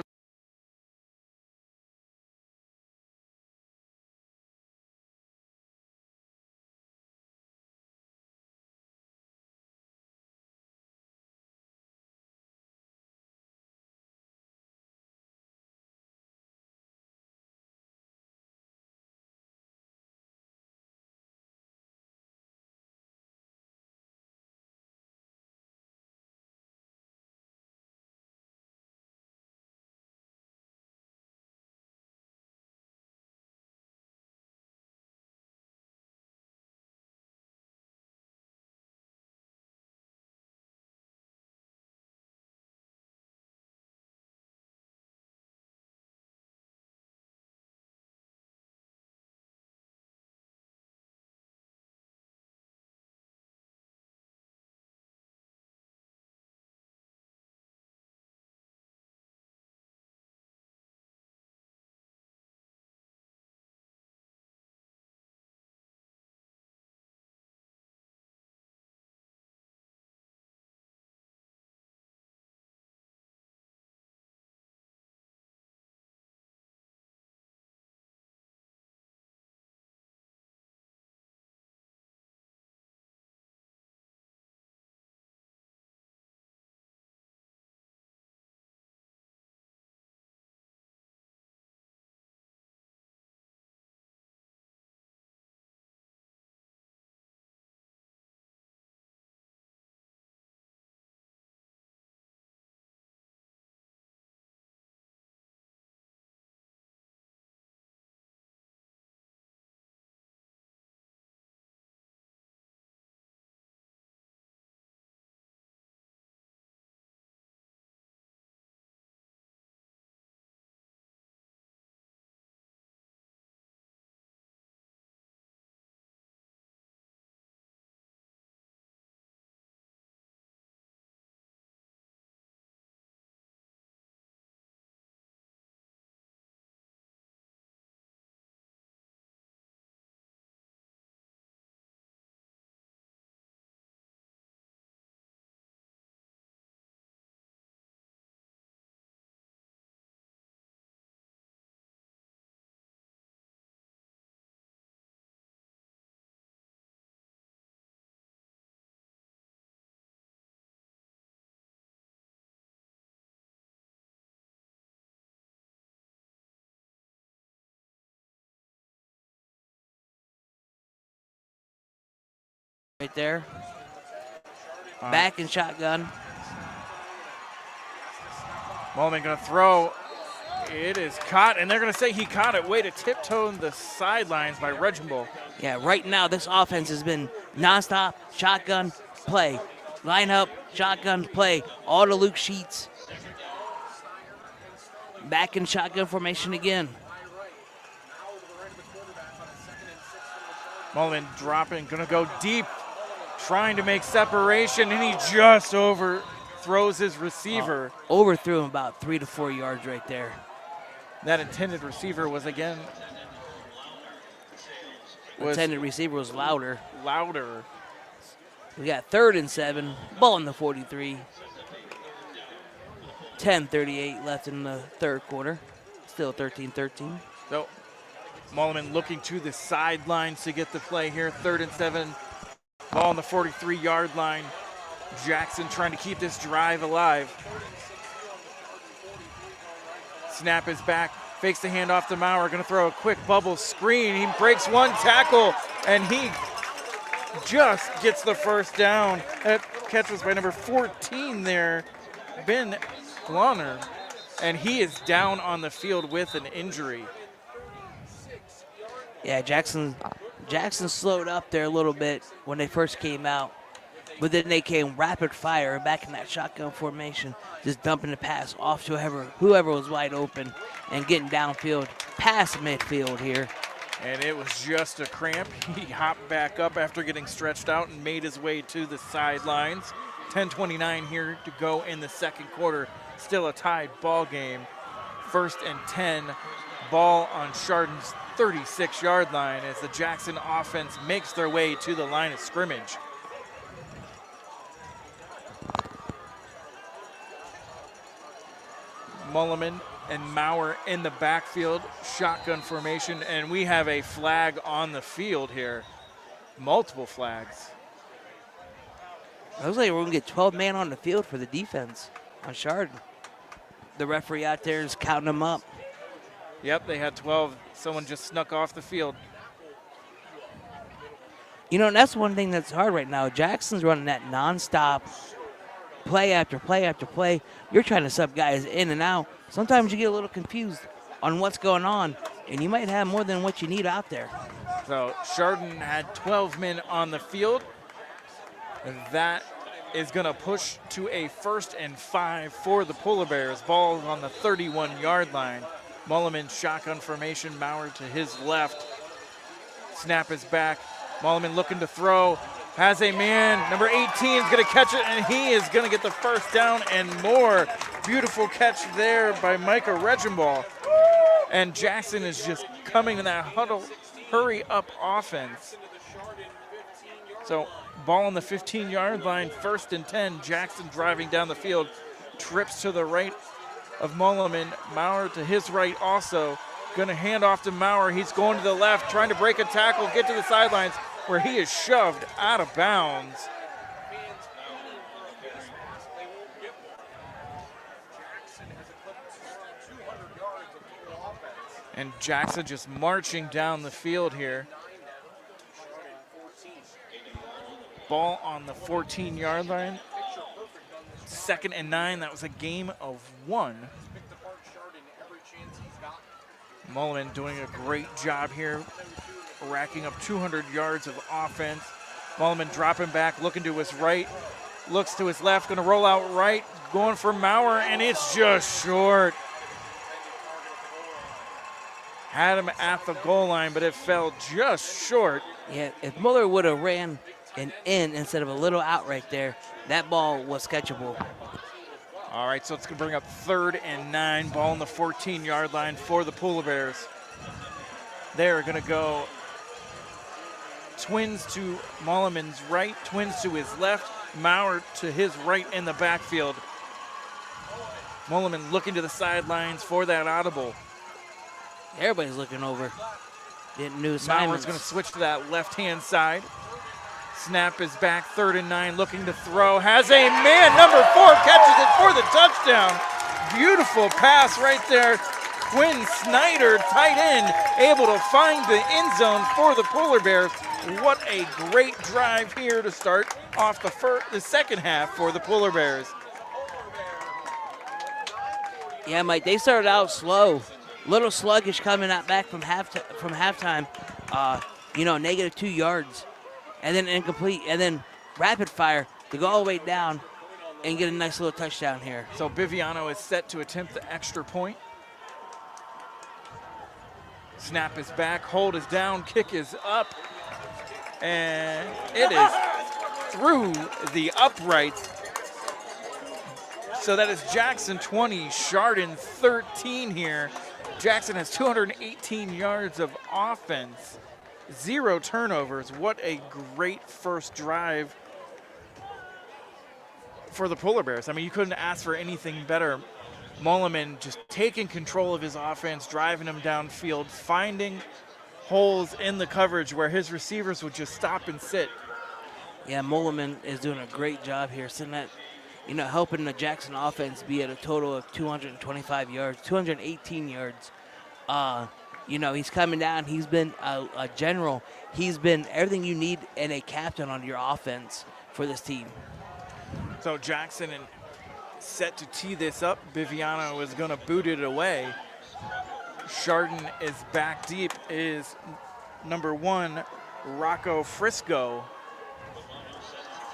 Speaker 7: right there. Back in shotgun.
Speaker 3: Mulliman going to throw. It is caught, and they're going to say he caught it. Way to tiptoe in the sidelines by Reginald.
Speaker 7: Yeah, right now this offense has been nonstop shotgun play. Line up, shotgun play. All the Luke Sheets. Back in shotgun formation again.
Speaker 3: Mulliman dropping, going to go deep, trying to make separation, and he just overthrows his receiver.
Speaker 7: Overthrew him about 3 to 4 yards right there.
Speaker 3: That intended receiver was again.
Speaker 7: Intended receiver was Louder. We got 3rd and 7, ball in the 43. 10:38 left in the third quarter. Still 13-13.
Speaker 3: So Mulliman looking to the sidelines to get the play here. 3rd and 7, ball on the 43-yard line. Jackson trying to keep this drive alive. Snap is back, fakes the handoff to Maurer, gonna throw a quick bubble screen. He breaks one tackle, and he just gets the first down. That catch was by number 14 there, Ben Glonner, and he is down on the field with an injury.
Speaker 7: Yeah, Jackson slowed up there a little bit when they first came out, but then they came rapid fire back in that shotgun formation, just dumping the pass off to whoever was wide open and getting downfield past midfield here.
Speaker 3: And it was just a cramp. He hopped back up after getting stretched out and made his way to the sidelines. 10:29 here to go in the second quarter. Still a tied ball game. 1st and 10, ball on Chardon's 36-yard line as the Jackson offense makes their way to the line of scrimmage. Mulliman and Maurer in the backfield, shotgun formation, and we have a flag on the field here. Multiple flags.
Speaker 7: Looks like we're going to get 12 men on the field for the defense on Chardon. The referee out there is counting them up.
Speaker 3: Yep, they had 12. Someone just snuck off the field.
Speaker 7: You know, and that's one thing that's hard right now. Jackson's running that nonstop play after play after play. You're trying to sub guys in and out. Sometimes you get a little confused on what's going on, and you might have more than what you need out there.
Speaker 3: So Chardon had 12 men on the field. And that is going to push to a 1st and 5 for the Polar Bears. Ball on the 31-yard line. Mulliman shotgun formation, Maurer to his left. Snap is back. Mulliman looking to throw. Has a man. Number 18 is going to catch it, and he is going to get the first down and more. Beautiful catch there by Micah Regenball. And Jackson is just coming in that huddle, hurry up offense. So ball on the 15-yard line, 1st and 10. Jackson driving down the field, trips to the right of Mulliman. Maurer to his right also. Going to hand off to Maurer. He's going to the left, trying to break a tackle, get to the sidelines, where he is shoved out of bounds. And Jackson just marching down the field here. Ball on the 14-yard line. 2nd and 9. That was a game of 1. Mulliman doing a great job here, racking up 200 yards of offense. Mulliman dropping back, looking to his right, looks to his left, going to roll out right, going for Maurer, and it's just short. Had him at the goal line, but it fell just short.
Speaker 7: Yeah, if Muller would have ran an in instead of a little out right there, that ball was catchable.
Speaker 3: All right, so it's going to bring up 3rd and 9, ball on the 14-yard line for the Polar Bears. They're going to go twins to Mulliman's right, twins to his left, Maurer to his right in the backfield. Mulliman looking to the sidelines for that audible.
Speaker 7: Everybody's looking over. Getting new assignments.
Speaker 3: Maurer's going to switch to that left-hand side. Snap is back, 3rd and 9, looking to throw. Has a man, number 4, catches it for the touchdown. Beautiful pass right there. Quinn Snyder, tight end, able to find the end zone for the Polar Bears. What a great drive here to start off the second half for the Polar Bears.
Speaker 7: Yeah, Mike, they started out slow. Little sluggish coming out back from halftime. Negative 2 yards. And then incomplete. And then rapid fire to go all the way down and get a nice little touchdown here.
Speaker 3: So Biviano is set to attempt the extra point. Snap is back, hold is down, kick is up. And it is through the uprights. So that is Jackson 20, Chardon 13 here. Jackson has 218 yards of offense, 0 turnovers. What a great first drive for the Polar Bears. I mean, you couldn't ask for anything better. Mulliman just taking control of his offense, driving him downfield, finding holes in the coverage where his receivers would just stop and sit.
Speaker 7: Yeah, Mulliman is doing a great job here, sitting at, helping the Jackson offense be at a total of 225 yards, 218 yards. He's coming down. He's been a general. He's been everything you need in a captain on your offense for this team.
Speaker 3: So Jackson set to tee this up. Biviano is going to boot it away. Chardon is back deep, is number 1, Rocco Frisco.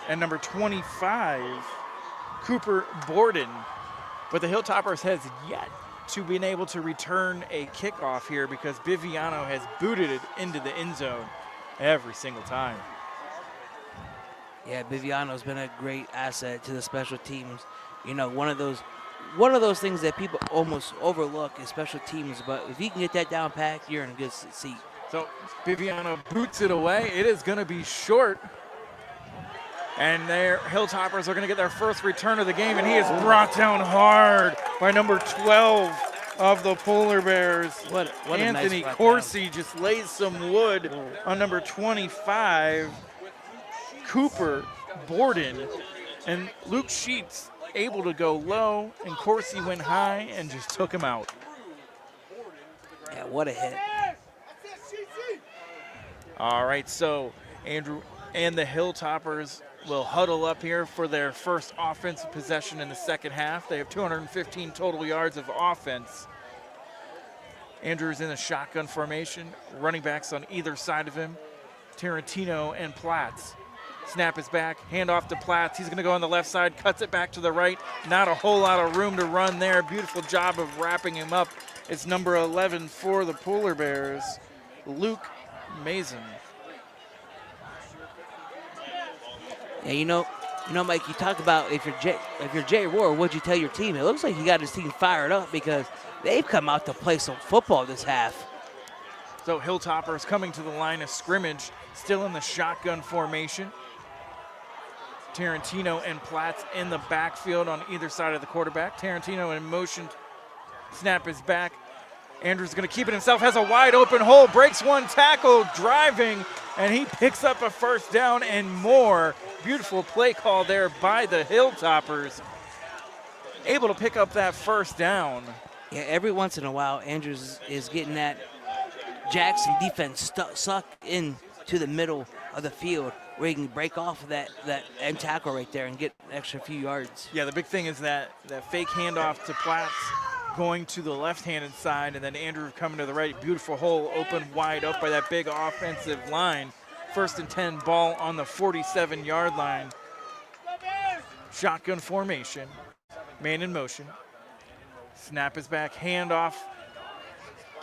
Speaker 3: And number 25, Cooper Borden. But the Hilltoppers has yet to be able to return a kickoff here because Biviano has booted it into the end zone every single time.
Speaker 7: Yeah, Biviano's been a great asset to the special teams. One of those things that people almost overlook is special teams, but if you can get that down pat, you're in a good seat.
Speaker 3: So Biviano boots it away. It is going to be short. And their Hilltoppers are going to get their first return of the game, and he is brought down hard by number 12 of the Polar Bears.
Speaker 7: What
Speaker 3: Anthony
Speaker 7: nice
Speaker 3: Corsi just lays some wood on number 25, Cooper Borden. And Luke Sheets able to go low, and Corsi went high and just took him out.
Speaker 7: Yeah, what a hit.
Speaker 3: All right, so Andrew and the Hilltoppers will huddle up here for their first offensive possession in the second half. They have 215 total yards of offense. Andrew's in a shotgun formation, running backs on either side of him, Tarantino and Platts. Snap is back, hand off to Platts. He's going to go on the left side, cuts it back to the right. Not a whole lot of room to run there. Beautiful job of wrapping him up. It's number 11 for the Polar Bears, Luke Mason.
Speaker 7: Yeah, Mike, you talk about if you're Jay Rohr, what'd you tell your team? It looks like he got his team fired up because they've come out to play some football this half.
Speaker 3: So Hilltoppers coming to the line of scrimmage, still in the shotgun formation. Tarantino and Platts in the backfield on either side of the quarterback. Tarantino in motion, snap is back. Andrews going to keep it himself, has a wide open hole, breaks one tackle, driving, and he picks up a first down and more. Beautiful play call there by the Hilltoppers. Able to pick up that first down.
Speaker 7: Yeah, every once in a while, Andrews is getting that Jackson defense sucked into the middle of the field where he can break off of that end tackle right there and get an extra few yards.
Speaker 3: Yeah, the big thing is that fake handoff to Platts going to the left-handed side, and then Andrew coming to the right. Beautiful hole, open wide up by that big offensive line. 1st and 10, ball on the 47-yard line. Shotgun formation, man in motion. Snap is back, handoff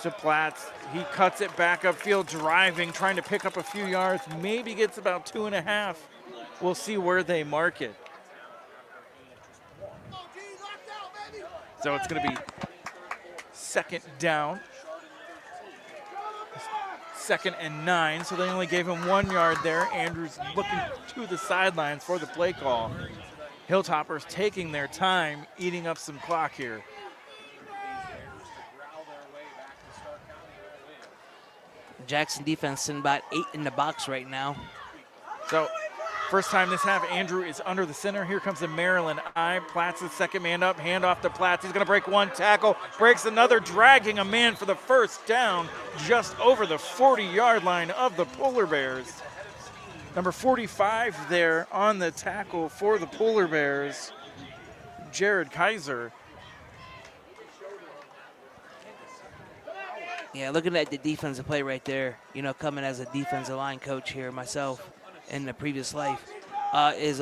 Speaker 3: to Platts. He cuts it back upfield, driving, trying to pick up a few yards. Maybe gets about 2.5. We'll see where they mark it. So it's going to be second down. 2nd and 9, so they only gave him 1 yard there. Andrews looking to the sidelines for the play call. Hilltoppers taking their time, eating up some clock here.
Speaker 7: Jackson defense sitting about 8 in the box right now.
Speaker 3: So first time this half, Andrew is under the center. Here comes the Maryland eye. Platts is second man up, hand off to Platts. He's going to break one tackle, breaks another, dragging a man for the first down just over the 40-yard line of the Polar Bears. Number 45 there on the tackle for the Polar Bears, Jared Kaiser.
Speaker 7: Yeah, looking at the defensive play right there, coming as a defensive line coach here myself in the previous life, is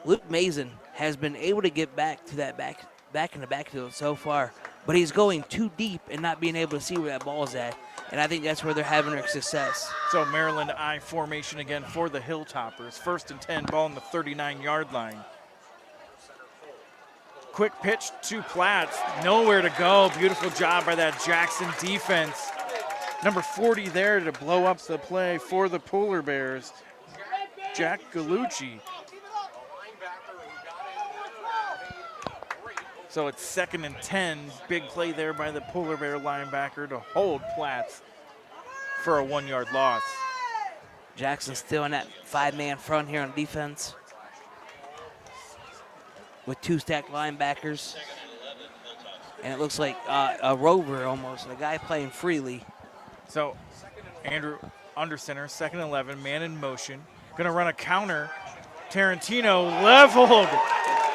Speaker 7: Luke Mason has been able to get back to that back in the backfield so far, but he's going too deep and not being able to see where that ball is at, and I think that's where they're having their success.
Speaker 3: So Maryland I formation again for the Hilltoppers. 1st and 10, ball on the 39-yard line. Quick pitch to Platts, nowhere to go. Beautiful job by that Jackson defense. Number 40 there to blow up the play for the Polar Bears, Jack Gallucci. So it's 2nd and 10. Big play there by the Polar Bear linebacker to hold Platts for a 1-yard loss.
Speaker 7: Jackson still in that 5-man front here on defense with 2 stacked linebackers. And it looks like a rover almost, a guy playing freely.
Speaker 3: So Andrew under center, 2nd and 11, man in motion. Gonna run a counter. Tarantino leveled.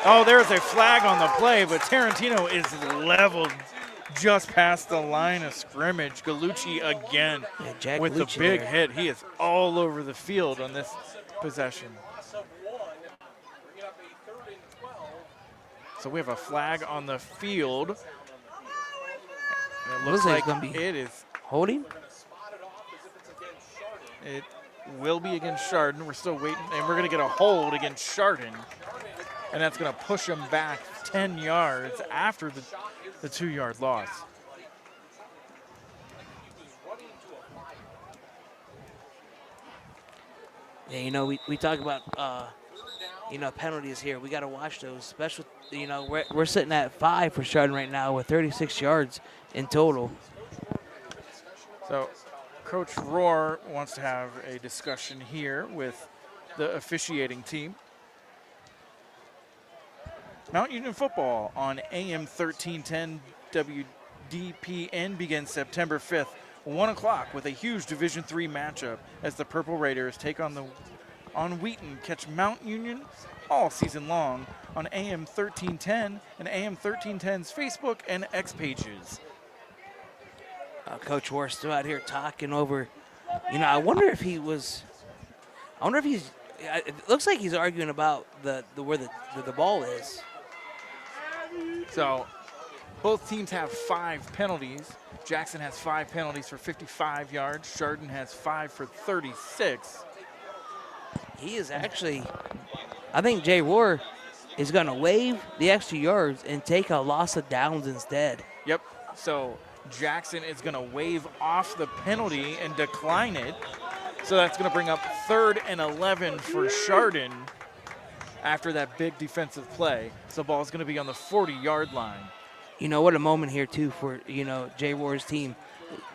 Speaker 3: Oh, there's a flag on the play, but Tarantino is leveled just past the line of scrimmage. Gallucci again with the big hit. He is all over the field on this possession. So we have a flag on the field. And it looks like it is
Speaker 7: holding.
Speaker 3: It will be against Chardon. We're still waiting, and we're going to get a hold against Chardon. And that's going to push him back 10 yards after the 2-yard loss.
Speaker 7: Yeah, we talk about, penalties here. We got to watch those. Special, we're sitting at 5 for Chardon right now with 36 yards in total.
Speaker 3: So Coach Rohr wants to have a discussion here with the officiating team. Mount Union football on AM 1310 WDPN begins September 5th, 1 o'clock, with a huge Division III matchup as the Purple Raiders take on Wheaton. Catch Mount Union all season long on AM 1310 and AM 1310's Facebook and X pages.
Speaker 7: Coach Rohr still out here talking over. I wonder if he's. It looks like he's arguing about where the ball is.
Speaker 3: So both teams have 5 penalties. Jackson has 5 penalties for 55 yards. Chardon has 5 for 36.
Speaker 7: He is actually, I think Jay Rohr is going to waive the extra yards and take a loss of downs instead.
Speaker 3: Yep. So Jackson is going to waive off the penalty and decline it. So that's going to bring up 3rd and 11 for Chardon after that big defensive play. So ball is going to be on the 40-yard line.
Speaker 7: What a moment here, too, for, Jay Rohr's team,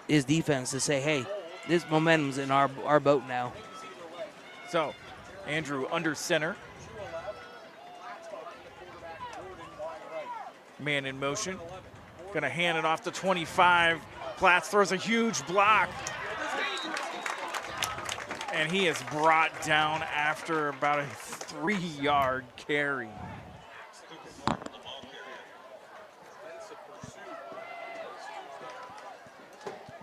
Speaker 7: his defense, to say, hey, this momentum's in our boat now.
Speaker 3: So Andrew under center. Man in motion. Going to hand it off to 25. Platts throws a huge block. And he is brought down after about a 3-yard carry.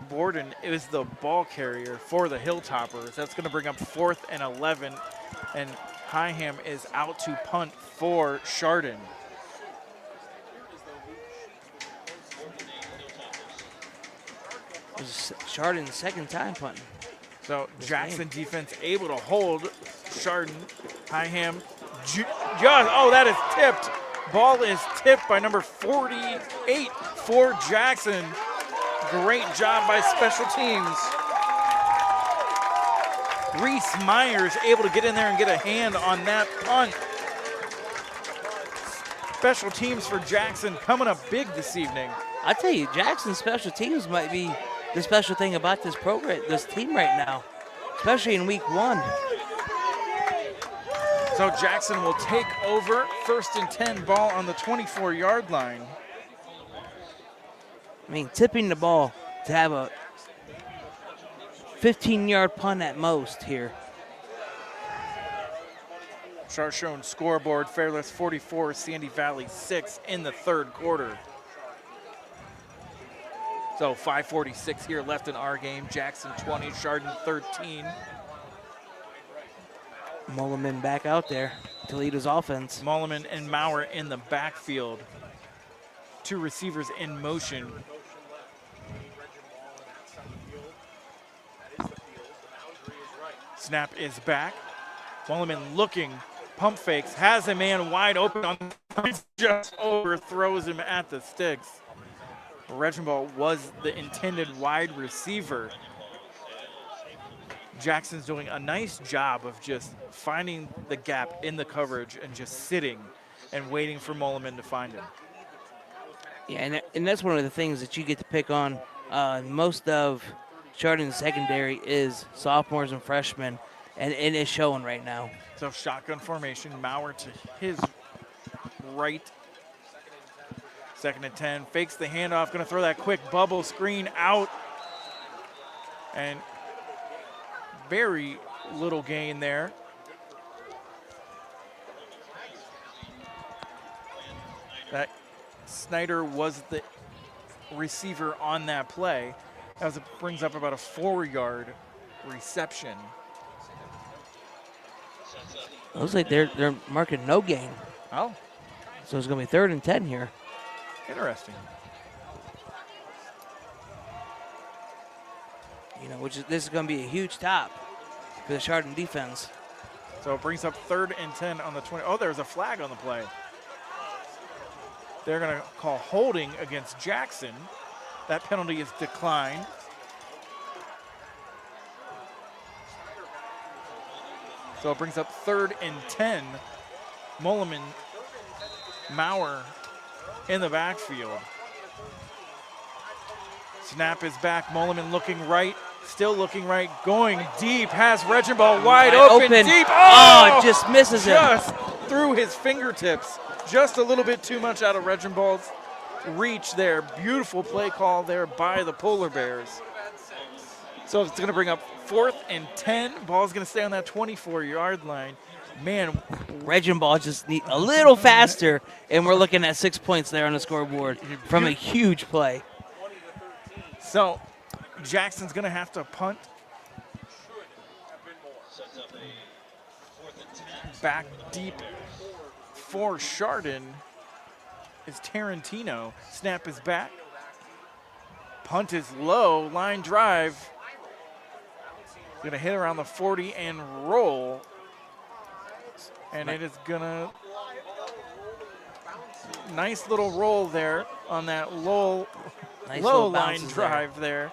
Speaker 3: Borden is the ball carrier for the Hilltoppers. That's going to bring up 4th and 11. And Higham is out to punt for Chardon.
Speaker 7: This is Chardon's 2nd time punting.
Speaker 3: So Jackson defense able to hold Chardon. Higham, that is tipped. Ball is tipped by number 48 for Jackson. Great job by special teams. Reese Myers able to get in there and get a hand on that punt. Special teams for Jackson coming up big this evening.
Speaker 7: I tell you, Jackson's special teams might be the special thing about this program, this team right now, especially in week 1.
Speaker 3: So Jackson will take over. 1st and 10, ball on the 24-yard line.
Speaker 7: I mean, tipping the ball to have a 15-yard punt at most here
Speaker 3: Shown scoreboard, Fairless 44, Sandy Valley 6 in the third quarter. So 5:46 here left in our game. Jackson 20, Chardon 13.
Speaker 7: Mulliman back out there to lead his offense.
Speaker 3: Mulliman and Maurer in the backfield. Two receivers in motion. Snap is back. Mulliman looking, pump fakes, has a man wide open on just overthrows him at the sticks. Reginbald was the intended wide receiver. Jackson's doing a nice job of just finding the gap in the coverage and just sitting and waiting for Mulliman to find him.
Speaker 7: Yeah, and that's one of the things that you get to pick on. Most of Chardon's secondary is sophomores and freshmen, and it is showing right now.
Speaker 3: So shotgun formation, Maurer to his right. 2nd and 10, fakes the handoff, gonna throw that quick bubble screen out. And very little gain there. That Snyder was the receiver on that play. As it brings up about a 4-yard reception.
Speaker 7: Looks like they're marking no gain.
Speaker 3: Oh.
Speaker 7: So it's going to be 3rd and 10 here.
Speaker 3: Interesting.
Speaker 7: You know, this is going to be a huge stop for the Chardon defense.
Speaker 3: So it brings up 3rd and 10 on the 20. Oh, there's a flag on the play. They're going to call holding against Jackson. That penalty is declined. So it brings up 3rd and 10. Mulliman, Maurer in the backfield. Snap is back. Mulliman looking right, still looking right, going deep. Has Reginbald wide open, deep.
Speaker 7: Oh, just misses him.
Speaker 3: Just through his fingertips. Just a little bit too much out of Reginbald's reach there. Beautiful play call there by the Polar Bears. So it's going to bring up 4th and 10. Ball's going to stay on that 24-yard line. Man,
Speaker 7: Reginbald just need a little faster, and we're looking at 6 points there on the scoreboard from a huge play.
Speaker 3: So Jackson's going to have to punt. Back deep for Chardon is Tarantino. Snap is back. Punt is low. Line drive. Going to hit around the 40 and roll. And it is going to... Nice little roll there on that low line drive there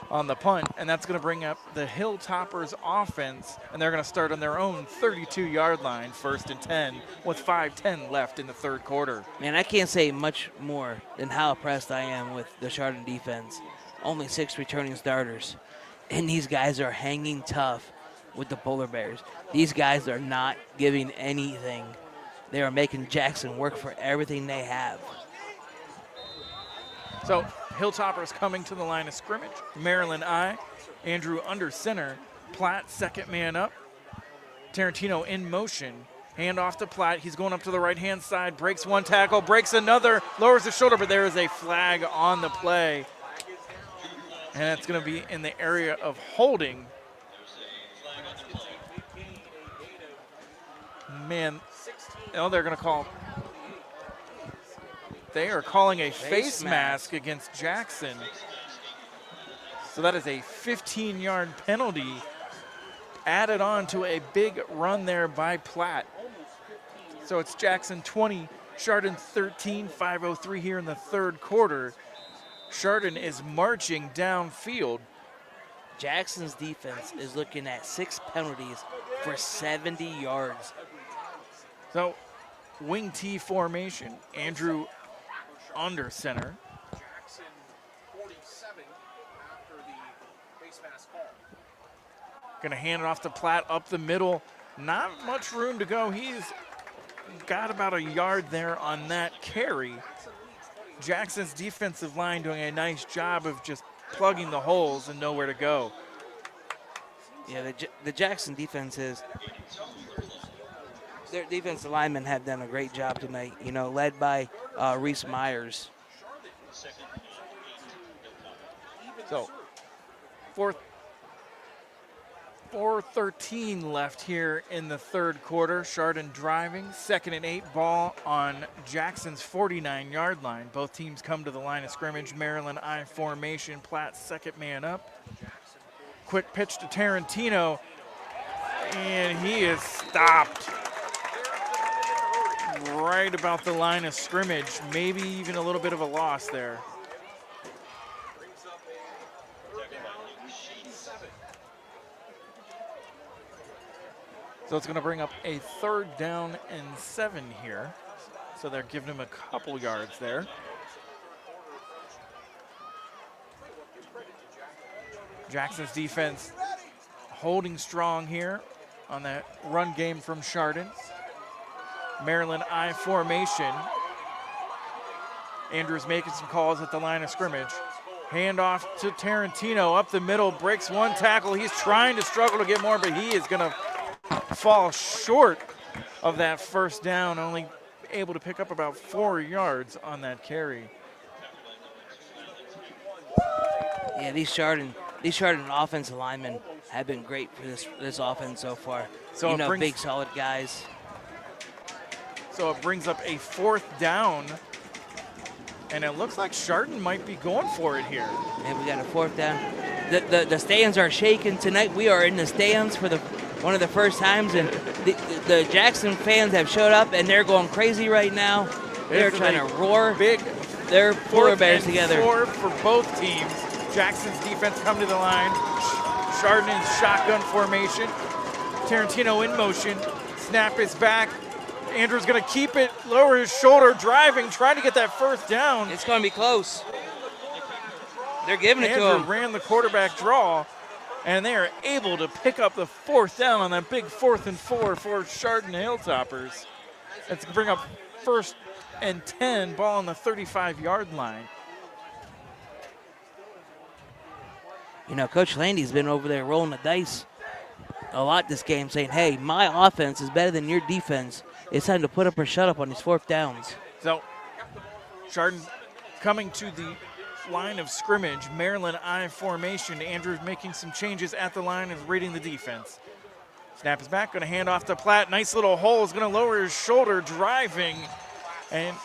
Speaker 3: on the punt. And that's going to bring up the Hilltoppers offense. And they're going to start on their own 32-yard line, 1st and 10, with 5:10 left in the third quarter.
Speaker 7: Man, I can't say much more than how impressed I am with the Chardon defense. Only 6 returning starters. And these guys are hanging tough with the Polar Bears. These guys are not giving anything. They are making Jackson work for everything they have.
Speaker 3: So Hilltoppers coming to the line of scrimmage. Maryland I. Andrew under center. Platt second man up. Tarantino in motion. Hand off to Platt. He's going up to the right-hand side. Breaks one tackle. Breaks another. Lowers the shoulder, but there is a flag on the play. And it's going to be in the area of holding. Man, oh, they're going to call. They are calling a face mask against Jackson. So that is a 15-yard penalty added on to a big run there by Platt. So it's Jackson 20, Chardon 13, 5:03 here in the third quarter. Chardon is marching downfield.
Speaker 7: Jackson's defense is looking at 6 penalties for 70 yards.
Speaker 3: So wing T formation. Andrew under center. Going to hand it off to Platt up the middle. Not much room to go. He's got about a yard there on that carry. Jackson's defensive line doing a nice job of just plugging the holes and nowhere to go.
Speaker 7: Yeah, the Jackson defense is Their defensive linemen have done a great job tonight, led by Reese Myers.
Speaker 3: So 4:13 left here in the third quarter. Chardon driving, 2nd and 8, ball on Jackson's 49-yard line. Both teams come to the line of scrimmage. Maryland I formation, Platt's second man up. Quick pitch to Tarantino, and he is stopped right about the line of scrimmage. Maybe even a little bit of a loss there. So it's going to bring up a 3rd down and 7 here. So they're giving him a couple yards there. Jackson's defense holding strong here on that run game from Chardon. Maryland I formation. Andrews making some calls at the line of scrimmage. Handoff to Tarantino up the middle, breaks one tackle. He's trying to struggle to get more, but he is going to fall short of that first down, only able to pick up about 4 yards on that carry.
Speaker 7: Yeah, these Chardon offensive linemen have been great for this offense so far.
Speaker 3: So
Speaker 7: big, solid guys.
Speaker 3: So it brings up a 4th down, and it looks like Chardon might be going for it here.
Speaker 7: And we got a 4th down. The stands are shaking tonight. We are in the stands for one of the first times, and the Jackson fans have showed up, and they're going crazy right now. They're trying to roar. They're Polar Bears together.
Speaker 3: 4 for both teams. Jackson's defense come to the line. Chardon in shotgun formation. Tarantino in motion. Snap is back. Andrew's going to keep it, lower his shoulder, driving, trying to get that 1st down.
Speaker 7: It's going to be close. They're giving it to him.
Speaker 3: Andrew ran the quarterback draw, and they are able to pick up the 4th down on that big 4th and 4 for Chardon Hilltoppers. It's going to bring up 1st and 10, ball on the 35-yard line.
Speaker 7: Coach Landy's been over there rolling the dice a lot this game, saying, hey, my offense is better than your defense. It's time to put up or shut up on these 4th downs.
Speaker 3: So Chardon coming to the line of scrimmage, Maryland I formation. Andrews making some changes at the line and reading the defense. Snap is back, going to hand off to Platt. Nice little hole, is going to lower his shoulder, driving, and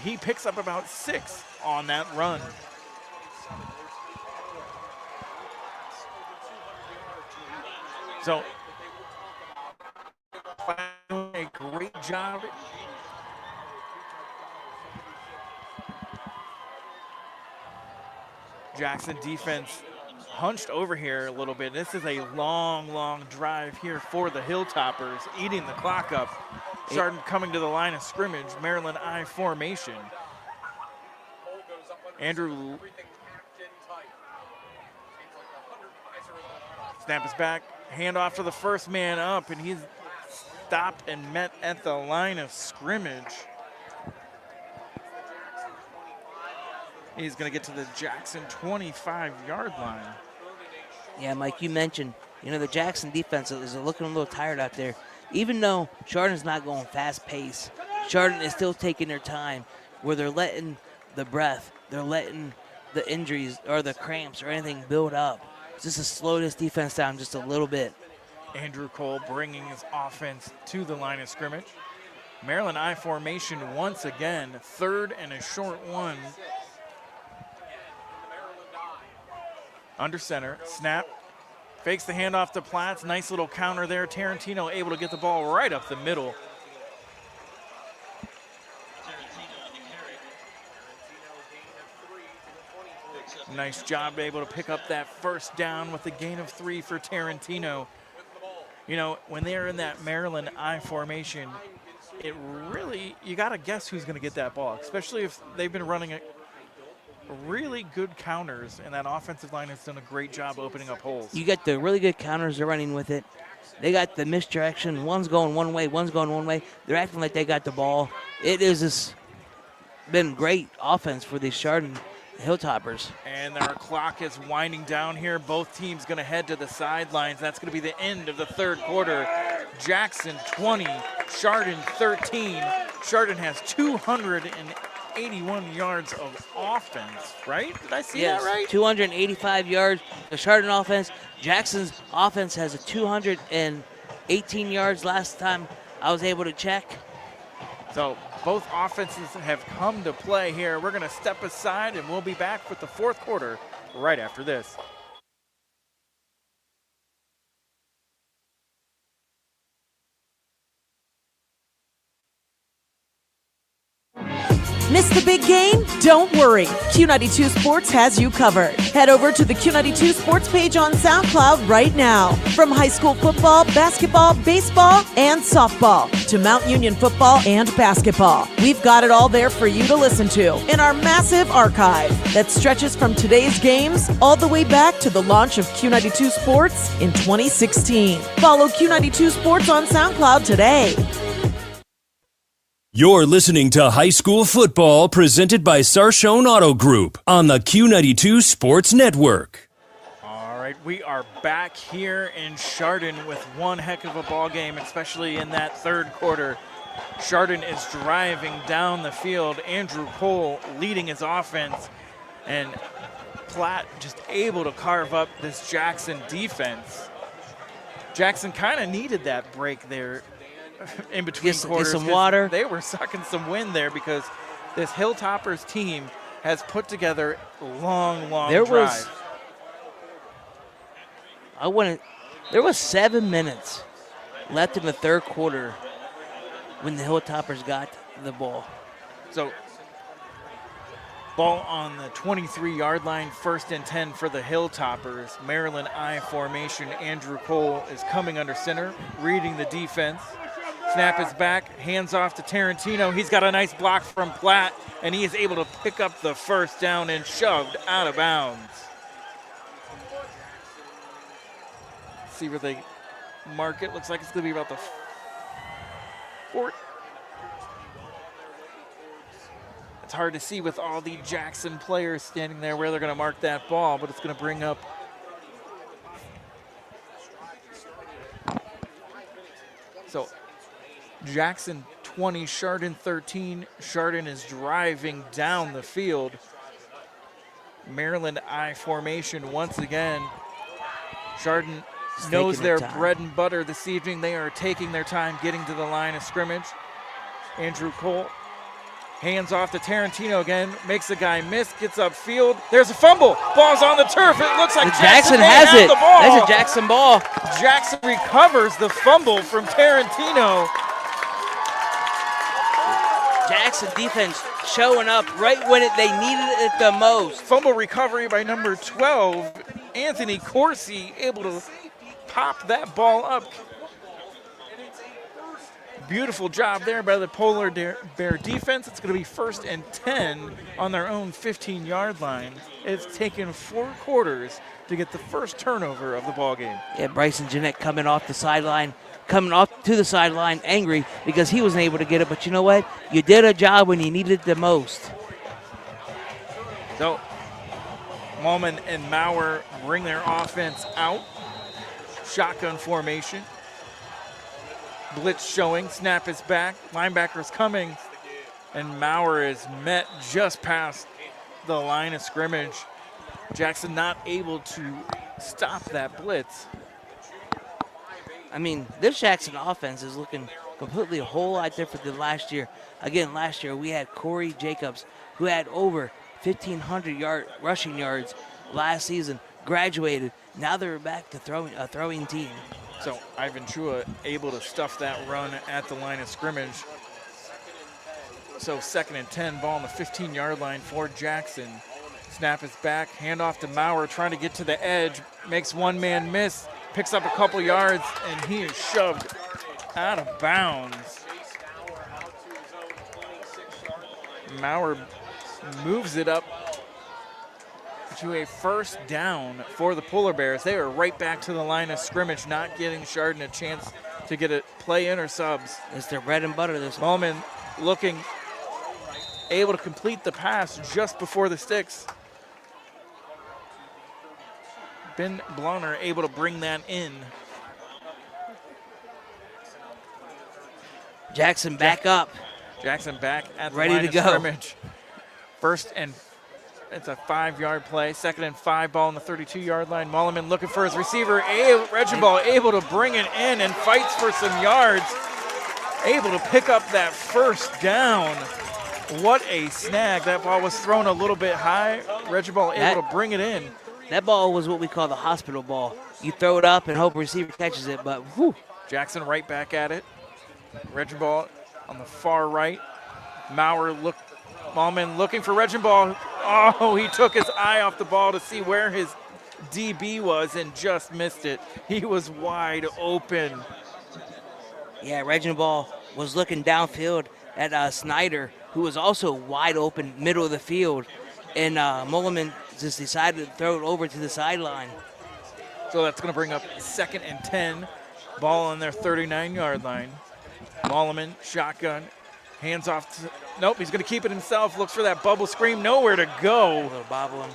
Speaker 3: he picks up about 6 on that run. So, a great job. Jackson defense hunched over here a little bit. This is a long drive here for the Hilltoppers, eating the clock up. Chardon coming to the line of scrimmage, Maryland I formation. Andrew snap is back, hand off to the first man up, and he's stopped and met at the line of scrimmage. He's going to get to the Jackson 25-yard line.
Speaker 7: Yeah, Mike, you mentioned, the Jackson defense is looking a little tired out there. Even though Chardon's not going fast pace, Chardon is still taking their time where they're letting the breath, they're letting the injuries or the cramps or anything build up. Just to slow this defense down just a little bit.
Speaker 3: Andrew Cole bringing his offense to the line of scrimmage. Maryland I formation once again, 3rd and a short 1. Under center, snap, fakes the handoff to Platts. Nice little counter there. Tarantino able to get the ball right up the middle. Nice job able to pick up that 1st down with a gain of 3 for Tarantino. When they're in that Maryland I formation, it really, you got to guess who's going to get that ball, especially if they've been running really good counters, and that offensive line has done a great job opening up holes.
Speaker 7: You got the really good counters, they're running with it. They got the misdirection. One's going one way, one's going one way. They're acting like they got the ball. It is just been great offense for these Chardon Hilltoppers.
Speaker 3: And our clock is winding down here. Both teams going to head to the sidelines. That's going to be the end of the third quarter. Jackson 20, Chardon 13. Chardon has 281 yards of offense, right? Did I see that right?
Speaker 7: 285 yards. The Chardon offense. Jackson's offense has a 218 yards last time I was able to check.
Speaker 3: So both offenses have come to play here. We're going to step aside, and we'll be back with the fourth quarter right after this.
Speaker 5: Missed the big game? Don't worry. Q92 Sports has you covered. Head over to the Q92 Sports page on SoundCloud right now. From high school football, basketball, baseball, and softball to Mount Union football and basketball. We've got it all there for you to listen to in our massive archive that stretches from today's games all the way back to the launch of Q92 Sports in 2016. Follow Q92 Sports on SoundCloud today.
Speaker 1: You're listening to High School Football presented by Sarshone Auto Group on the Q92 Sports Network.
Speaker 3: All right, we are back here in Chardon with one heck of a ball game, especially in that third quarter. Chardon is driving down the field. Andrew Cole leading his offense, and Platt just able to carve up this Jackson defense. Jackson kind of needed that break there. In between quarters,
Speaker 7: get some water.
Speaker 3: They were sucking some wind there because this Hilltoppers team has put together a long drive.
Speaker 7: There was 7 minutes left in the third quarter when the Hilltoppers got the ball.
Speaker 3: So, ball on the 23-yard line, 1st and 10 for the Hilltoppers. Maryland I formation. Andrew Cole is coming under center, reading the defense. Snap is back, hands off to Tarantino. He's got a nice block from Platt, and he is able to pick up the first down and shoved out of bounds. See where they mark it. Looks like it's going to be about the 4. It's hard to see with all the Jackson players standing there where they're going to mark that ball, but it's going to bring up Jackson 20, Chardon 13. Chardon is driving down the field. Maryland I formation once again. Chardon knows their bread and butter this evening. They are taking their time getting to the line of scrimmage. Andrew Cole, hands off to Tarantino again, makes the guy miss, gets upfield. There's a fumble. Ball's on the turf. It looks like Jackson has it.
Speaker 7: That's a Jackson ball.
Speaker 3: Jackson recovers the fumble from Tarantino.
Speaker 7: Jackson defense showing up right when they needed it the most.
Speaker 3: Fumble recovery by number 12, Anthony Corsi, able to pop that ball up. Beautiful job there by the Polar Bear defense. It's going to be 1st and 10 on their own 15-yard line. It's taken 4 quarters to get the first turnover of the ball game.
Speaker 7: Yeah, Bryson Jeanette coming off to the sideline angry because he wasn't able to get it. But you know what? You did a job when you needed it the most.
Speaker 3: So, Malman and Maurer bring their offense out. Shotgun formation. Blitz showing. Snap is back. Linebacker's coming. And Maurer is met just past the line of scrimmage. Jackson not able to stop that blitz.
Speaker 7: I mean, this Jackson offense is looking completely a whole lot different than last year. Again, last year we had Corey Jacobs, who had over 1,500 rushing yards last season, graduated. Now they're back to a throwing team.
Speaker 3: So Ivan Chua able to stuff that run at the line of scrimmage. So 2nd and 10, ball on the 15-yard line for Jackson. Snap is back, handoff to Maurer, trying to get to the edge, makes one man miss. Picks up a couple yards, and he is shoved out of bounds. Maurer moves it up to a 1st down for the Polar Bears. They are right back to the line of scrimmage, not getting Chardon a chance to get a play in or subs.
Speaker 7: It's their bread and butter this
Speaker 3: Malman looking able to complete the pass just before the sticks. Ben Blauner able to bring that in.
Speaker 7: Jackson back up.
Speaker 3: Jackson back at the
Speaker 7: Ready
Speaker 3: line
Speaker 7: to
Speaker 3: of
Speaker 7: go.
Speaker 3: scrimmage. First and it's a 5-yard play. 2nd and 5, ball on the 32-yard line. Mulliman looking for his receiver. Reginball able to bring it in and fights for some yards. Able to pick up that first down. What a snag. That ball was thrown a little bit high. Reginball able to bring it in.
Speaker 7: That ball was what we call the hospital ball. You throw it up and hope a receiver catches it, but whew.
Speaker 3: Jackson right back at it. Reginball on the far right. Mulliman looking for Reginball. Oh, he took his eye off the ball to see where his DB was and just missed it. He was wide open.
Speaker 7: Yeah, Reginball was looking downfield at Snyder, who was also wide open, middle of the field. And Mulliman just decided to throw it over to the sideline.
Speaker 3: So that's going to bring up 2nd and 10. Ball on their 39-yard line. Mulliman, shotgun, hands off. Nope, he's going to keep it himself. Looks for that bubble screen. Nowhere to go.
Speaker 7: A little bobbling.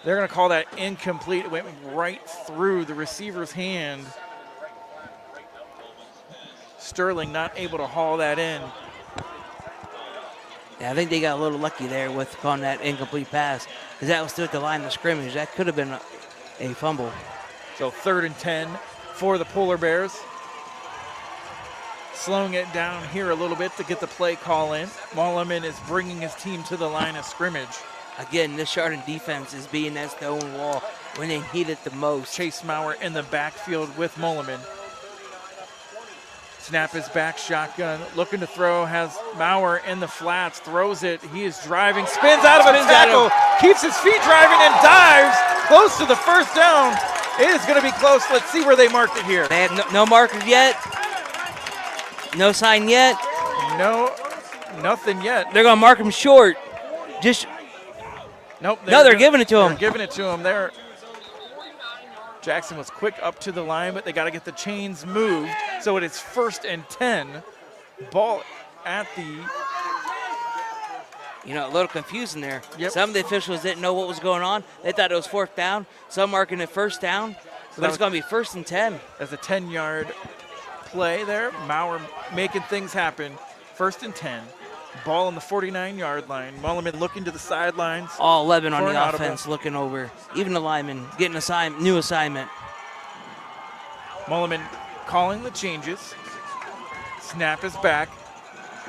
Speaker 3: They're going to call that incomplete. It went right through the receiver's hand. Sterling not able to haul that in.
Speaker 7: Yeah, I think they got a little lucky there with calling that incomplete pass, because that was still at the line of scrimmage. That could have been a fumble.
Speaker 3: So 3rd and 10 for the Polar Bears. Slowing it down here a little bit to get the play call in. Mulliman is bringing his team to the line of scrimmage.
Speaker 7: Again, this Chardon defense is being that stone wall when they need it the most.
Speaker 3: Chase Maurer in the backfield with Mulliman. Snap is back, shotgun, looking to throw, has Maurer in the flats, throws it, he is driving, spins out of a tackle, keeps his feet driving and dives close to the first down. It is going to be close. Let's see where they marked it here.
Speaker 7: They have no markers yet. No sign yet.
Speaker 3: No, nothing yet.
Speaker 7: They're going to mark him short.
Speaker 3: Nope.
Speaker 7: They're giving it to him.
Speaker 3: They're giving it to him there. Jackson was quick up to the line, but they got to get the chains moved. So it is 1st and 10. Ball at the...
Speaker 7: A little confusing there.
Speaker 3: Yep.
Speaker 7: Some of the officials didn't know what was going on. They thought it was 4th down. Some marking it 1st down. But it's going to be 1st and 10.
Speaker 3: That's a 10-yard play there. Maurer making things happen. 1st and 10. Ball on the 49-yard line. Mulliman looking to the sidelines.
Speaker 7: All 11 on the offense looking over. Even the lineman getting new assignment.
Speaker 3: Mulliman calling the changes. Snap is back.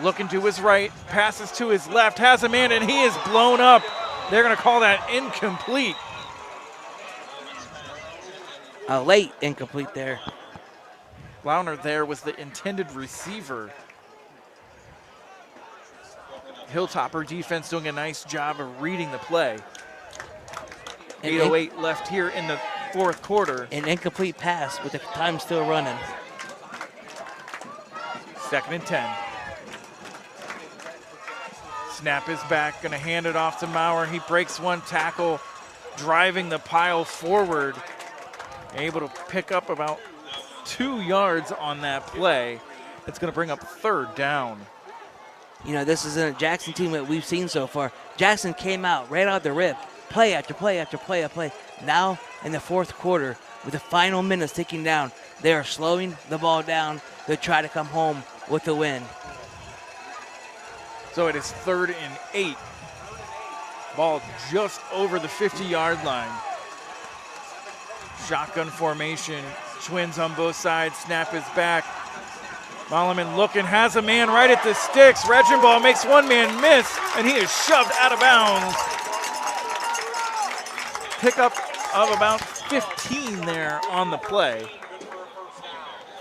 Speaker 3: Looking to his right. Passes to his left. Has a man, and he is blown up. They're going to call that incomplete.
Speaker 7: A late incomplete there.
Speaker 3: Launer there was the intended receiver. Hilltopper defense doing a nice job of reading the play. 8:08 left here in the 4th quarter.
Speaker 7: An incomplete pass with the time still running.
Speaker 3: 2nd and 10. Snap is back, going to hand it off to Maurer. He breaks one tackle, driving the pile forward. Able to pick up about 2 yards on that play. It's going to bring up 3rd down.
Speaker 7: This is a Jackson team that we've seen so far. Jackson came out, right out the rip, play after play after play after play. Now in the 4th quarter, with the final minutes ticking down, they are slowing the ball down to try to come home with the win.
Speaker 3: So it is 3rd and 8. Ball just over the 50-yard line. Shotgun formation, twins on both sides, snap is back. Mulliman looking, has a man right at the sticks. Reginball makes one man miss, and he is shoved out of bounds. Pickup of about 15 there on the play.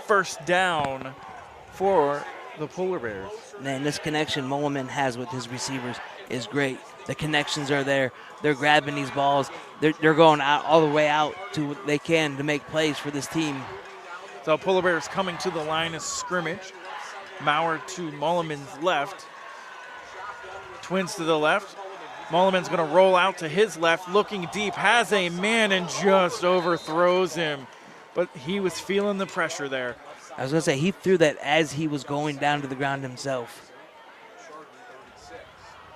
Speaker 3: 1st down for the Polar Bears.
Speaker 7: Man, this connection Mulliman has with his receivers is great. The connections are there. They're grabbing these balls. They're going out all the way out to what they can to make plays for this team.
Speaker 3: So Polar Bears coming to the line of scrimmage. Maurer to Mulliman's left. Twins to the left. Mulliman's going to roll out to his left, looking deep, has a man and just overthrows him. But he was feeling the pressure there.
Speaker 7: I was going to say, he threw that as he was going down to the ground himself.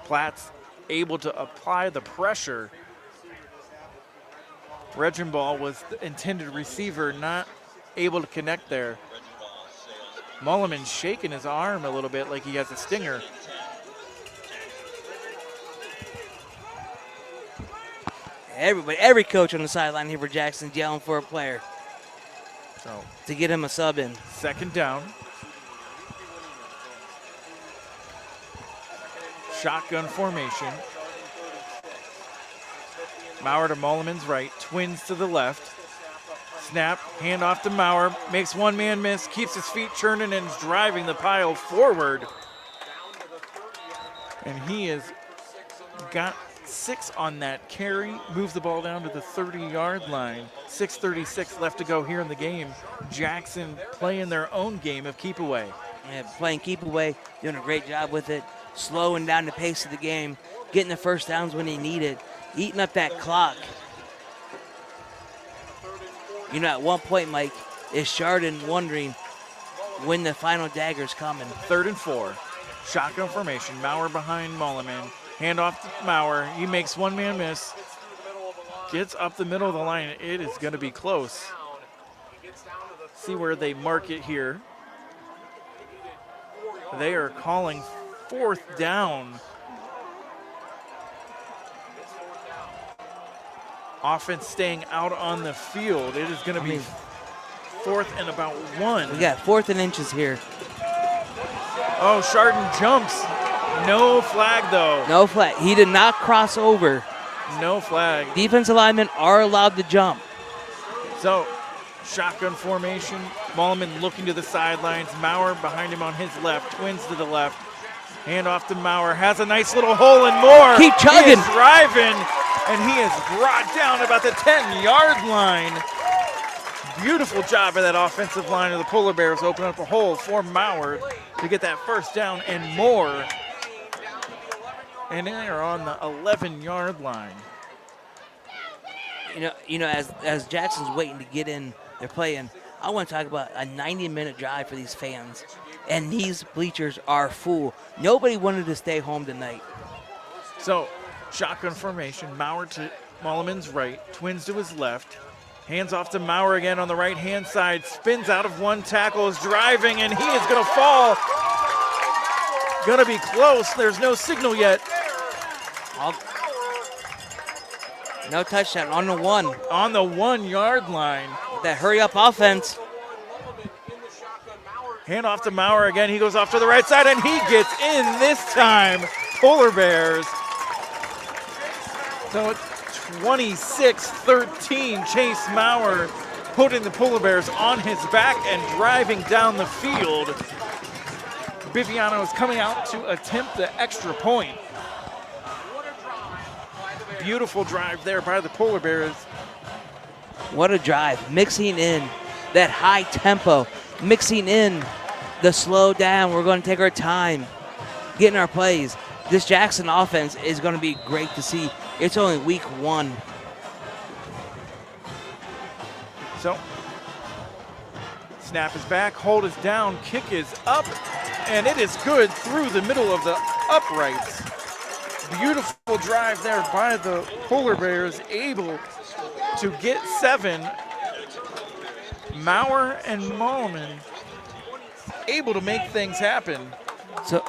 Speaker 3: Platt's able to apply the pressure. Reginball was the intended receiver, not able to connect there. Mulliman's shaking his arm a little bit like he has a stinger.
Speaker 7: Every coach on the sideline here for Jackson's yelling for a player.
Speaker 3: So
Speaker 7: to get him a sub in.
Speaker 3: Second down. Shotgun formation. Maurer to Mulliman's right, twins to the left. Snap, hand off to Maurer, makes one man miss, keeps his feet churning and is driving the pile forward. And he has got 6 on that carry, moves the ball down to the 30-yard line. 6:36 left to go here in the game. Jackson playing their own game of keep away.
Speaker 7: Yeah, playing keep away, doing a great job with it, slowing down the pace of the game, getting the first downs when they need it, eating up that clock. You know, at one point, Mike, is Chardon wondering when the final dagger's coming.
Speaker 3: 3rd and 4. Shotgun formation. Maurer behind Mulliman. Hand off to Maurer. He makes one man miss. Gets up the middle of the line. It is going to be close. See where they mark it here. They are calling 4th down. Offense staying out on the field. It is going to be 4th and about 1.
Speaker 7: We got 4th and inches here.
Speaker 3: Oh, Chardon jumps. No flag, though.
Speaker 7: No flag. He did not cross over.
Speaker 3: No flag.
Speaker 7: Defensive linemen are allowed to jump.
Speaker 3: So, shotgun formation. Mulliman looking to the sidelines. Maurer behind him on his left. Twins to the left. Hand off to Maurer. Has a nice little hole and more.
Speaker 7: Keep chugging.
Speaker 3: He is driving, and he is brought down about the 10-yard line. Beautiful job by that offensive line of the Polar Bears. Open up a hole for Maurer to get that first down and more. And they are on the 11-yard line.
Speaker 7: You know, as Jackson's waiting to get in, they're playing. I want to talk about a 90-minute drive for these fans, and these bleachers are full. Nobody wanted to stay home tonight.
Speaker 3: So, shotgun formation. Maurer to Mulliman's right, twins to his left. Hands off to Maurer again on the right-hand side. Spins out of one tackle, is driving, and he is going to fall. Going to be close. There's no signal yet.
Speaker 7: No touchdown on the 1.
Speaker 3: On the 1-yard line.
Speaker 7: That hurry-up offense.
Speaker 3: Hand off to Maurer again. He goes off to the right side, and he gets in this time. Polar Bears. So it's 26-13. Chase Maurer putting the Polar Bears on his back and driving down the field. Biviano is coming out to attempt the extra point. Beautiful drive there by the Polar Bears.
Speaker 7: What a drive. Mixing in that high tempo. Mixing in the slow down. We're going to take our time getting our plays. This Jackson offense is going to be great to see. It's only week 1.
Speaker 3: So, snap is back, hold is down, kick is up, and it is good through the middle of the uprights. Beautiful drive there by the Polar Bears, able to get 7. Maurer and Mulliman able to make things happen.
Speaker 7: So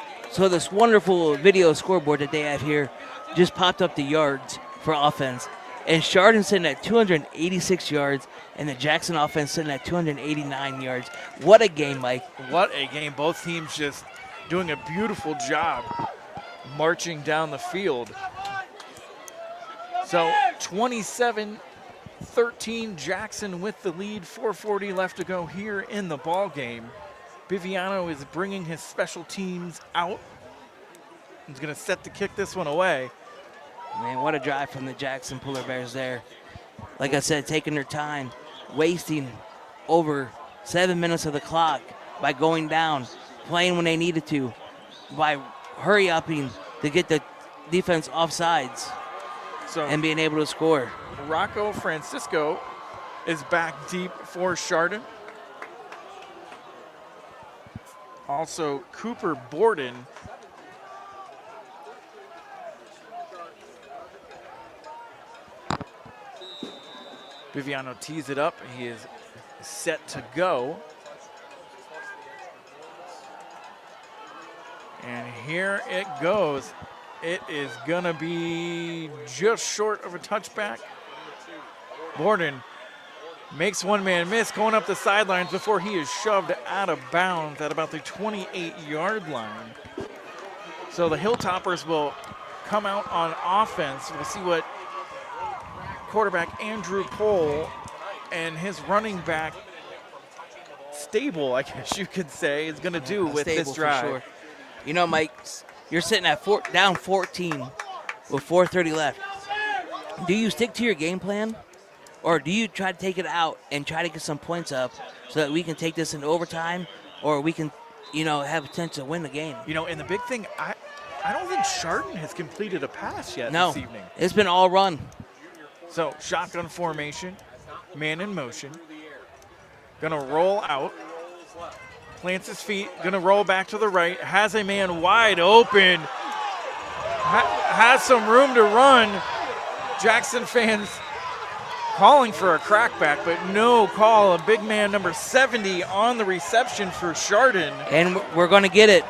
Speaker 7: this wonderful video scoreboard that they have here just popped up the yards for offense. And Chardon sitting at 286 yards, and the Jackson offense sitting at 289 yards. What a game, Mike.
Speaker 3: What a game. Both teams just doing a beautiful job marching down the field. So 27-13, Jackson with the lead. 4:40 left to go here in the ball game. Biviano is bringing his special teams out. He's going to set to kick this one away.
Speaker 7: Man, what a drive from the Jackson Polar Bears there. Like I said, taking their time, wasting over 7 minutes of the clock by going down, playing when they needed to, by hurry-upping to get the defense off sides and being able to score.
Speaker 3: Rocco Francisco is back deep for Chardon. Also, Cooper Borden. Biviano tees it up. He is set to go. here it goes. It is going to be just short of a touchback. Borden makes one man miss going up the sidelines before he is shoved out of bounds at about the 28-yard line. So the Hilltoppers will come out on offense. We'll see what quarterback Andrew Cole and his running back stable, I guess you could say, is going to do with this drive.
Speaker 7: For sure. Mike, you're sitting at down 14 with 4:30 left. Do you stick to your game plan, or do you try to take it out and try to get some points up so that we can take this into overtime, or we can, have a chance to win the game?
Speaker 3: And the big thing, I don't think Chardon has completed a pass yet
Speaker 7: this
Speaker 3: evening.
Speaker 7: It's been all run.
Speaker 3: So shotgun formation, man in motion. Gonna roll out, plants his feet, gonna roll back to the right, has a man wide open, has some room to run. Jackson fans calling for a crackback, but no call. A big man, number 70, on the reception for Chardon.
Speaker 7: And we're gonna get it.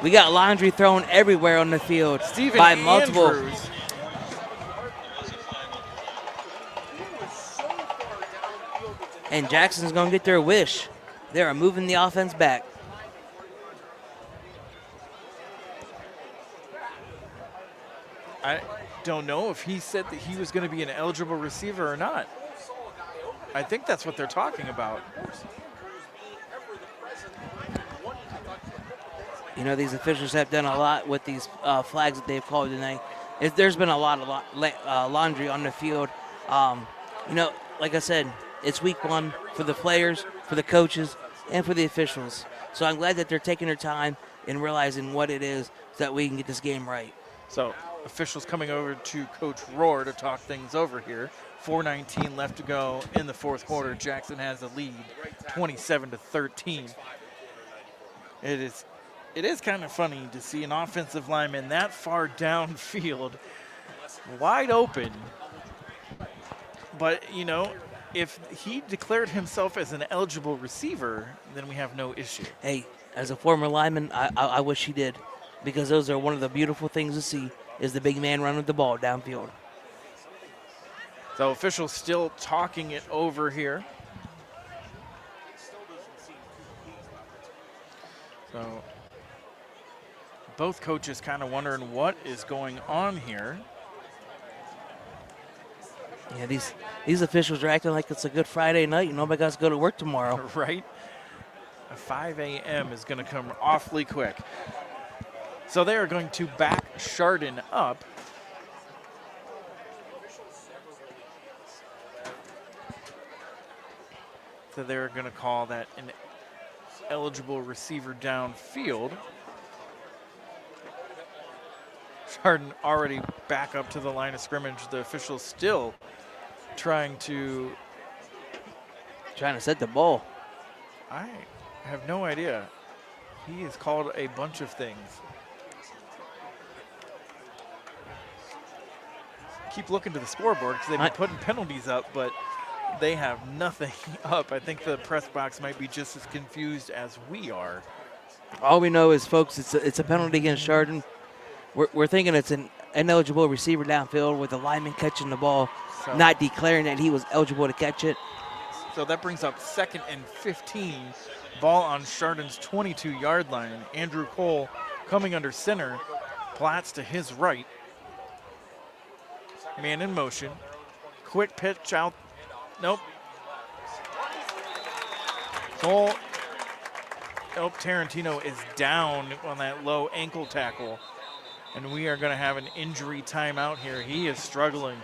Speaker 7: We got laundry thrown everywhere on the field by multiple.
Speaker 3: Andrews.
Speaker 7: And Jackson's going to get their wish. They are moving the offense back.
Speaker 3: I don't know if he said that he was going to be an eligible receiver or not. I think that's what they're talking about.
Speaker 7: These officials have done a lot with these flags that they've called tonight. There's been a lot of laundry on the field. Like I said, it's week one for the players, for the coaches, and for the officials. So I'm glad that they're taking their time and realizing what it is so that we can get this game right.
Speaker 3: So officials coming over to Coach Rohr to talk things over here. 4:19 left to go in the fourth quarter. Jackson has the lead, 27-13. It is kind of funny to see an offensive lineman that far downfield, wide open. But, if he declared himself as an eligible receiver, then we have no issue.
Speaker 7: Hey, as a former lineman, I wish he did, because those are one of the beautiful things to see, is the big man running the ball downfield.
Speaker 3: So officials still talking it over here. So both coaches kind of wondering what is going on here.
Speaker 7: Yeah, these officials are acting like it's a good Friday night. Nobody got to go to work tomorrow.
Speaker 3: Right? A 5 a.m. is going to come awfully quick. So they are going to back Chardon up. So they're going to call that an eligible receiver downfield. Chardon already back up to the line of scrimmage. The officials still trying to
Speaker 7: set the ball.
Speaker 3: I have no idea. He has called a bunch of things. Keep looking to the scoreboard because they've been putting penalties up, but they have nothing up. I think the press box might be just as confused as we are.
Speaker 7: All we know is, folks, it's a penalty against Chardon. We're thinking it's an ineligible receiver downfield with the lineman catching the ball, not declaring that he was eligible to catch it.
Speaker 3: So that brings up 2nd and 15. Ball on Chardon's 22-yard line. Andrew Cole coming under center. Platts to his right. Man in motion. Quick pitch out. Nope. Cole. Nope, Tarantino is down on that low ankle tackle. And we are going to have an injury timeout here. He is struggling.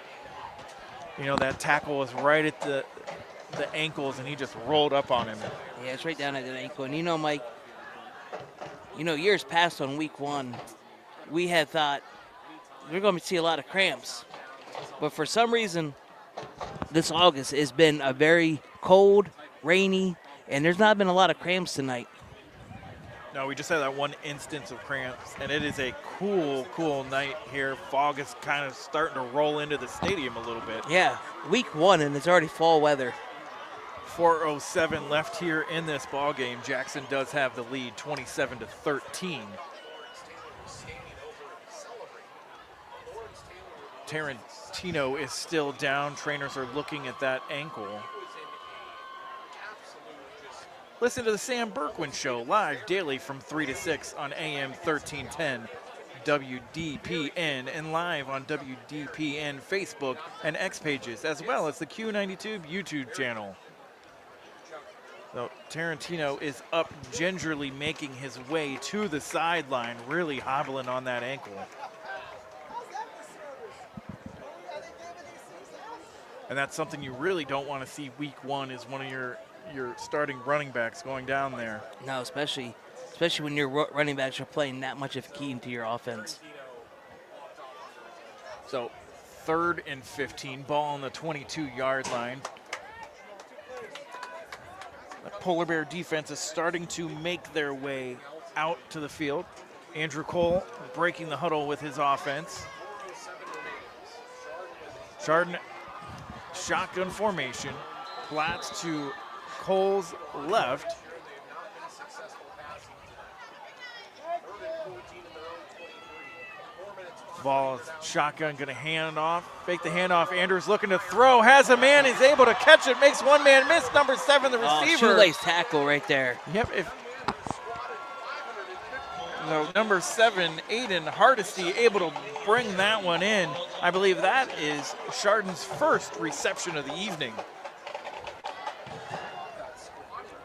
Speaker 3: That tackle was right at the ankles, and he just rolled up on him.
Speaker 7: Yeah, it's right down at the ankle. And Mike, years past on week one, we had thought we're going to see a lot of cramps. But for some reason, this August has been a very cold, rainy, and there's not been a lot of cramps tonight.
Speaker 3: No, we just had that one instance of cramps, and it is a cool night here. Fog is kind of starting to roll into the stadium a little bit.
Speaker 7: Yeah, week one, and it's already fall weather.
Speaker 3: 4:07 left here in this ball game. Jackson does have the lead, 27-13. Tarantino is still down. Trainers are looking at that ankle. Listen to the Sam Berkwin Show live daily from 3 to 6 on AM 1310 WDPN and live on WDPN Facebook and X pages, as well as the Q92 YouTube channel. So Tarantino is up gingerly making his way to the sideline, really hobbling on that ankle. And that's something you really don't want to see week one, is one of your starting running backs going down there.
Speaker 7: No, especially when your running backs are playing that much of a key into your offense.
Speaker 3: So 3rd and 15, ball on the 22-yard line. The Polar Bear defense is starting to make their way out to the field. Andrew Cole breaking the huddle with his offense. Chardon, shotgun formation. Platts to Cole's left. Ball is shotgun, going to hand off, fake the handoff. Andrews looking to throw, has a man, he's able to catch it, makes one man miss. Number 7, the receiver.
Speaker 7: Shoelace tackle right there.
Speaker 3: Yep. Number 7, Aiden Hardesty, able to bring that one in. I believe that is Chardon's first reception of the evening.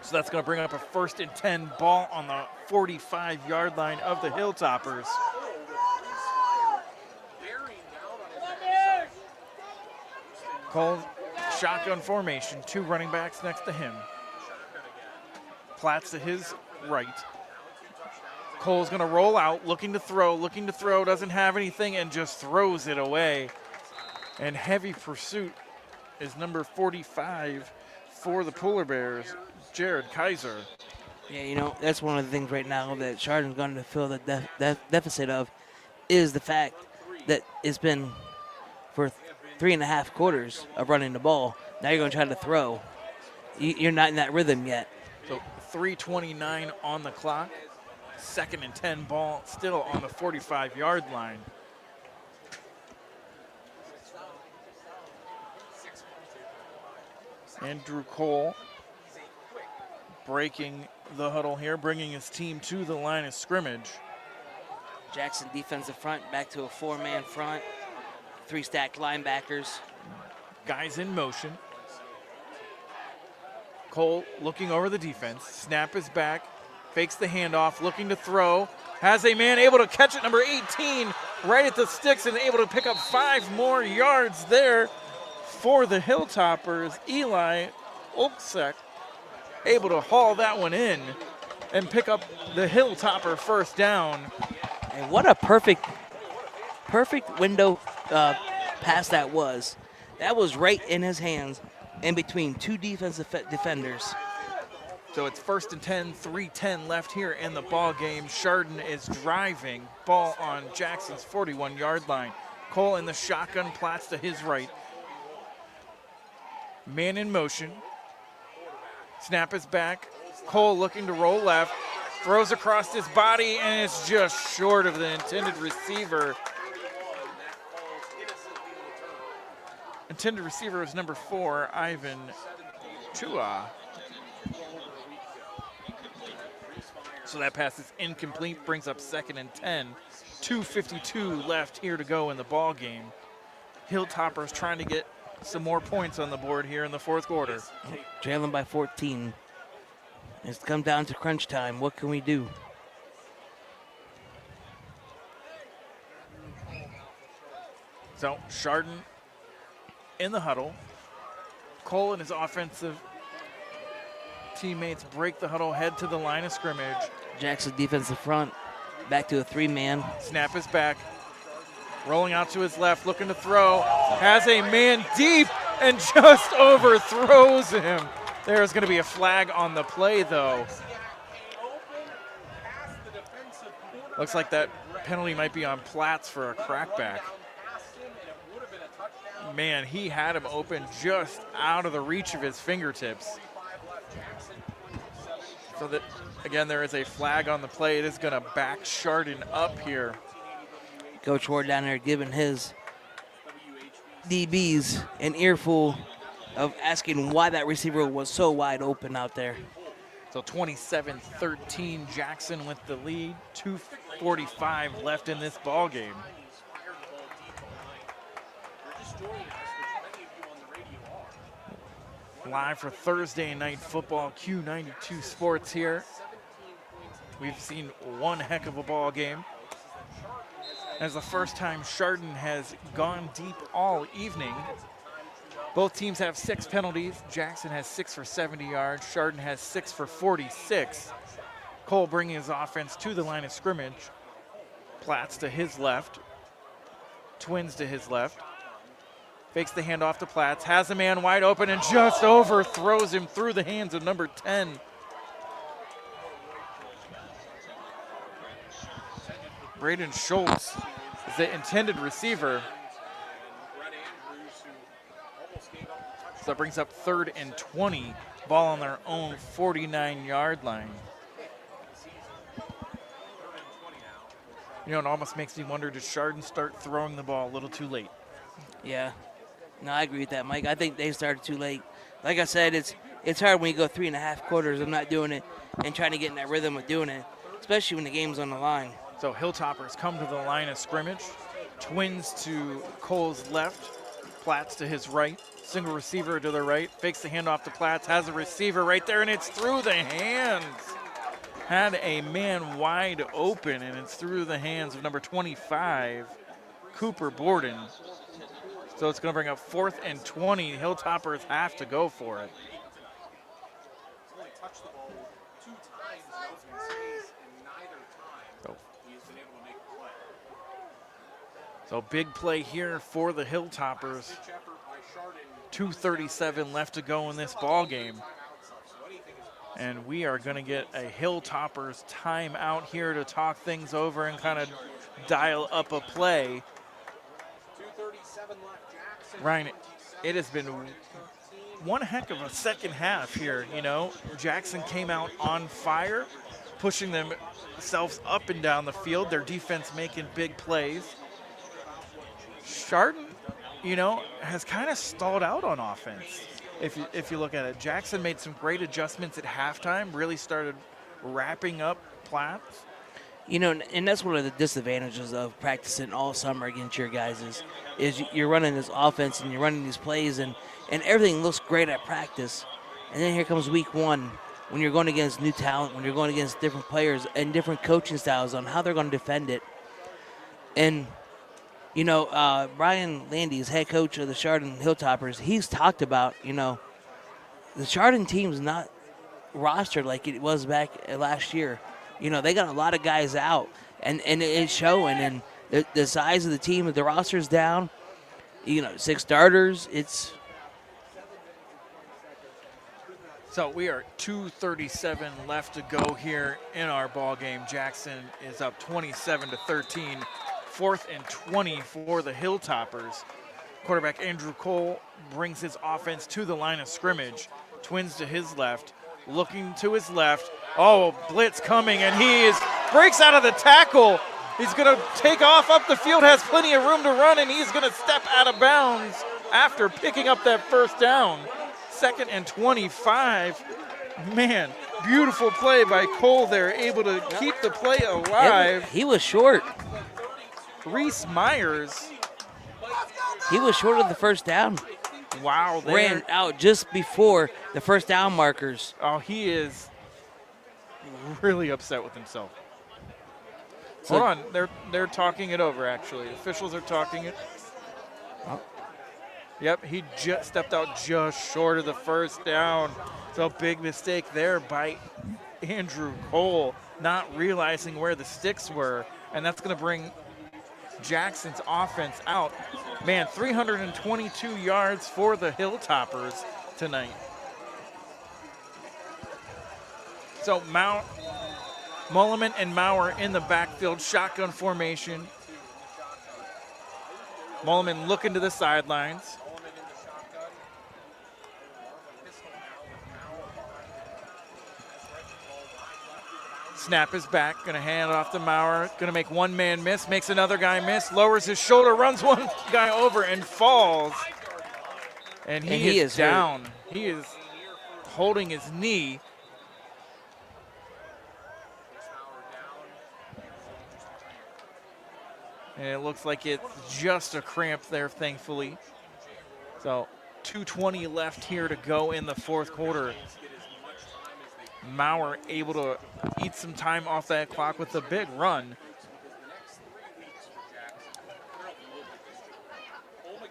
Speaker 3: So that's going to bring up a 1st and 10, ball on the 45-yard line of the Hilltoppers. Cole, shotgun formation, 2 running backs next to him. Platts to his right. Cole's going to roll out, looking to throw, doesn't have anything, and just throws it away. And heavy pursuit is number 45 for the Polar Bears, Jared Kaiser.
Speaker 7: Yeah, that's one of the things right now that Chardon's going to feel the deficit of, is the fact that it's been for 3.5 quarters of running the ball. Now you're going to try to throw. You're not in that rhythm yet.
Speaker 3: So 3:29 on the clock. 2nd and 10, ball still on the 45-yard line. Andrew Cole breaking the huddle here, bringing his team to the line of scrimmage.
Speaker 7: Jackson defensive front, back to a 4-man front. 3 stacked linebackers.
Speaker 3: Guys in motion. Cole looking over the defense. Snap is back. Fakes the handoff, looking to throw. Has a man able to catch it, number 18, right at the sticks, and able to pick up 5 more yards there for the Hilltoppers. Eli Olksek able to haul that one in and pick up the Hilltopper 1st down.
Speaker 7: And what a perfect window pass that was. That was right in his hands, in between 2 defensive defenders.
Speaker 3: So it's 1st and 10, 3:10 left here in the ball game. Chardon is driving, ball on Jackson's 41-yard line. Cole in the shotgun, Platts to his right. Man in motion. Snap is back. Cole looking to roll left. Throws across his body, and it's just short of the intended receiver. Intended receiver is number 4, Ivan Chua. So that pass is incomplete, brings up 2nd and 10. 2:52 left here to go in the ball game. Hilltoppers trying to get some more points on the board here in the 4th quarter.
Speaker 7: Trailing by 14. It's come down to crunch time. What can we do?
Speaker 3: So Chardon in the huddle. Cole and his offensive teammates break the huddle, head to the line of scrimmage.
Speaker 7: Jackson defensive front, back to a 3-man.
Speaker 3: Snap is back. Rolling out to his left, looking to throw. Has a man deep and just overthrows him. There's going to be a flag on the play, though. Looks like that penalty might be on Platts for a crackback. Man, he had him open just out of the reach of his fingertips. So that, again, there is a flag on the play. It is going to back Chardon up here.
Speaker 7: Coach Ward down there giving his DBs an earful of asking why that receiver was so wide open out there.
Speaker 3: So 27-13, Jackson with the lead. 2:45 left in this ball game. Live for Thursday Night Football, Q92 Sports here. We've seen one heck of a ball game. As the first time Chardon has gone deep all evening. Both teams have 6 penalties. Jackson has 6 for 70 yards. Chardon has 6 for 46. Cole bringing his offense to the line of scrimmage. Platts to his left. Twins to his left. Fakes the handoff to Platts. Has a man wide open and just overthrows him through the hands of number 10. Braden Schultz is the intended receiver. So that brings up 3rd and 20. Ball on their own 49-yard line. You know, it almost makes me wonder, does Chardon start throwing the ball a little too late?
Speaker 7: Yeah. No, I agree with that, Mike. I think they started too late. Like I said, it's hard when you go 3.5 quarters of not doing it and trying to get in that rhythm of doing it, especially when the game's on the line.
Speaker 3: So Hilltoppers come to the line of scrimmage. Twins to Cole's left. Platts to his right. Single receiver to the right. Fakes the handoff to Platts. Has a receiver right there, and it's through the hands. Had a man wide open, and it's through the hands of number 25, Cooper Borden. So it's going to bring up 4th and 20. Hilltoppers have to go for it. So big play here for the Hilltoppers. 2:37 left to go in this ball game. And we are going to get a Hilltoppers timeout here to talk things over and kind of dial up a play. Ryan, it has been one heck of a second half here, you know. Jackson came out on fire, pushing themselves up and down the field. Their defense making big plays. Chardon, you know, has kind of stalled out on offense. If you look at it, Jackson made some great adjustments at halftime, really started wrapping up Platts.
Speaker 7: You know, and that's one of the disadvantages of practicing all summer against your guys is you're running this offense and you're running these plays and everything looks great at practice. And then here comes week 1 when you're going against new talent, when you're going against different players and different coaching styles on how they're going to defend it. And, you know, Brian Landy's head coach of the Chardon Hilltoppers, he's talked about, you know, the Chardon team's not rostered like it was back last year. You know, they got a lot of guys out, and it's showing. And the size of the team, the roster's down. You know, 6 starters. It's
Speaker 3: so we are 2:37 left to go here in our ball game. Jackson is up 27-13. 4th and 20 for the Hilltoppers. Quarterback Andrew Cole brings his offense to the line of scrimmage. Twins to his left, looking to his left. Oh, blitz coming, and he breaks out of the tackle. He's going to take off up the field, has plenty of room to run, and he's going to step out of bounds after picking up that first down. 2nd and 25. Man, beautiful play by Cole there, able to keep the play alive.
Speaker 7: He was short.
Speaker 3: Reese Myers.
Speaker 7: He was short of the first down.
Speaker 3: Wow.
Speaker 7: Ran out just before the first down markers.
Speaker 3: Oh, he is really upset with himself.
Speaker 7: So,
Speaker 3: hold on, they're talking it over, actually. Officials are talking it. Oh. Yep, he just stepped out just short of the first down. So big mistake there by Andrew Cole, not realizing where the sticks were, and that's going to bring Jackson's offense out. Man, 322 yards for the Hilltoppers tonight. So Mulliman and Maurer in the backfield, shotgun formation. Mulliman looking to the sidelines. Snap is back, going to hand it off to Maurer, going to make one man miss, makes another guy miss, lowers his shoulder, runs one guy over and falls. And he is down. He is holding his knee. And it looks like it's just a cramp there, thankfully. So 2:20 left here to go in the fourth quarter. Maurer able to eat some time off that clock with a big run.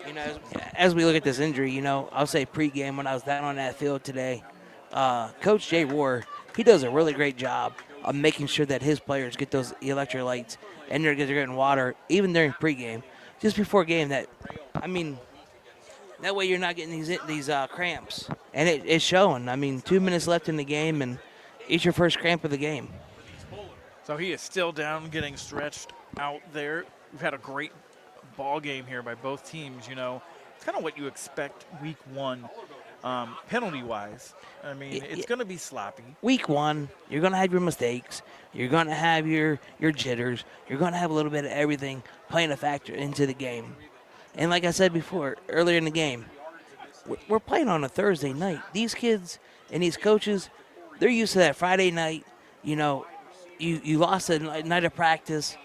Speaker 7: You know, as we look at this injury, you know, I'll say pregame when I was down on that field today, Coach Jay Rohr, he does a really great job of making sure that his players get those electrolytes and they're getting water, even during pregame, just before game. That way you're not getting these cramps, and it's showing. I mean, 2 minutes left in the game, and it's your first cramp of the game.
Speaker 3: So he is still down, getting stretched out there. We've had a great ball game here by both teams. You know, it's kind of what you expect week one, penalty-wise. I mean, it's going to be sloppy.
Speaker 7: Week one, you're going to have your mistakes. You're going to have your jitters. You're going to have a little bit of everything playing a factor into the game. And like I said before, earlier in the game, we're playing on a Thursday night. These kids and these coaches, they're used to that Friday night. You know, you lost a night of practice.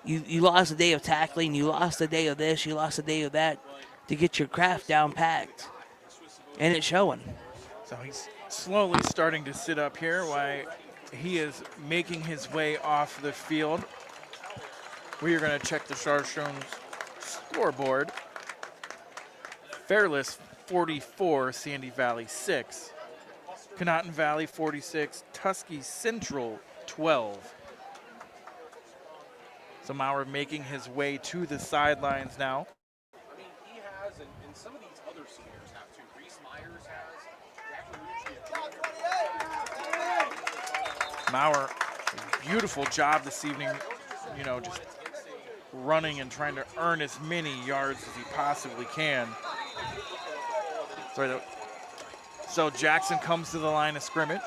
Speaker 7: You lost a day of tackling. You lost a day of this. You lost a day of that to get your craft down packed. And it's showing.
Speaker 3: So he's slowly starting to sit up here while he is making his way off the field. We are going to check the CHARDON scoreboard. Fairless 44, Sandy Valley 6. Conotton Valley 46, Tuskegee Central 12. So Maurer making his way to the sidelines now.
Speaker 9: I mean, he has, and some of these other seniors have too. Reese Myers has.
Speaker 3: Maurer, beautiful job this evening, you know, just running and trying to earn as many yards as he possibly can. So Jackson comes to the line of scrimmage.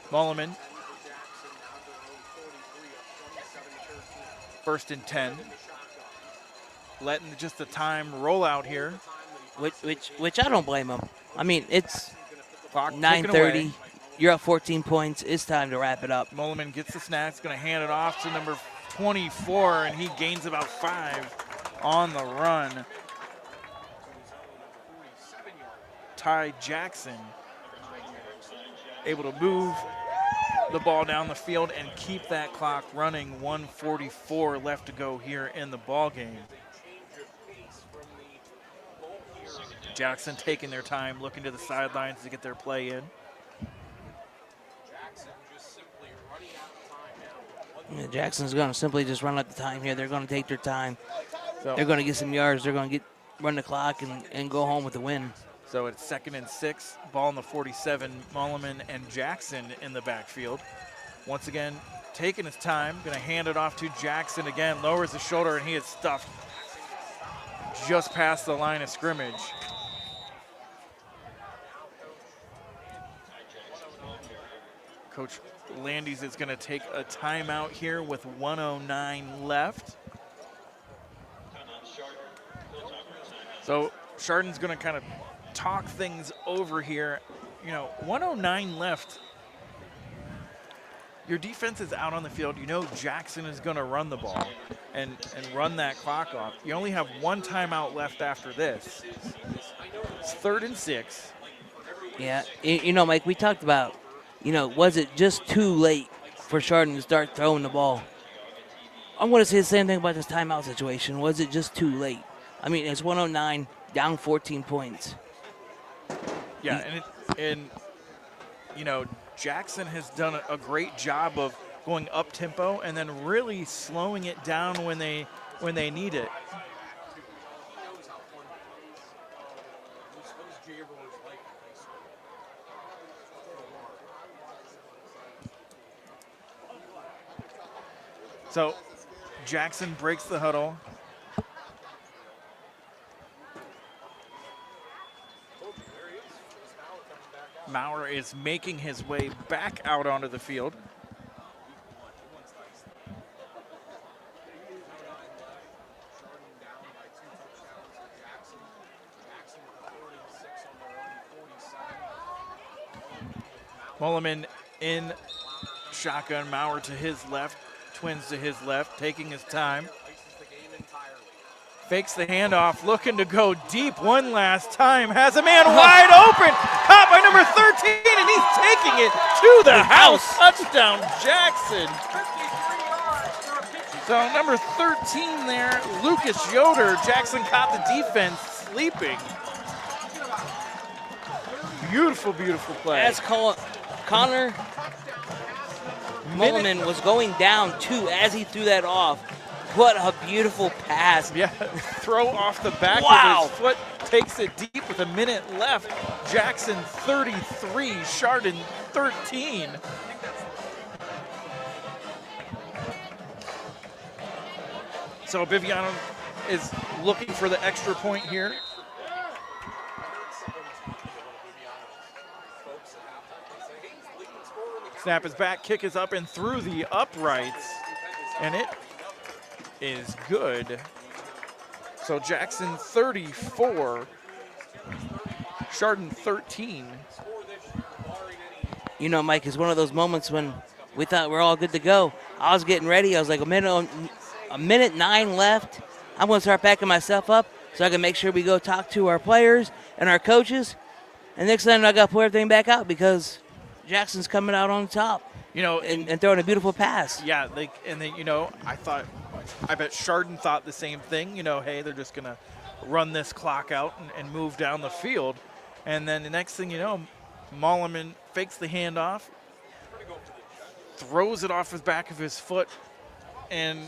Speaker 3: Mulliman. First and 10. Letting just the time roll out here.
Speaker 7: Which I don't blame him. I mean, it's
Speaker 3: clock
Speaker 7: 9:30. You're up 14 points. It's time to wrap it up.
Speaker 3: Mulliman gets the snacks, going to hand it off to number 24, and he gains about 5 on the run. Ty Jackson able to move the ball down the field and keep that clock running. 1:44 left to go here in the ball game. Jackson taking their time, looking to the sidelines to get their play in.
Speaker 7: Yeah, Jackson's going to simply just run out the time here. They're going to take their time. They're going to get some yards. They're going to run the clock and go home with the win.
Speaker 3: So it's 2nd and 6, ball in the 47, Mulliman and Jackson in the backfield. Once again, taking his time, going to hand it off to Jackson again, lowers the shoulder, and he is stuffed just past the line of scrimmage. Coach Landis is going to take a timeout here with 1:09 left. So Chardon's going to kind of talk things over here. You know, 1:09 left. Your defense is out on the field. You know Jackson is going to run the ball and run that clock off. You only have one timeout left after this. It's 3rd and 6.
Speaker 7: Yeah, you know, Mike, we talked about, you know, was it just too late for Chardon to start throwing the ball? I'm going to say the same thing about this timeout situation. Was it just too late? I mean, it's 1:09, down 14 points.
Speaker 3: Yeah, and you know, Jackson has done a great job of going up tempo and then really slowing it down when they need it. So Jackson breaks the huddle. Maurer is making his way back out onto the field. Mulliman in shotgun, Maurer to his left, Twins to his left, taking his time. Fakes the handoff, looking to go deep one last time. Has a man wide open. Caught by number 13, and he's taking it to the house. Touchdown, Jackson. So number 13 there, Lucas Yoder. Jackson caught the defense sleeping. Beautiful, beautiful play.
Speaker 20: As Connor Mulliman was going down too as he threw that off. What a beautiful pass.
Speaker 3: Yeah, throw off the back of his foot, takes it deep with a minute left. Jackson 33, Chardon 13. So Biviano is looking for the extra point here. Snap is back, kick is up and through the uprights, and it is good. So Jackson 34, Chardon 13.
Speaker 20: You know, Mike, it's one of those moments when we thought we're all good to go. I was getting ready. I was like, a minute 9 left. I'm going to start backing myself up so I can make sure we go talk to our players and our coaches. And next time I got to pull everything back out because Jackson's coming out on top.
Speaker 3: You know,
Speaker 20: and throwing a beautiful pass.
Speaker 3: Yeah, you know, I bet Chardon thought the same thing. You know, hey, they're just going to run this clock out and move down the field. And then the next thing you know, Mulliman fakes the handoff, throws it off the back of his foot, and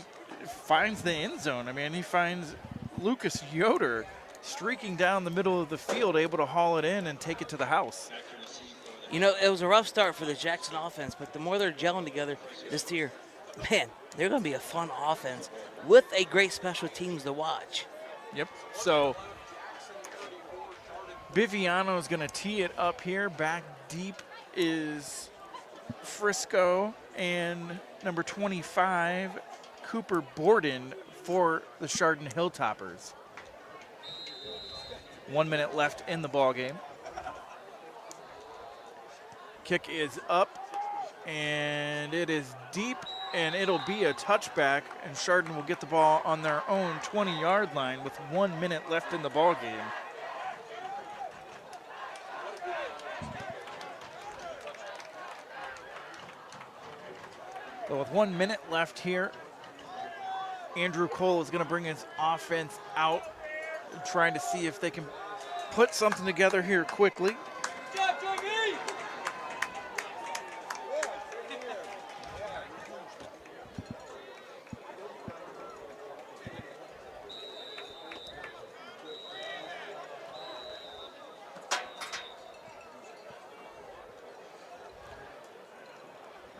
Speaker 3: finds the end zone. I mean, he finds Lucas Yoder streaking down the middle of the field, able to haul it in and take it to the house.
Speaker 20: You know, it was a rough start for the Jackson offense, but the more they're gelling together this year, man, they're going to be a fun offense with a great special teams to watch.
Speaker 3: Yep. So Biviano is going to tee it up here. Back deep is Frisco and number 25, Cooper Borden for the Chardon Hilltoppers. 1 minute left in the ball game. Kick is up, and it is deep, and it'll be a touchback, and Chardon will get the ball on their own 20-yard line with 1 minute left in the ball game. So with 1 minute left here, Andrew Cole is going to bring his offense out, trying to see if they can put something together here quickly.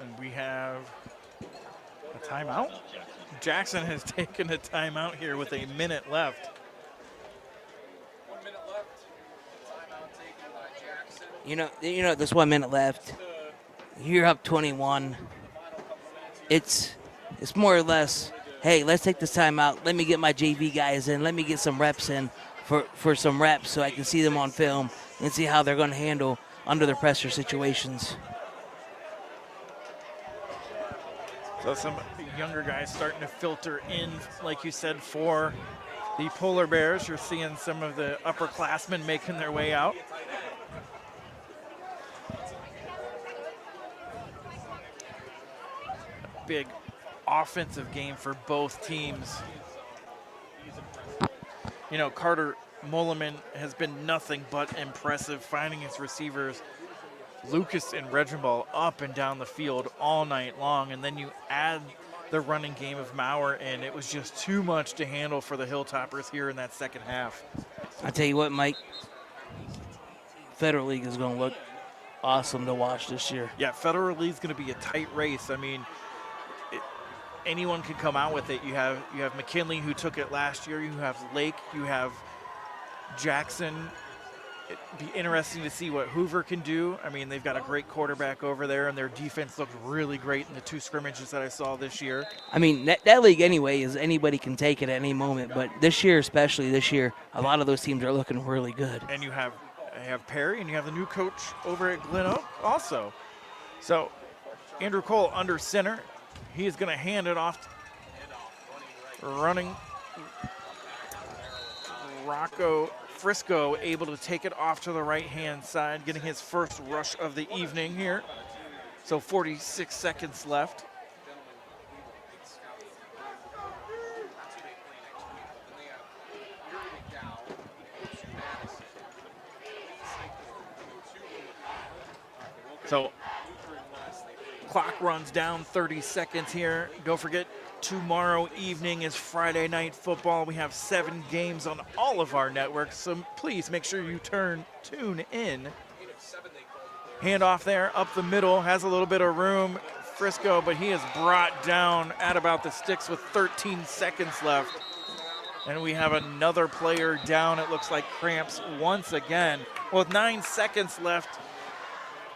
Speaker 3: And we have a timeout. Jackson has taken a timeout here with a minute left.
Speaker 20: 1 minute left. Timeout taken by Jackson. You know, there's 1 minute left. You're up 21. It's more or less, hey, let's take this timeout. Let me get my JV guys in. Let me get some reps in for some reps so I can see them on film and see how they're going to handle under the pressure situations.
Speaker 3: So some younger guys starting to filter in, like you said, for the Polar Bears. You're seeing some of the upperclassmen making their way out. Big offensive game for both teams. You know, Carter Mulliman has been nothing but impressive, finding his receivers Lucas and Reginball up and down the field all night long, and then you add the running game of Maurer, and it was just too much to handle for the Hilltoppers here in that second half.
Speaker 20: I tell you what, Mike, Federal League is going to look awesome to watch this year.
Speaker 3: Yeah, Federal League is going to be a tight race. I mean, anyone can come out with it. You have McKinley, who took it last year. You have Lake. You have Jackson. It'd be interesting to see what Hoover can do. I mean, they've got a great quarterback over there, and their defense looked really great in the 2 scrimmages that I saw this year.
Speaker 20: I mean, that league anyway is anybody can take it at any moment, but this year, especially this year, a lot of those teams are looking really good.
Speaker 3: And you have Perry, and you have the new coach over at Glen Oak also. So Andrew Cole under center. He is going to hand it off. Running Rocco Frisco able to take it off to the right-hand side, getting his first rush of the evening here. So 46 seconds left. So clock runs down 30 seconds here. Don't forget, tomorrow evening is Friday Night Football. We have 7 games on all of our networks, so please make sure you tune in. Handoff there up the middle, has a little bit of room. Frisco, but he is brought down at about the sticks with 13 seconds left. And we have another player down. It looks like cramps once again. Well, with 9 seconds left,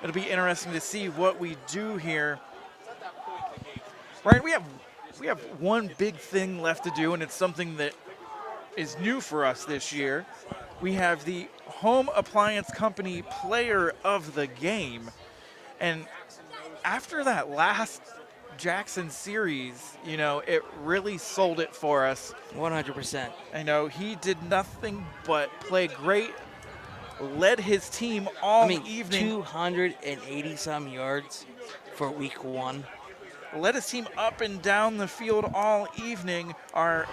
Speaker 3: it'll be interesting to see what we do here. Right, we have one big thing left to do, and it's something that is new for us this year. We have the Home Appliance Company Player of the Game. And after that last Jackson series, you know, it really sold it for us.
Speaker 20: 100%.
Speaker 3: I know he did nothing but play great, led his team all evening.
Speaker 20: 280 some yards for week 1.
Speaker 3: Led his team up and down the field all evening. Our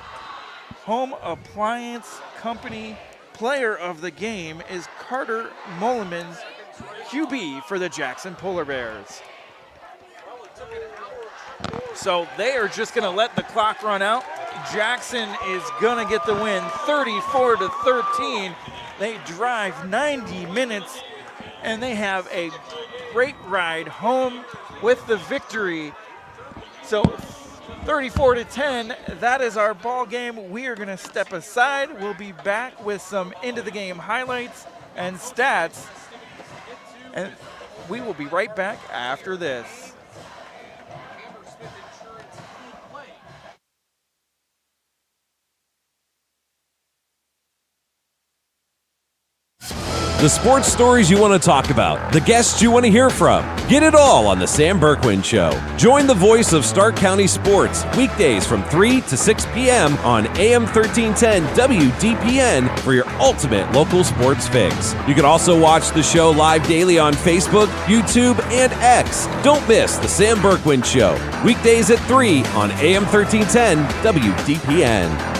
Speaker 3: Home Appliance Company Player of the Game is Carter Mulliman, QB for the Jackson Polar Bears. So they are just going to let the clock run out. Jackson is going to get the win, 34-13. They drive 90 minutes, and they have a great ride home with the victory. So 34-10, that is our ball game. We are going to step aside. We'll be back with some end-of-the-game highlights and stats, and we will be right back after this.
Speaker 17: The sports stories you want to talk about, the guests you want to hear from. Get it all on The Sam Berkwin Show. Join the voice of Stark County sports weekdays from 3 to 6 p.m. on AM 1310 WDPN for your ultimate local sports fix. You can also watch the show live daily on Facebook, YouTube, and X. Don't miss The Sam Berkwin Show. Weekdays at 3 on AM 1310 WDPN.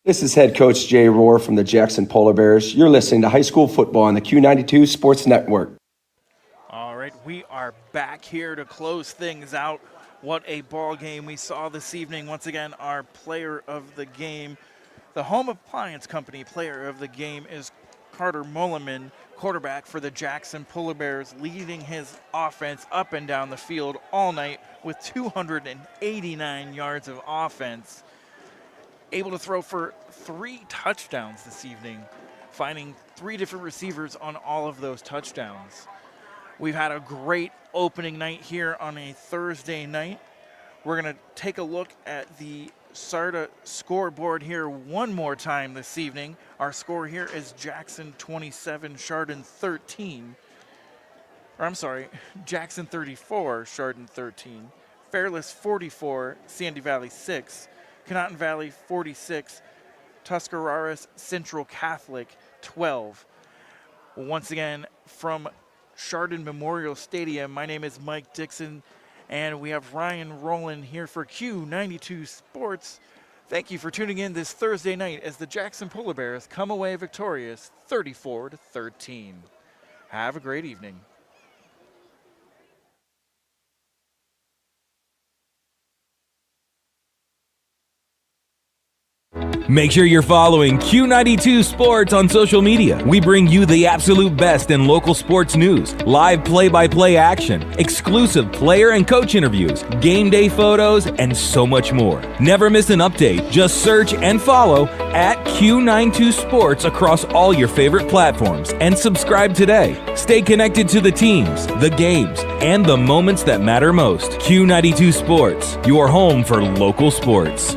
Speaker 12: This is head coach Jay Rohr from the Jackson Polar Bears. You're listening to high school football on the Q92 Sports Network.
Speaker 3: All right, we are back here to close things out. What a ball game we saw this evening. Once again, our player of the game, the Home Appliance Company player of the game is Carter Mulliman, quarterback for the Jackson Polar Bears, leading his offense up and down the field all night with 289 yards of offense. Able to throw for 3 touchdowns this evening, finding 3 different receivers on all of those touchdowns. We've had a great opening night here on a Thursday night. We're going to take a look at the SARDA scoreboard here one more time this evening. Our score here is Jackson 27, Chardon 13. Or I'm sorry, Jackson 34, Chardon 13. Fairless 44, Sandy Valley 6. Conotton Valley 46, Tuscarawas Central Catholic 12. Once again, from Chardon Memorial Stadium, my name is Mike Dixon, and we have Ryan Roland here for Q92 Sports. Thank you for tuning in this Thursday night as the Jackson Polar Bears come away victorious 34-13. Have a great evening.
Speaker 16: Make sure you're following Q92 Sports on social media. We bring you the absolute best in local sports news, live play-by-play action, exclusive player and coach interviews, game day photos, and so much more. Never miss an update. Just search and follow at Q92 Sports across all your favorite platforms and subscribe today. Stay connected to the teams, the games, and the moments that matter most. Q92 Sports, your home for local sports.